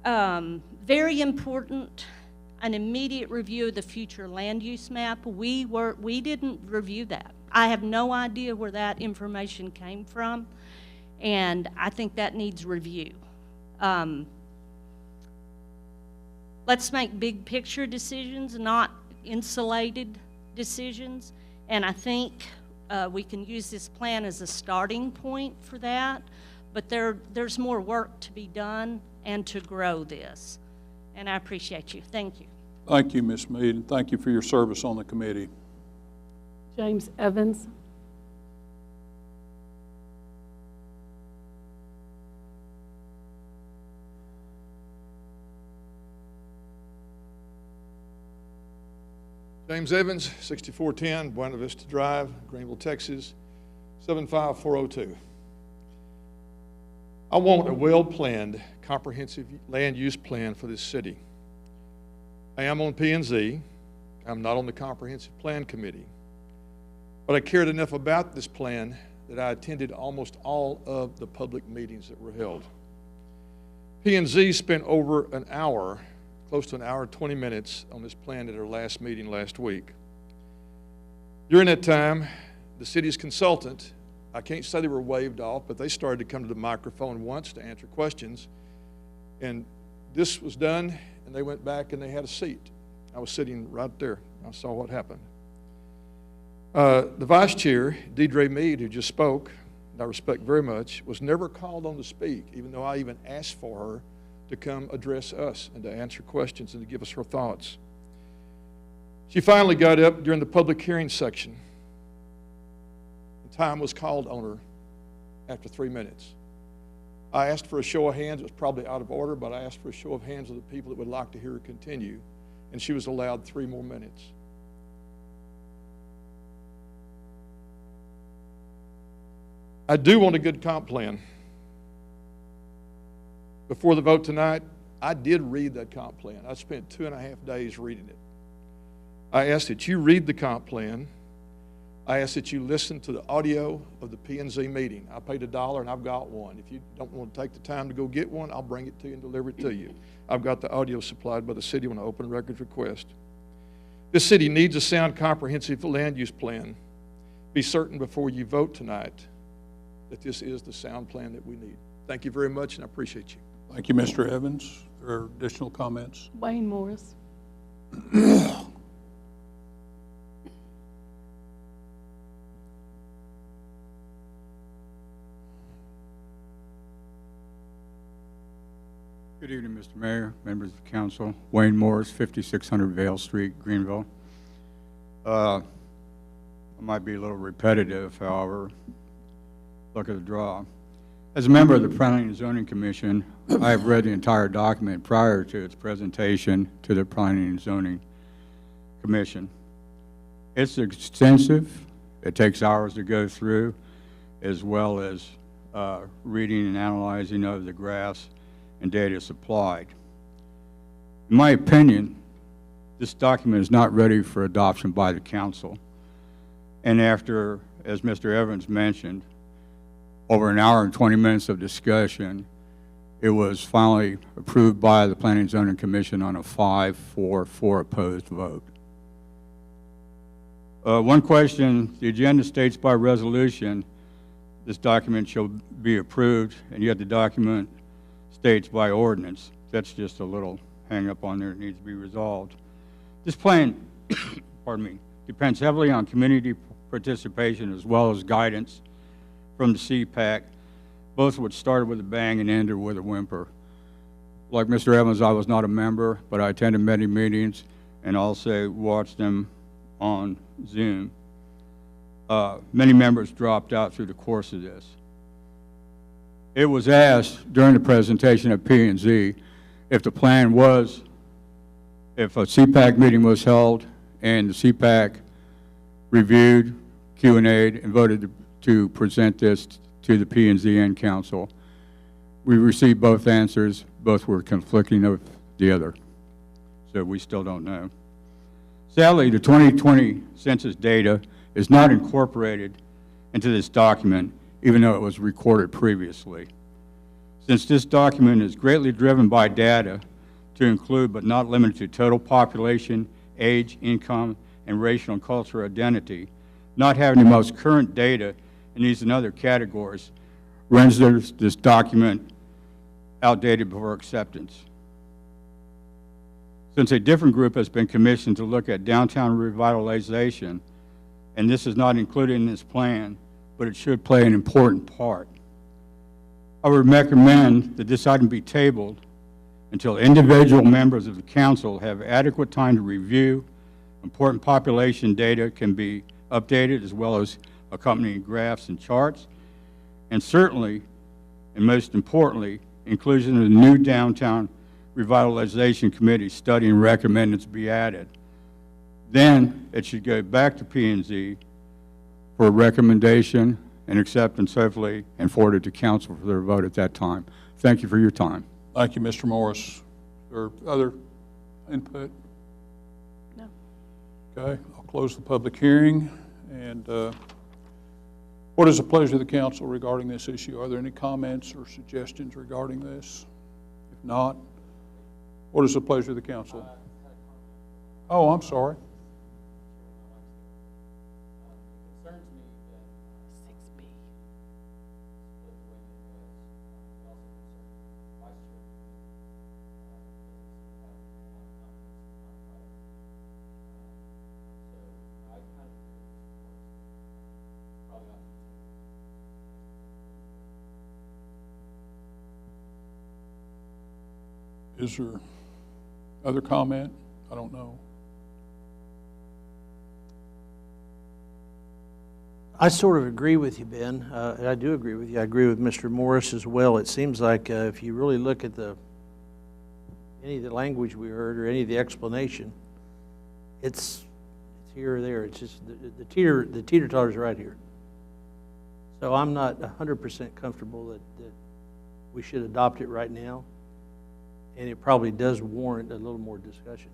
Very important, an immediate review of the future land use map. We didn't review that. I have no idea where that information came from, and I think that needs review. Let's make big picture decisions, not insulated decisions, and I think we can use this plan as a starting point for that, but there's more work to be done and to grow this, and I appreciate you. Thank you. Thank you, Ms. Mead, and thank you for your service on the committee. James Evans. James Evans, 6410 Buena Vista Drive, Greenville, Texas, 75402. I want a well-planned, comprehensive land use plan for this city. I am on P&Z. I'm not on the Comprehensive Plan Committee. But I cared enough about this plan that I attended almost all of the public meetings that were held. P&Z spent over an hour, close to an hour and 20 minutes on this plan at our last meeting last week. During that time, the city's consultant, I can't say they were waved off, but they started to come to the microphone once to answer questions. And this was done, and they went back and they had a seat. I was sitting right there. I saw what happened. The vice chair, Deidre Mead, who just spoke, and I respect very much, was never called on to speak, even though I even asked for her to come address us and to answer questions and to give us her thoughts. She finally got up during the public hearing section. The time was called on her after 3 minutes. I asked for a show of hands. It was probably out of order, but I asked for a show of hands of the people that would like to hear her continue, and she was allowed 3 more minutes. I do want a good comp plan. Before the vote tonight, I did read that comp plan. I spent 2.5 days reading it. I asked that you read the comp plan. I ask that you listen to the audio of the P&Z meeting. I paid $1 and I've got one. If you don't want to take the time to go get one, I'll bring it to you and deliver it to you. I've got the audio supplied by the city on an open records request. This city needs a sound, comprehensive land use plan. Be certain before you vote tonight that this is the sound plan that we need. Thank you very much, and I appreciate you. Thank you, Mr. Evans. Are there additional comments? Wayne Morris. Good evening, Mr. Mayor, members of the council. Wayne Morris, 5600 Vale Street, Greenville. I might be a little repetitive, however, look at the draw. As a member of the Planning and Zoning Commission, I have read the entire document prior to its presentation to the Planning and Zoning Commission. It's extensive. It takes hours to go through, as well as reading and analyzing of the graphs and data supplied. In my opinion, this document is not ready for adoption by the council. And after, as Mr. Evans mentioned, over an hour and 20 minutes of discussion, it was finally approved by the Planning and Zoning Commission on a 5-4 opposed vote. One question, the agenda states by resolution, this document shall be approved, and yet the document states by ordinance. That's just a little hang up on there that needs to be resolved. This plan, pardon me, depends heavily on community participation as well as guidance from the CPAC, both which started with a bang and ended with a whimper. Like Mr. Evans, I was not a member, but I attended many meetings and also watched them on Zoom. Many members dropped out through the course of this. It was asked during the presentation at P&Z if the plan was, if a CPAC meeting was held and the CPAC reviewed, Q&A'd, and voted to present this to the P&Z and council. We received both answers. Both were conflicting of the other. So we still don't know. Sadly, the 2020 census data is not incorporated into this document, even though it was recorded previously. Since this document is greatly driven by data to include but not limited to total population, age, income, and racial and cultural identity, not having the most current data in these and other categories renders this document outdated before acceptance. Since a different group has been commissioned to look at downtown revitalization, and this is not included in this plan, but it should play an important part. I would recommend that this item be tabled until individual members of the council have adequate time to review. Important population data can be updated, as well as accompanying graphs and charts. And certainly, and most importantly, inclusion of the new downtown revitalization committee study and recommended to be added. Then it should go back to P&Z for a recommendation and acceptance, hopefully, and forwarded to council for their vote at that time. Thank you for your time. Thank you, Mr. Morris. Or other input? No. Okay, I'll close the public hearing. And what is the pleasure of the council regarding this issue? Are there any comments or suggestions regarding this? If not, what is the pleasure of the council? Oh, I'm sorry. Is there other comment? I don't know. I sort of agree with you, Ben. I do agree with you. I agree with Mr. Morris as well. It seems like if you really look at any of the language we heard or any of the explanation, it's here or there. It's just the teeter-totter's right here. So I'm not 100% comfortable that we should adopt it right now, and it probably does warrant a little more discussion.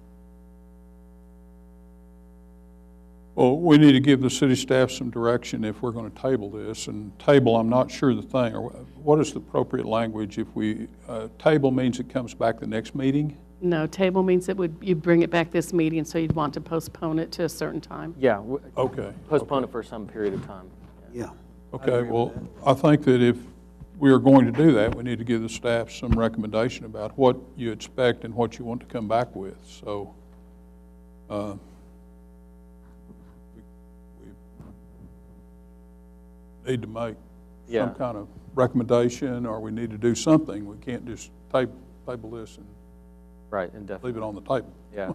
Well, we need to give the city staff some direction if we're going to table this. And table, I'm not sure the thing, or what is the appropriate language if we, table means it comes back the next meeting? No, table means you bring it back this meeting, so you'd want to postpone it to a certain time. Yeah. Okay. Postpone it for some period of time. Yeah. Okay, well, I think that if we are going to do that, we need to give the staff some recommendation about what you expect and what you want to come back with. So, we need to make some kind of recommendation, or we need to do something. We can't just table this and leave it on the table. Yeah.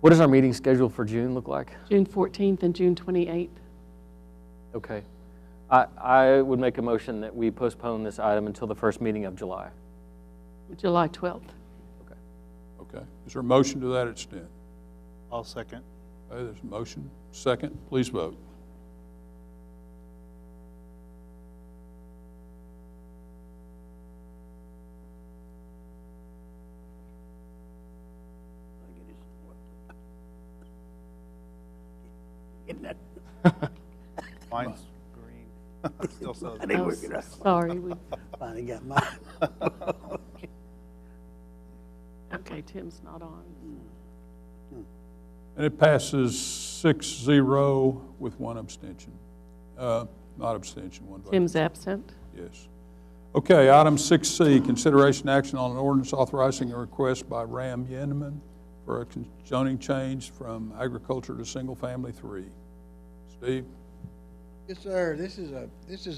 What does our meeting schedule for June look like? June 14th and June 28th. Okay. I would make a motion that we postpone this item until the first meeting of July. July 12th. Okay. Okay. Is there a motion to that extent? I'll second. Okay, there's a motion. Second, please vote. Mine's green. Still says I didn't work it out. Sorry. We, Finally got mine. okay, Tim's not on. And it passes 6-0 with one abstention. Not abstention, one vote. Tim's absent. Yes. Okay, item 6C, consideration action on an ordinance authorizing a request by Ram Yennemann for a zoning change from agriculture to single-family 3. Steve? Yes, sir. This is a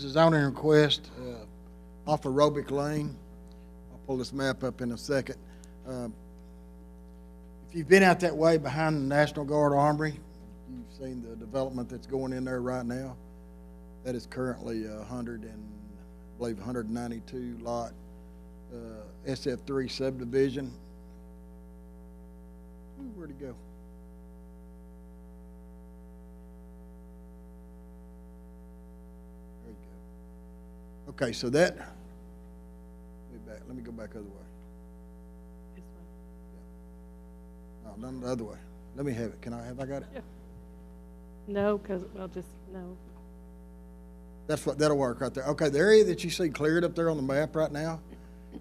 zoning request off of Robic Lane. I'll pull this map up in a second. If you've been out that way behind the National Guard Armory, you've seen the development that's going in there right now. That is currently 192 lot SF3 subdivision. Ooh, where'd it go? There you go. Okay, so that, let me go back other way. No, none the other way. Let me have it. Have I got it? Yeah. No, because, well, just no. That'll work right there. Okay, the area that you see cleared up there on the map right now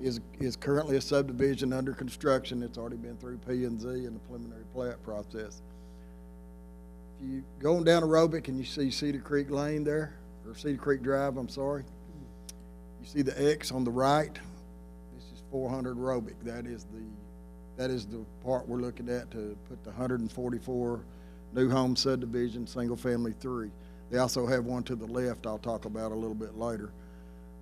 is currently a subdivision under construction. It's already been through P&Z and the preliminary plat process. If you go on down to Robic and you see Cedar Creek Lane there, or Cedar Creek Drive, I'm sorry, you see the X on the right. This is 400 Robic. That is the part we're looking at to put the 144 new home subdivision, single family 3. They also have one to the left I'll talk about a little bit later.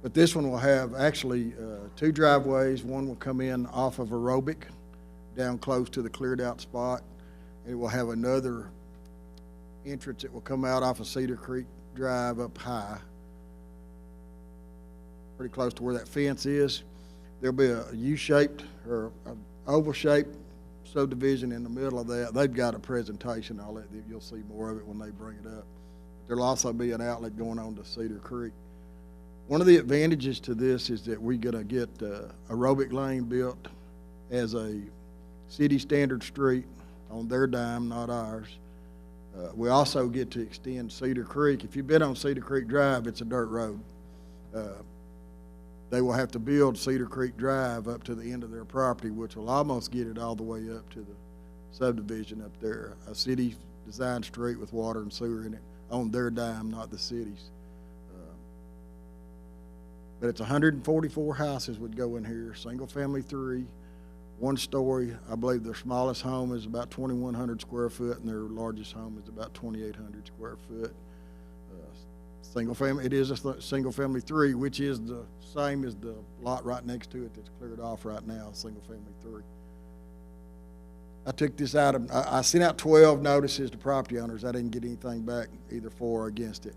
But this one will have actually 2 driveways. One will come in off of Aerobic down close to the cleared out spot. It will have another entrance that will come out off of Cedar Creek Drive up high, pretty close to where that fence is. There'll be a U-shaped or an oval-shaped subdivision in the middle of that. They've got a presentation. You'll see more of it when they bring it up. There'll also be an outlet going on to Cedar Creek. One of the advantages to this is that we're going to get Aerobic Lane built as a city standard street on their dime, not ours. We also get to extend Cedar Creek. If you've been on Cedar Creek Drive, it's a dirt road. They will have to build Cedar Creek Drive up to the end of their property, which will almost get it all the way up to the subdivision up there, a city designed street with water and sewer in it on their dime, not the city's. But it's 144 houses would go in here, single family 3, 1 story. I believe their smallest home is about 2,100 square foot and their largest home is about 2,800 square foot. single family, it is a single family 3, which is the same as the lot right next to it that's cleared off right now, single family 3. I took this item, I sent out 12 notices to property owners. I didn't get anything back either for or against it.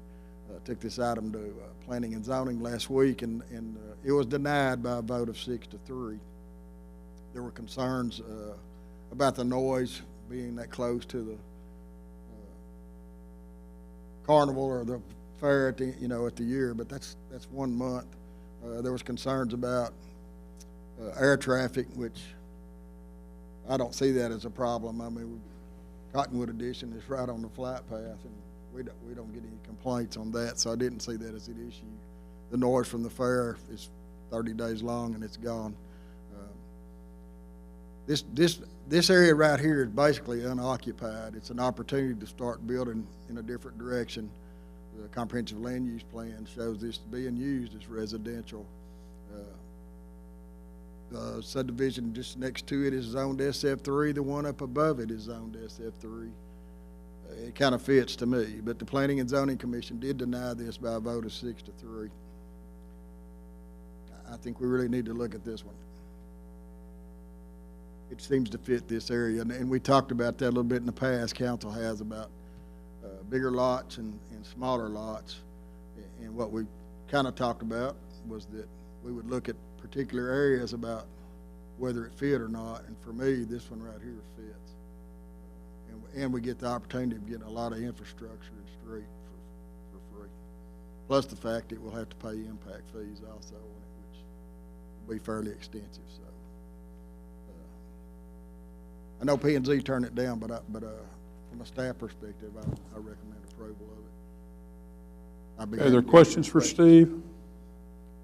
I took this item to planning and zoning last week, and it was denied by a vote of 6-3. There were concerns about the noise being that close to the carnival or the fair at the, at the year, but that's 1 month. There was concerns about air traffic, which I don't see that as a problem. I mean, Cottonwood Edition is right on the flight path, and we don't get any complaints on that, so I didn't see that as an issue. The noise from the fair is 30 days long, and it's gone. This area right here is basically unoccupied. It's an opportunity to start building in a different direction. The comprehensive land use plan shows this being used as residential. The subdivision just next to it is zoned SF3. The one up above it is zoned SF3. It kind of fits to me, but the Planning and Zoning Commission did deny this by a vote of 6-3. I think we really need to look at this one. It seems to fit this area, and we talked about that a little bit in the past. Council has about bigger lots and smaller lots, and what we kind of talked about was that we would look at particular areas about whether it fit or not, and for me, this one right here fits. And we get the opportunity of getting a lot of infrastructure and street for free. Plus the fact that we'll have to pay impact fees also, which will be fairly extensive. So I know P&Z turned it down, but from a staff perspective, I recommend approval of it. Are there questions for Steve?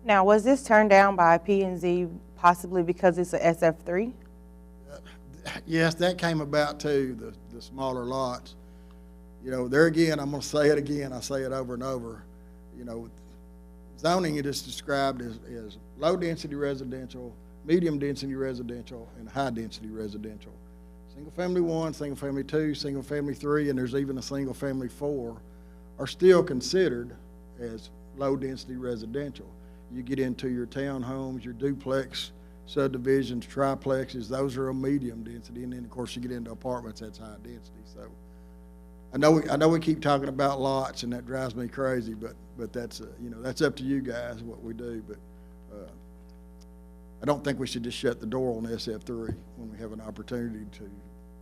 Now, was this turned down by P&Z possibly because it's a SF3? Yes, that came about too, the smaller lots. There again, I'm going to say it again, I say it over and over. Zoning it is described as low-density residential, medium-density residential, and high-density residential. Single-family 1, single-family 2, single-family 3, and there's even a single-family 4 are still considered as low-density residential. You get into your townhomes, your duplex subdivisions, triplexes, those are a medium density, and then of course you get into apartments, that's high density. So I know we keep talking about lots, and that drives me crazy, but that's that's up to you guys what we do. But I don't think we should just shut the door on SF3 when we have an opportunity to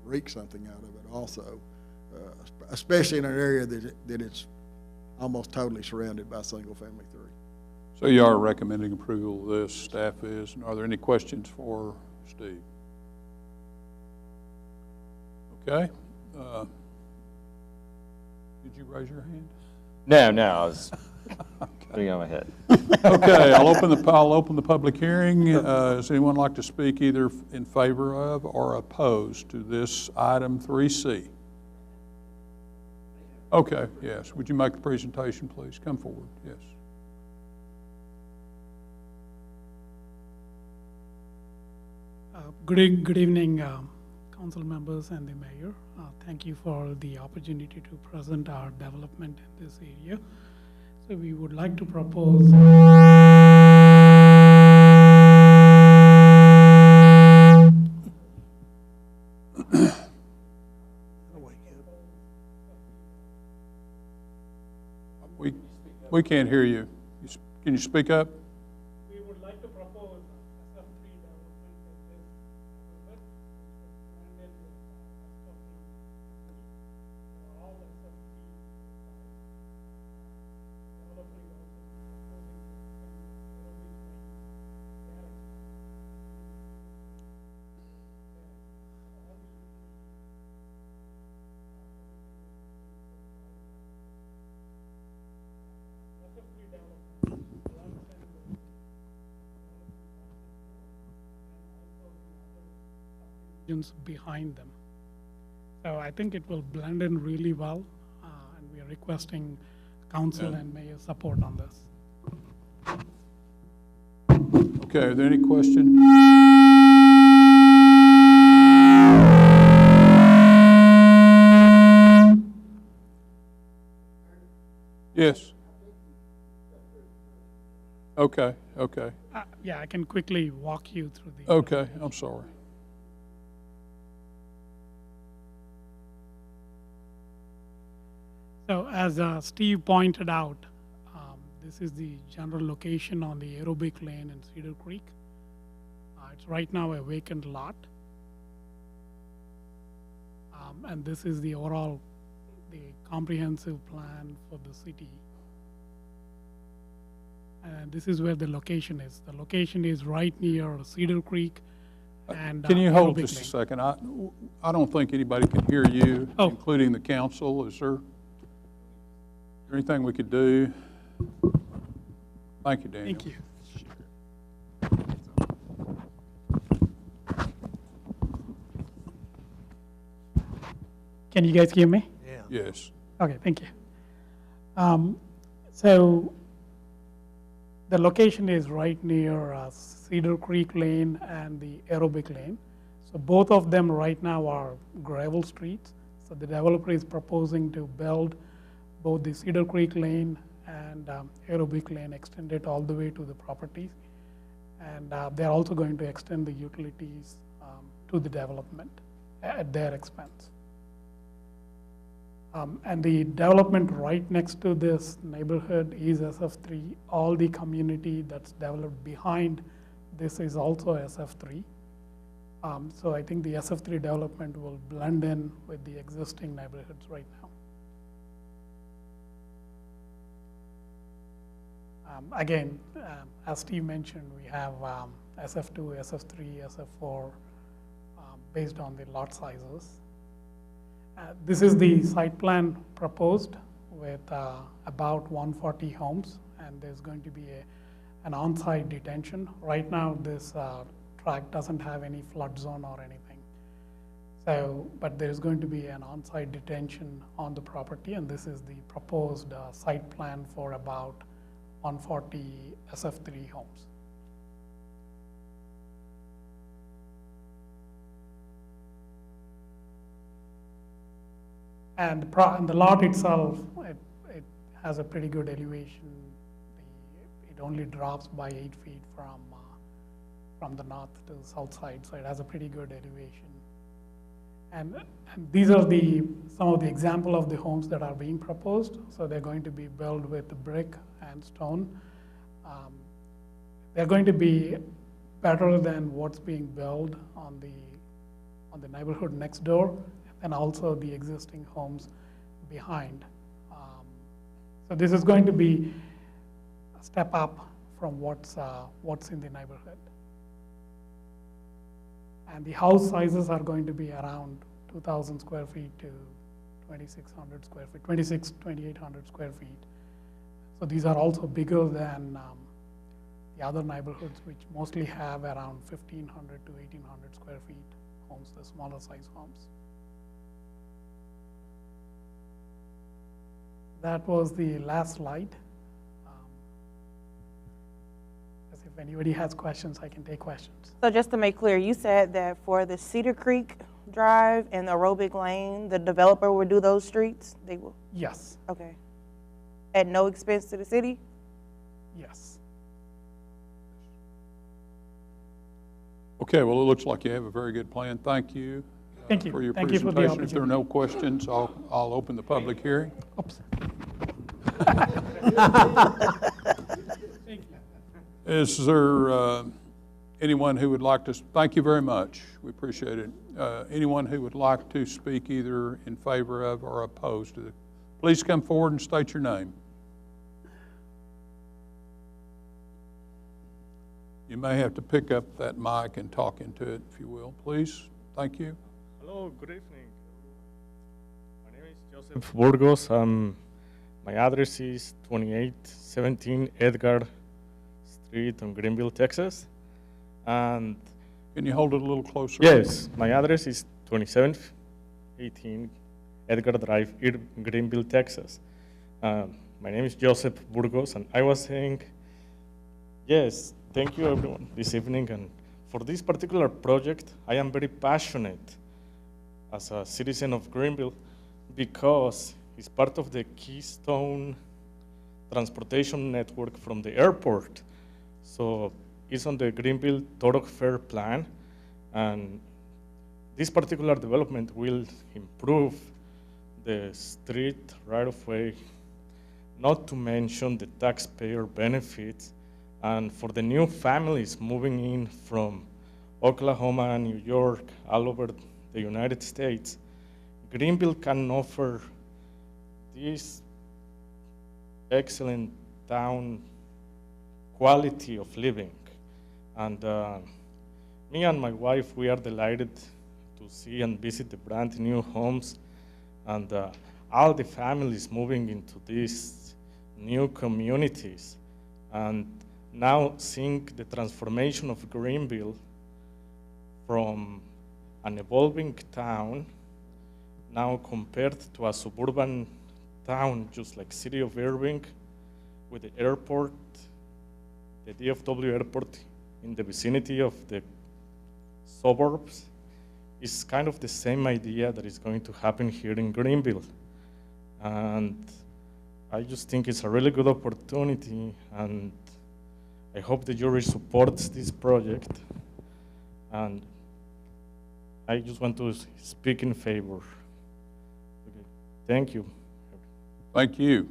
wreak something out of it also, especially in an area that it's almost totally surrounded by single family 3. So you are recommending approval of this, staff is. And are there any questions for Steve? Okay. Did you raise your hand? No, I was putting it on my head. Okay, I'll open the public hearing. Does anyone like to speak either in favor of or opposed to this item 3C? Okay, yes. Would you make the presentation, please? Come forward, yes. Good evening, council members and the mayor. Thank you for the opportunity to present our development in this area. So we would like to propose we can't hear you. Can you speak up? we would like to propose SF3 development in this neighborhood, and then all SF3 developing also proposing behind them. So I think it will blend in really well, and we are requesting council and mayor support on this. Okay, are there any questions? Yes. Okay, okay, Yeah, I can quickly walk you through the. okay, I'm sorry. So as Steve pointed out, this is the general location on the Aerobic Lane in Cedar Creek. It's right now a vacant lot. And this is the overall, the comprehensive plan for the city. And this is where the location is. The location is right near Cedar Creek and. Can you hold Aerobic just a Lane. second? I don't think anybody can hear you, including the council. Is there anything we could do? Thank you, Daniel. Thank you. Can you guys hear me? Yeah. Yes. Okay, thank you. So the location is right near Cedar Creek Lane and the Aerobic Lane. So both of them right now are gravel streets. So the developer is proposing to build both the Cedar Creek Lane and Aerobic Lane, extend it all the way to the properties. And they're also going to extend the utilities to the development at their expense. And the development right next to this neighborhood is SF3. All the community that's developed behind this is also SF3. So I think the SF3 development will blend in with the existing neighborhoods right now. Again, as Steve mentioned, we have SF2, SF3, SF4 based on the lot sizes. This is the site plan proposed with about 140 homes, and there's going to be an on-site detention. Right now, this tract doesn't have any flood zone or anything. So, but there's going to be an on-site detention on the property, and this is the proposed site plan for about 140 SF3 homes. And the lot itself, it has a pretty good elevation. It only drops by 8 feet from the north to the south side, so it has a pretty good elevation. And these are some of the example of the homes that are being proposed. So they're going to be built with brick and stone. They're going to be better than what's being built on the neighborhood next door, and also the existing homes behind. So this is going to be a step up from what's in the neighborhood. And the house sizes are going to be around 2,000 square feet to 2,600 square feet, 2,800 square feet. So these are also bigger than the other neighborhoods, which mostly have around 1,500 to 1,800 square feet homes, the smaller size homes. That was the last slide. If anybody has questions, I can take questions. So just to make clear, you said that for the Cedar Creek Drive and the Aerobic Lane, the developer will do those streets? They will? Yes. Okay. At no expense to the city? Yes. Okay, well, it looks like you have a very good plan. Thank you. Thank you. For your Thank you for the presentation. If there are no opportunity. questions, I'll open the public hearing. Oops. Is there anyone who would like to, thank you very much, we appreciate it. Anyone who would like to speak either in favor of or opposed to it, please come forward and state your name. You may have to pick up that mic and talk into it, if you will, please. Thank you. Hello, good evening. My name is Joseph Burgos. My address is 2817 Edgar Street in Greenville, Texas. And can you hold it a little closer? Yes, my address is 2718 Edgar Drive, Greenville, Texas. My name is Joseph Burgos, and I was saying, yes, thank you everyone this evening. And for this particular project, I am very passionate as a citizen of Greenville because it's part of the Keystone transportation network from the airport. So it's on the Greenville thoroughfare plan, and this particular development will improve the street right-of-way, not to mention the taxpayer benefits. And for the new families moving in from Oklahoma, New York, all over the United States, Greenville can offer this excellent town quality of living. And me and my wife, we are delighted to see and visit the brand new homes and all the families moving into these new communities. And now seeing the transformation of Greenville from an evolving town, now compared to a suburban town, just like city of Irving, with the airport, the DFW airport in the vicinity of the suburbs, is kind of the same idea that is going to happen here in Greenville. And I just think it's a really good opportunity, and I hope the jury supports this project. And I just want to speak in favor. Okay. Thank you. Thank you.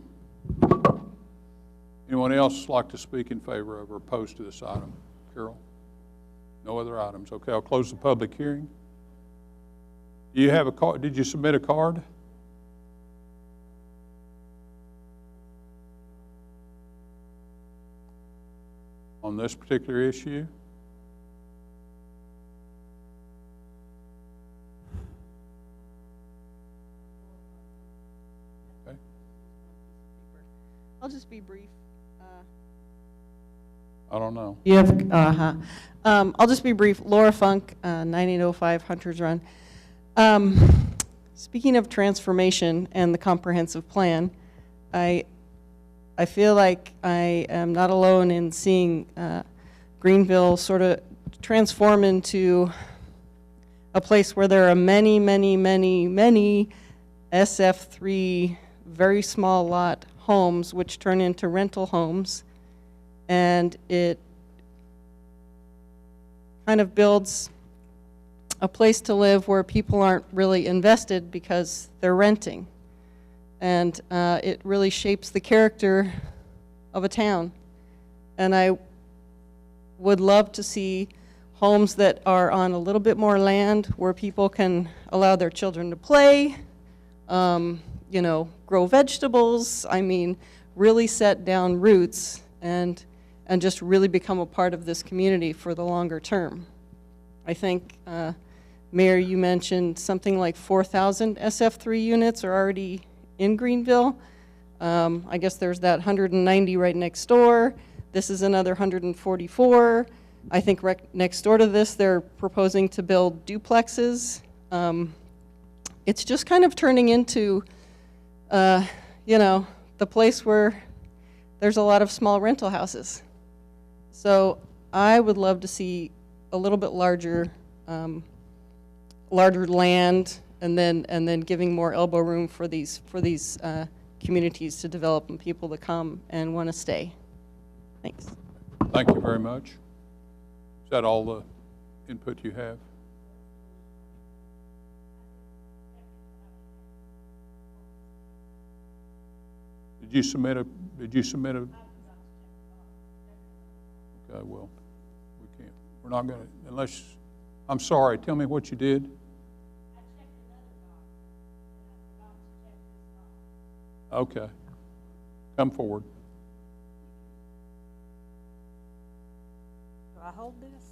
Anyone else like to speak in favor of or opposed to this item? Carol? No other items. Okay, I'll close the public hearing. Do you have a card? Did you submit a card? On this particular issue? Okay. I'll just be brief. I don't know. You have, I'll just be brief. Laura Funk, 9805 Hunters Run. Speaking of transformation and the comprehensive plan, I feel like I am not alone in seeing Greenville sort of transform into a place where there are many, many, many, many SF3 very small lot homes which turn into rental homes. And it kind of builds a place to live where people aren't really invested because they're renting. And it really shapes the character of a town. And I would love to see homes that are on a little bit more land where people can allow their children to play, you know, grow vegetables. I mean, really set down roots and just really become a part of this community for the longer term. I think, Mayor, you mentioned something like 4,000 SF3 units are already in Greenville. I guess there's that 190 right next door. This is another 144. I think next door to this, they're proposing to build duplexes. It's just kind of turning into, you know, the place where there's a lot of small rental houses. So I would love to see a little bit larger, larger land, and then giving more elbow room for these communities to develop and people to come and want to stay. Thanks. Thank you very much. Is that all the input you have? Did you submit a? Okay, well, we can't. We're not going to, unless, I'm sorry, tell me what you did. Okay. Come forward. Do I hold this?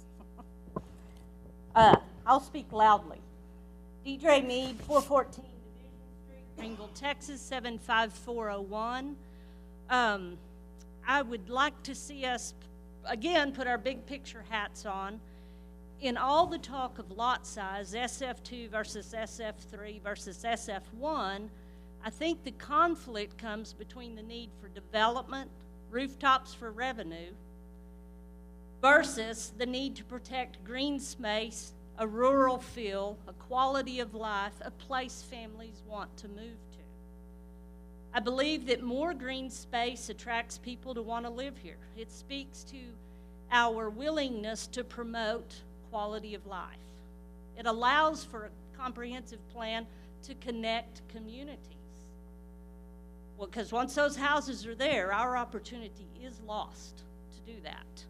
I'll speak loudly. Deidre Mead, 414 Division Street, Greenville, Texas, 75401. I would like to see us, again, put our big picture hats on. In all the talk of lot size, SF2 versus SF3 versus SF1, I think the conflict comes between the need for development, rooftops for revenue, versus the need to protect green space, a rural feel, a quality of life, a place families want to move to. I believe that more green space attracts people to want to live here. It speaks to our willingness to promote quality of life. It allows for a comprehensive plan to connect communities. Well, because once those houses are there, our opportunity is lost to do that.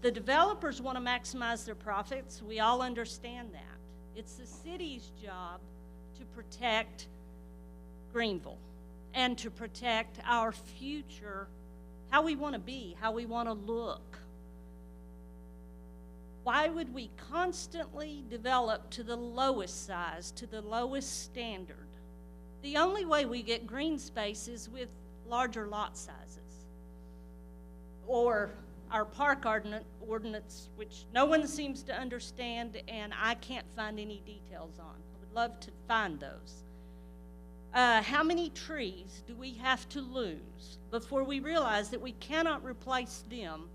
The developers want to maximize their profits. We all understand that. It's the city's job to protect Greenville and to protect our future, how we want to be, how we want to look. Why would we constantly develop to the lowest size, to the lowest standard? The only way we get green space is with larger lot sizes. Or our park ordinance, which no one seems to understand and I can't find any details on. I would love to find those. How many trees do we have to lose before we realize that we cannot replace them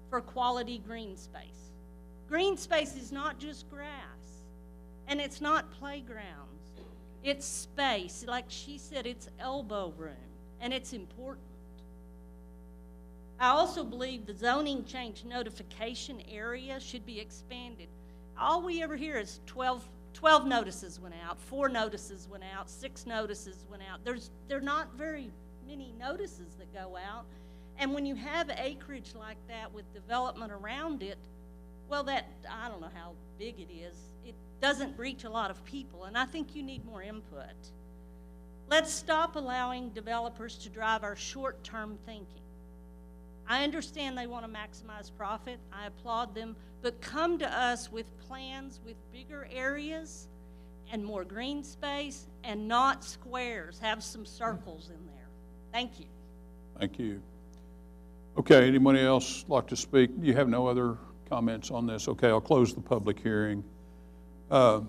for quality green space? Green space is not just grass, and it's not playgrounds. It's space. Like she said, it's elbow room, and it's important. I also believe the zoning change notification area should be expanded. All we ever hear is 12 notices went out, 4 notices went out, 6 notices went out. There are not very many notices that go out. And when you have acreage like that with development around it, well, I don't know how big it is. It doesn't reach a lot of people, and I think you need more input. Let's stop allowing developers to drive our short-term thinking. I understand they want to maximize profit. I applaud them, but come to us with plans with bigger areas and more green space and not squares. Have some circles in there. Thank you. Thank you. Okay, anyone else like to speak? You have no other comments on this? Okay, I'll close the public hearing. The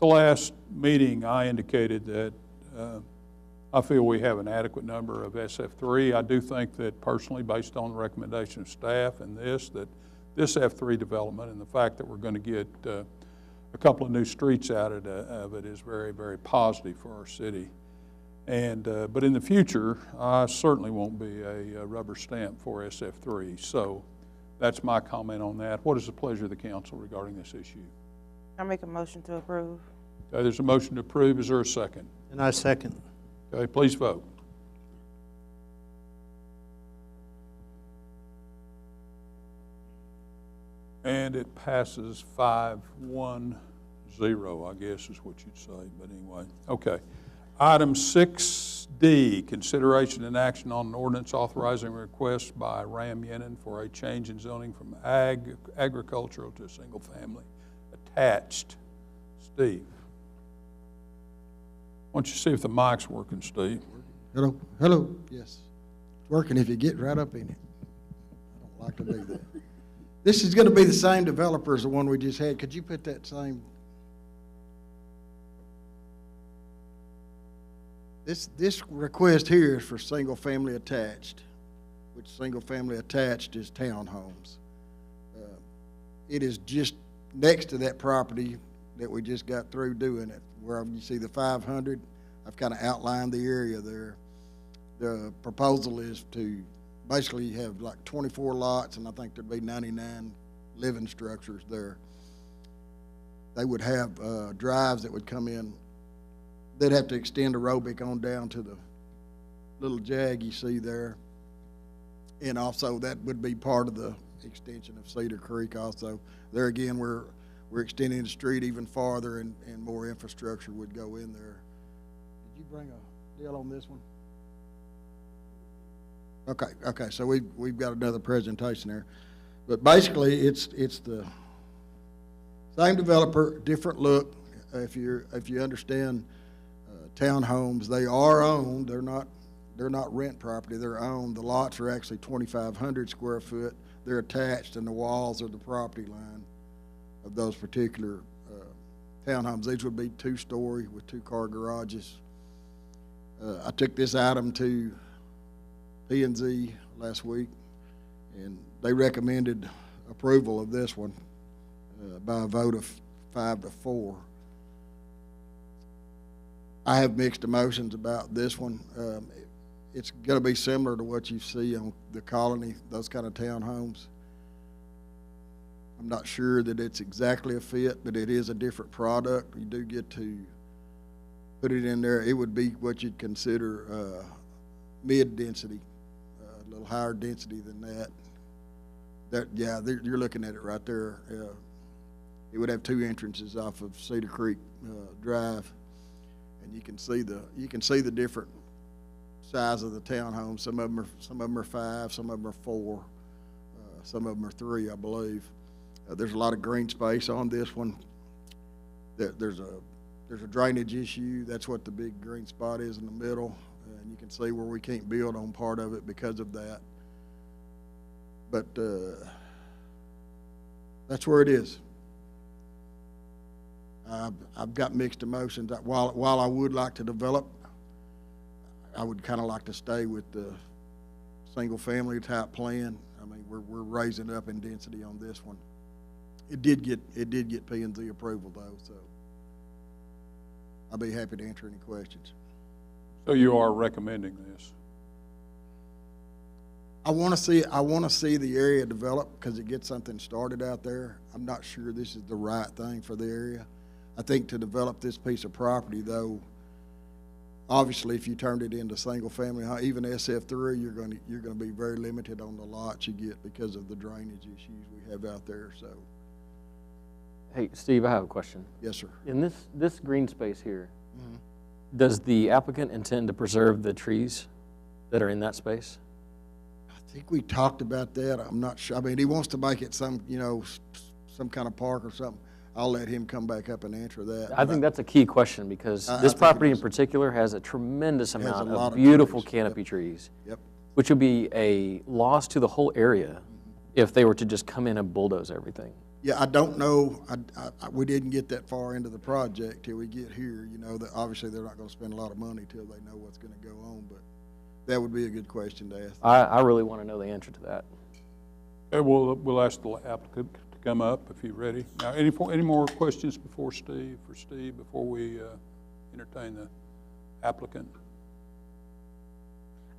last meeting, I indicated that I feel we have an adequate number of SF3. I do think that personally, based on the recommendation of staff and that this F3 development and the fact that we're going to get a couple of new streets out of it is very, very positive for our city. And but in the future, I certainly won't be a rubber stamp for SF3. So that's my comment on that. What is the pleasure of the council regarding this issue? I make a motion to approve. Okay, there's a motion to approve. Is there a second? And I second. Okay, please vote. And it passes 5-1-0, I guess is what you'd say, but anyway. Okay. Item 6D, consideration and action on an ordinance authorizing a request by Yennemann for a change in zoning from agricultural to single family attached. Steve. Why don't you see if the mic's working, Steve? Hello, hello, yes. It's working if you get right up in it. I don't like to do that. This is going to be the same developer as the one we just had. Could you put that same? This request here is for single family attached, which single family attached is townhomes. It is just next to that property that we just got through doing it. Where you see the 500, I've kind of outlined the area there. The proposal is to basically have like 24 lots, and I think there'd be 99 living structures there. They would have drives that would come in. They'd have to extend aerobic on down to the little jag you see there. And also that would be part of the extension of Cedar Creek also. There again, we're extending the street even farther, and more infrastructure would go in there. Did you bring a deal on this one? Okay, so we've got another presentation there. But basically, it's the same developer, different look. If you understand townhomes, they are owned. They're not rent property. They're owned. The lots are actually 2,500 square foot. They're attached, and the walls are the property line of those particular townhomes. These would be 2-story with 2-car garages. I took this item to P&Z last week, and they recommended approval of this one by a vote of 5-4. I have mixed emotions about this one. it's gonna be similar to what you see on the Colony, those kind of townhomes. I'm not sure that it's exactly a fit, but it is a different product. You do get to put it in there. It would be what you'd consider mid-density, a little higher density than that. Yeah, you're looking at it right there. It would have 2 entrances off of Cedar Creek Drive, and you can see the different size of the townhomes. Some of them are 5, some of them are 4, some of them are 3, I believe. There's a lot of green space on this one. There's a drainage issue. That's what the big green spot is in the middle, and you can see where we can't build on part of it because of that. But that's where it is. I've got mixed emotions. While I would like to develop, I would kind of like to stay with the single-family type plan. I mean, we're raising up in density on this one. It did get P&Z approval though, so I'll be happy to answer any questions. So you are recommending this? I want to see the area develop because it gets something started out there. I'm not sure this is the right thing for the area. I think to develop this piece of property, though, obviously, if you turned it into single family, even SF3, you're going to be very limited on the lots you get because of the drainage issues we have out there. So, Hey, Steve, I have a question. yes, sir. In this green space here, does the applicant intend to preserve the trees that are in that space? I think we talked about that. I'm not sure. I mean, he wants to make it some kind of park or something. I'll let him come back up and answer that. I think that's a key question because this property in particular has a tremendous amount of beautiful beautiful canopy trees. Yep. Which would be a loss to the whole area if they were to just come in and bulldoze everything. Yeah, I don't know. We didn't get that far into the project till we get here. You know, that obviously they're not going to spend a lot of money till they know what's going to go on, but that would be a good question to ask. I really want to know the answer to that. Okay, we'll ask the applicant to come up if you're ready. Now, any more questions for Steve before we entertain the applicant?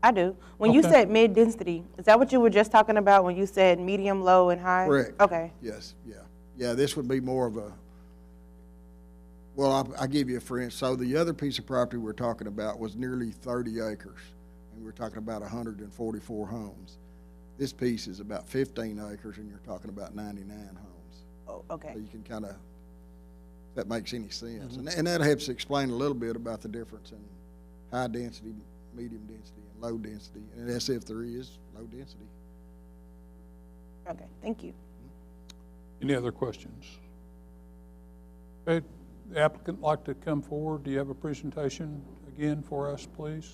I do. When you said mid-density, is that what you were just talking about when you said medium, low, and high? Correct. Okay. Yes, yeah. Yeah, this would be more of a, well, I'll give you a for instance. So the other piece of property we're talking about was nearly 30 acres, and we're talking about 144 homes. This piece is about 15 acres, and you're talking about 99 homes. Oh, okay. So you can kind of, if that makes any sense. And that helps explain a little bit about the difference in high density, medium density, and low density. And SF3 is low density. Okay, thank you. Any other questions? Okay, the applicant like to come forward. Do you have a presentation again for us, please?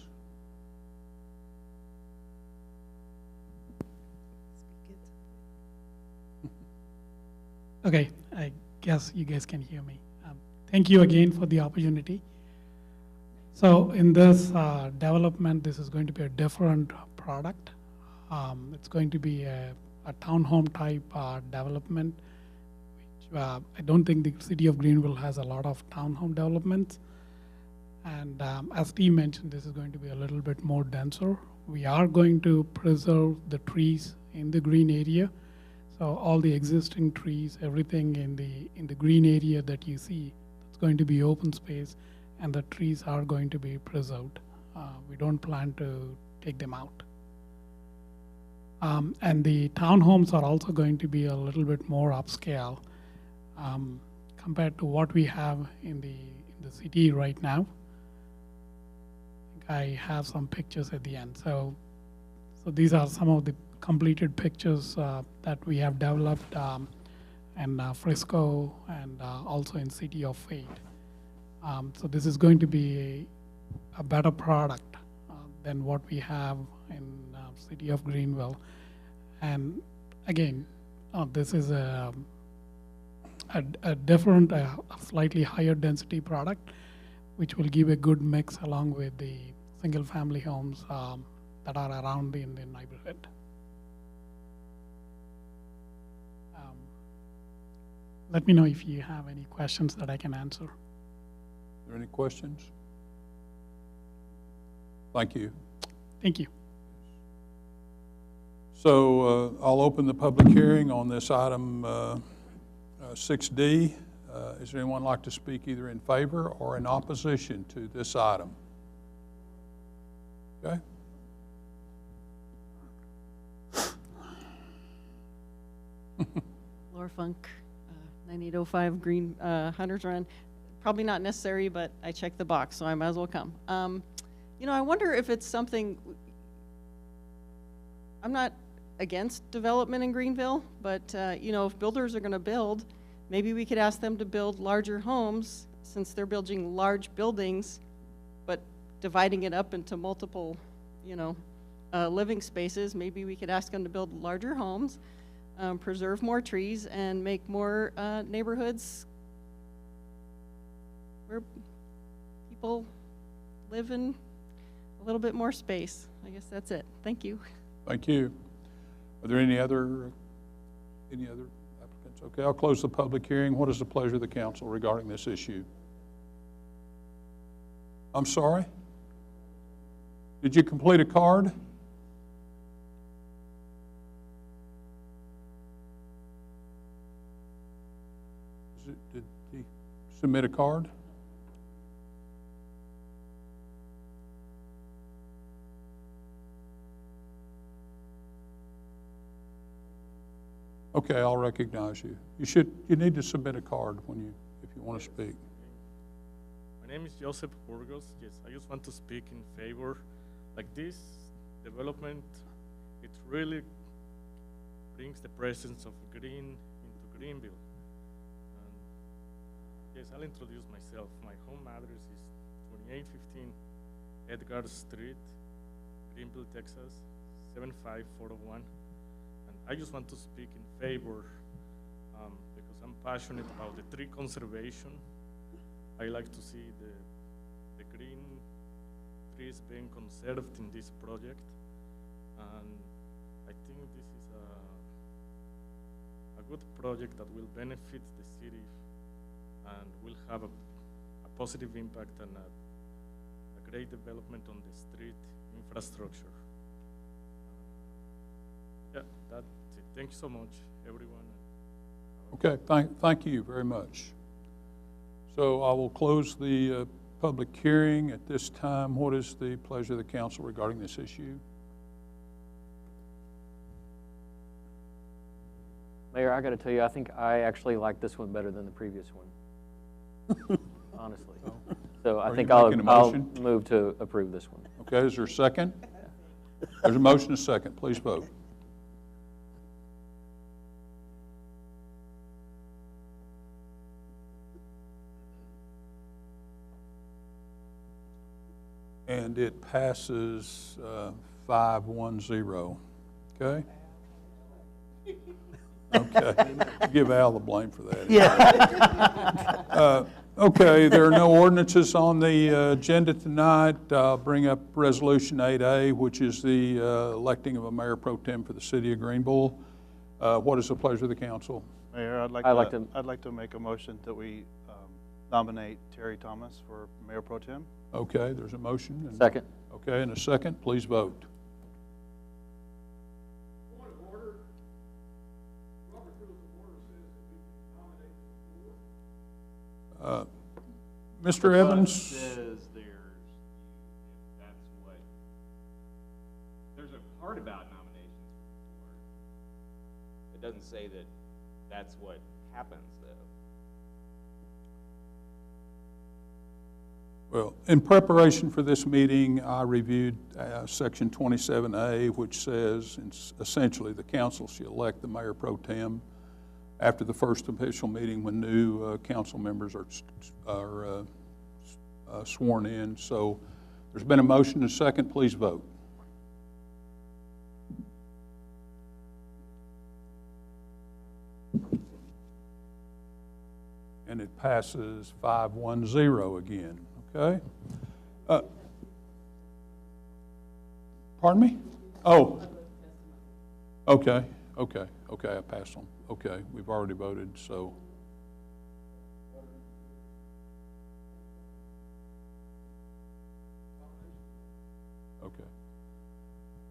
Okay, I guess you guys can hear me. Thank you again for the opportunity. So in this development, this is going to be a different product. It's going to be a townhome type development, which I don't think the city of Greenville has a lot of townhome developments. And as Steve mentioned, this is going to be a little bit more denser. We are going to preserve the trees in the green area. So all the existing trees, everything in the green area that you see, it's going to be open space, and the trees are going to be preserved. We don't plan to take them out. And the townhomes are also going to be a little bit more upscale compared to what we have in the city right now. I have some pictures at the end. So these are some of the completed pictures that we have developed in Frisco and also in City of Fate. So this is going to be a better product than what we have in City of Greenville. And again, this is a different, a slightly higher density product, which will give a good mix along with the single family homes that are around in the neighborhood. Let me know if you have any questions that I can answer. Are there any questions? Thank you. Thank you. So I'll open the public hearing on this item 6D. Is there anyone like to speak either in favor or in opposition to this item? Okay. Laura Funk, 9805 Green Hunters Run. Probably not necessary, but I checked the box, so I might as well come. You know, I wonder if it's something, I'm not against development in Greenville, but, you know, if builders are going to build, maybe we could ask them to build larger homes since they're building large buildings, but dividing it up into multiple, you know, living spaces. Maybe we could ask them to build larger homes, preserve more trees, and make more neighborhoods where people live in a little bit more space. I guess that's it. Thank you. Thank you. Are there any other applicants? Okay, I'll close the public hearing. What is the pleasure of the council regarding this issue? I'm sorry? Did you complete a card? Did he submit a card? Okay, I'll recognize you. You need to submit a card if you want to speak. My name is Joseph Burgos. Yes, I just want to speak in favor. Like this development, it really brings the presence of green into Greenville. And yes, I'll introduce myself. My home address is 2815 Edgar Street, Greenville, Texas, 75401. And I just want to speak in favor because I'm passionate about the tree conservation. I like to see the green trees being conserved in this project, and I think this is a good project that will benefit the city and will have a positive impact and a great development on the street infrastructure. Yeah, that's it. Thank you so much, everyone. Okay, thank you very much. So I will close the public hearing at this time. What is the pleasure of the council regarding this issue? Mayor, I got to tell you, I think I actually like this one better than the previous one, honestly. So I think I'll move to approve this one. Okay, is there a second? There's a motion, a second. Please vote. And it passes 5-1-0. Okay? Okay. Give Al the blame for that. Yeah. Okay, there are no ordinances on the agenda tonight. I'll bring up Resolution 8A, which is the electing of a mayor pro tem for the city of Greenville. What is the pleasure of the council? Mayor, I'd like to make a motion that we nominate Terry Thomas for mayor pro tem. Okay, there's a motion. Second. Okay, in a second, please vote. Point of order. Robert Rules of Order says that we can nominate Mr. Evans? Says that's what, there's a part about nominations for the board. It doesn't say that that's what happens, though. Well, in preparation for this meeting, I reviewed Section 27A, which says essentially the council shall elect the mayor pro tem after the first official meeting when new council members are sworn in. So there's been a motion and a second. Please vote. And it passes 5-1-0 again. Okay. Pardon me? Oh. Okay. I passed on. Okay, we've already voted, so. Okay.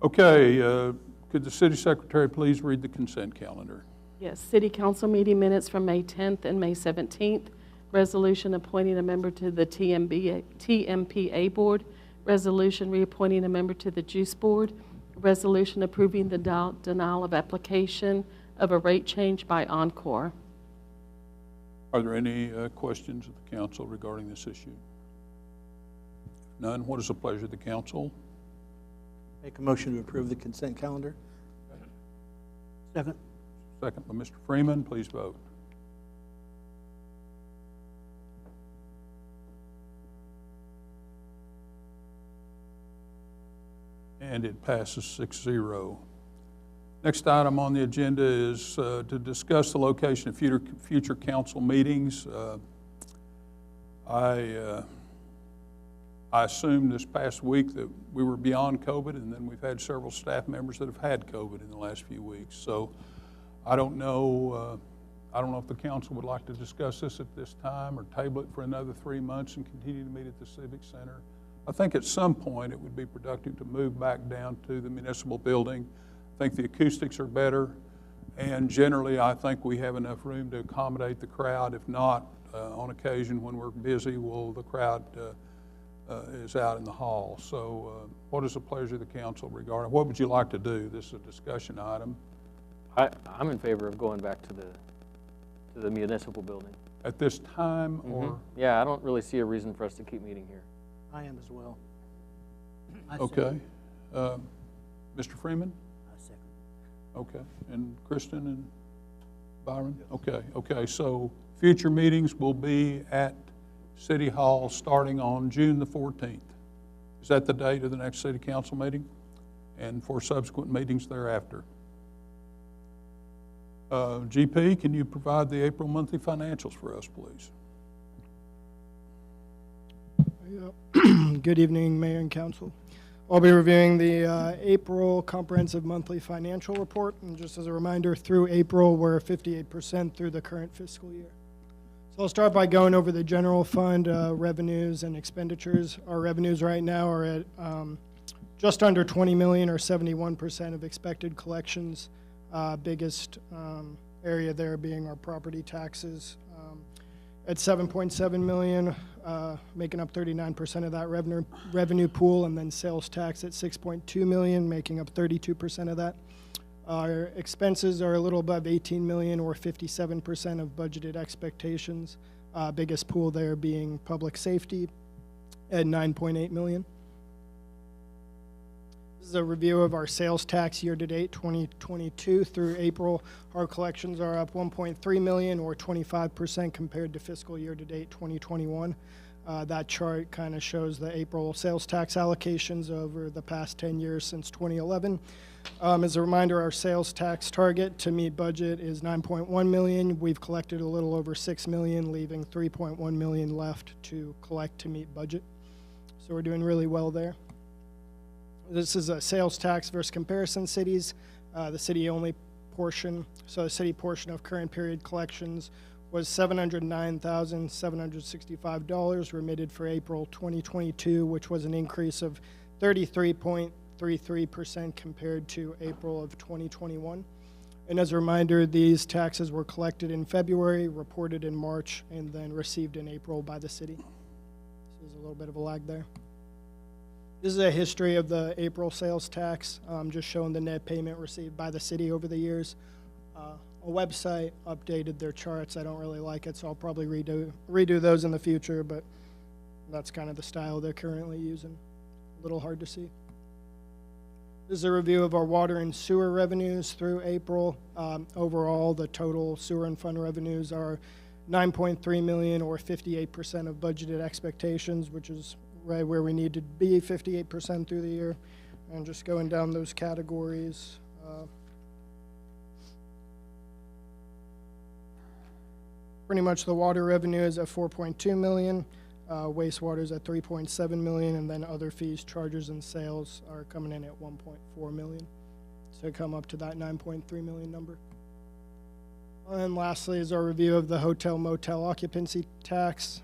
Okay, could the city secretary please read the consent calendar? Yes, City Council meeting minutes from May 10th and May 17th. Resolution appointing a member to the TMPA Board. Resolution reappointing a member to the Juice Board. Resolution approving the denial of application of a rate change by Encore. Are there any questions of the council regarding this issue? None. What is the pleasure of the council? Make a motion to approve the consent calendar. Second. Second by Mr. Freeman. Please vote. And it passes 6-0. Next item on the agenda is to discuss the location of future council meetings. I assumed this past week that we were beyond COVID, and then we've had several staff members that have had COVID in the last few weeks. So I don't know if the council would like to discuss this at this time or table it for another 3 months and continue to meet at the Civic Center. I think at some point it would be productive to move back down to the municipal building. I think the acoustics are better, and generally I think we have enough room to accommodate the crowd. If not, on occasion when we're busy, the crowd is out in the hall. So what is the pleasure of the council regarding, what would you like to do? This is a discussion item. I'm in favor of going back to the municipal building. At this time, or? Yeah, I don't really see a reason for us to keep meeting here. I am as well. Okay. Mr. Freeman? I second. Okay. And Kristen and Byron? Yes. Okay. So future meetings will be at City Hall starting on June the 14th. Is that the date of the next City Council meeting? And for subsequent meetings thereafter. GP, can you provide the April monthly financials for us, please? Good evening, Mayor and Council. I'll be reviewing the April Comprehensive Monthly Financial Report. And just as a reminder, through April, we're 58% through the current fiscal year. So I'll start by going over the general fund revenues and expenditures. Our revenues right now are at just under $20 million, or 71% of expected collections. Biggest area there being our property taxes at $7.7 million, making up 39% of that revenue pool, and then sales tax at $6.2 million, making up 32% of that. Our expenses are a little above $18 million, or 57% of budgeted expectations. Biggest pool there being public safety at $9.8 million. This is a review of our sales tax year-to-date 2022 through April. Our collections are up $1.3 million, or 25% compared to fiscal year-to-date 2021. That chart kind of shows the April sales tax allocations over the past 10 years since 2011. As a reminder, our sales tax target to meet budget is $9.1 million. We've collected a little over $6 million, leaving $3.1 million left to collect to meet budget. So we're doing really well there. This is a sales tax versus comparison cities. The city-only portion, so the city portion of current period collections was $709,765 remitted for April 2022, which was an increase of 33.33% compared to April of 2021. And as a reminder, these taxes were collected in February, reported in March, and then received in April by the city. So there's a little bit of a lag there. This is a history of the April sales tax, just showing the net payment received by the city over the years. A website updated their charts. I don't really like it, so I'll probably redo those in the future, but that's kind of the style they're currently using. A little hard to see. This is a review of our water and sewer revenues through April. Overall, the total sewer and fund revenues are $9.3 million, or 58% of budgeted expectations, which is right where we need to be, 58% through the year. And just going down those categories. Pretty much the water revenue is at $4.2 million, wastewater is at $3.7 million, and then other fees, charges, and sales are coming in at $1.4 million. So come up to that $9.3 million number. And lastly is our review of the hotel motel occupancy tax.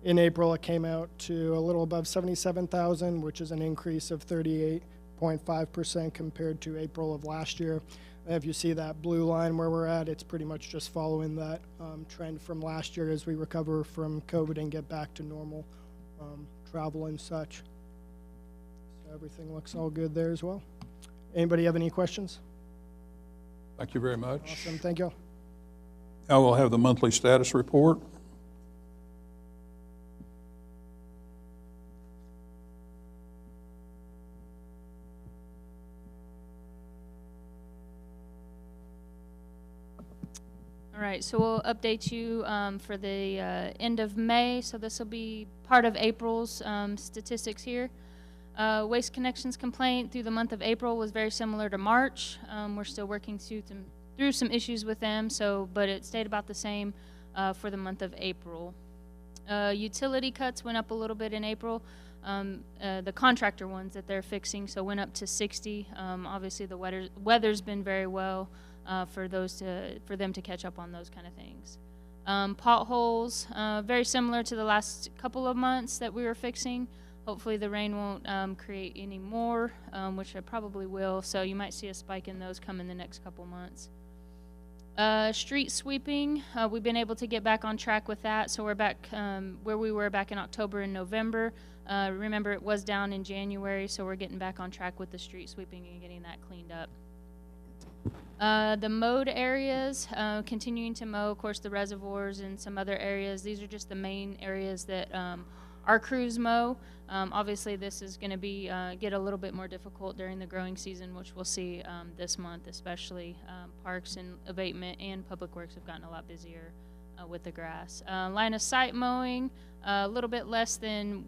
In April, it came out to a little above $77,000, which is an increase of 38% 0.5% compared to April of last year. And if you see that blue line where we're at, it's pretty much just following that trend from last year as we recover from COVID and get back to normal travel and such. So everything looks all good there as well. Anybody have any questions? Thank you very much. Awesome, thank you. I will have the monthly status report. All right, so we'll update you for the end of May. So this will be part of April's statistics here. Waste Connections complaint through the month of April was very similar to March. We're still working through some issues with them, but it stayed about the same for the month of April. Utility cuts went up a little bit in April. The contractor ones that they're fixing, so went up to 60. Obviously, the weather's been very well for them to catch up on those kind of things. Potholes, very similar to the last couple of months that we were fixing. Hopefully the rain won't create any more, which it probably will, so you might see a spike in those come in the next couple months. Street sweeping, we've been able to get back on track with that, so we're back where we were back in October and November. Remember, it was down in January, so we're getting back on track with the street sweeping and getting that cleaned up. The mowed areas, continuing to mow, of course, the reservoirs and some other areas. These are just the main areas that our crews mow. Obviously, this is going to be get a little bit more difficult during the growing season, which we'll see this month, especially parks and abatement and public works have gotten a lot busier with the grass. Line of sight mowing, a little bit less than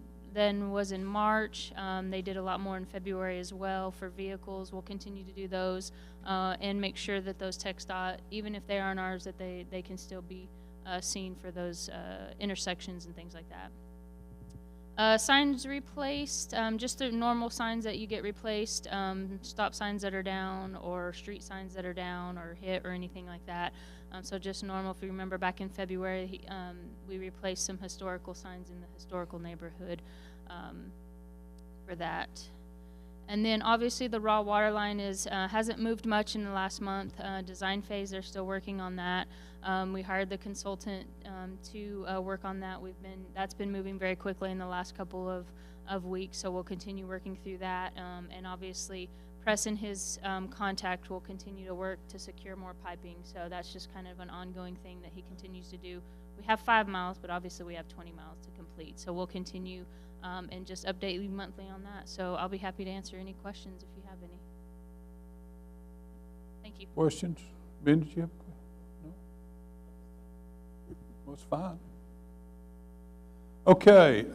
was in March. They did a lot more in February as well for vehicles. We'll continue to do those and make sure that those TxDOT, even if they aren't ours, that they can still be seen for those intersections and things like that. Signs replaced, just the normal signs that you get replaced, stop signs that are down or street signs that are down or hit or anything like that. So just normal. If you remember back in February, we replaced some historical signs in the historical neighborhood for that. And then obviously the raw water line hasn't moved much in the last month. Design phase, they're still working on that. We hired the consultant to work on that. That's been moving very quickly in the last couple of weeks, so we'll continue working through that. And obviously Press and his contact will continue to work to secure more piping, so that's just kind of an ongoing thing that he continues to do. We have 5 miles, but obviously we have 20 miles to complete, so we'll continue and just update you monthly on that. So I'll be happy to answer any questions if you have any. Thank you. Questions? Ben, did you have a question? No? Well, it's fine. Okay.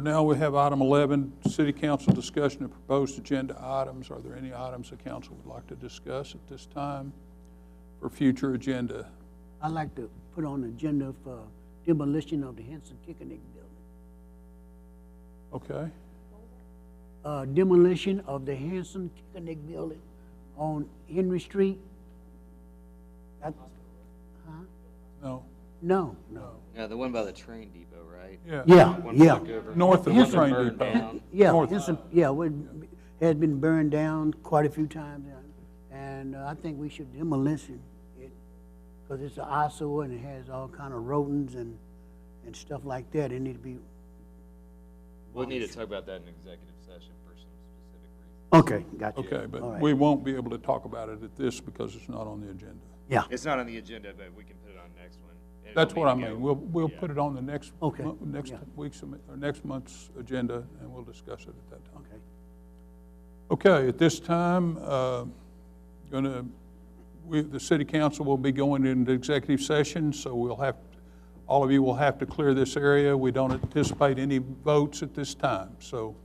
Now we have item 11, City Council discussion of proposed agenda items. Are there any items the council would like to discuss at this time for future agenda? I'd like to put on the agenda for demolition of the Henson Kickernick building. Okay. Demolition of the Henson Kickernick building on Henry Street. No. No. Yeah, the one by the train depot, right? Yeah. North of the train depot. Henson, has been burned down quite a few times, and I think we should demolish it because it's an eyesore and it has all kind of rodents and stuff like that. It need to be. We'll need to talk about that in executive session for some specific reasons. Okay, gotcha. Okay, but right. we won't be able to talk about it at this because it's not on the agenda. Yeah. It's not on the agenda, but we can put it on next one. That's what I mean. We'll put it on the next week's or next month's agenda, and we'll discuss it at that time. Okay. Okay. At this time, the City Council will be going into executive session, so all of you will have to clear this area. We don't anticipate any votes at this time. So,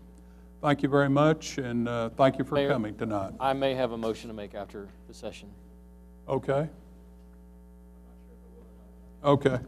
thank you very much, and thank you for Mayor, coming tonight. I may have a motion to make after the session. Okay. Okay.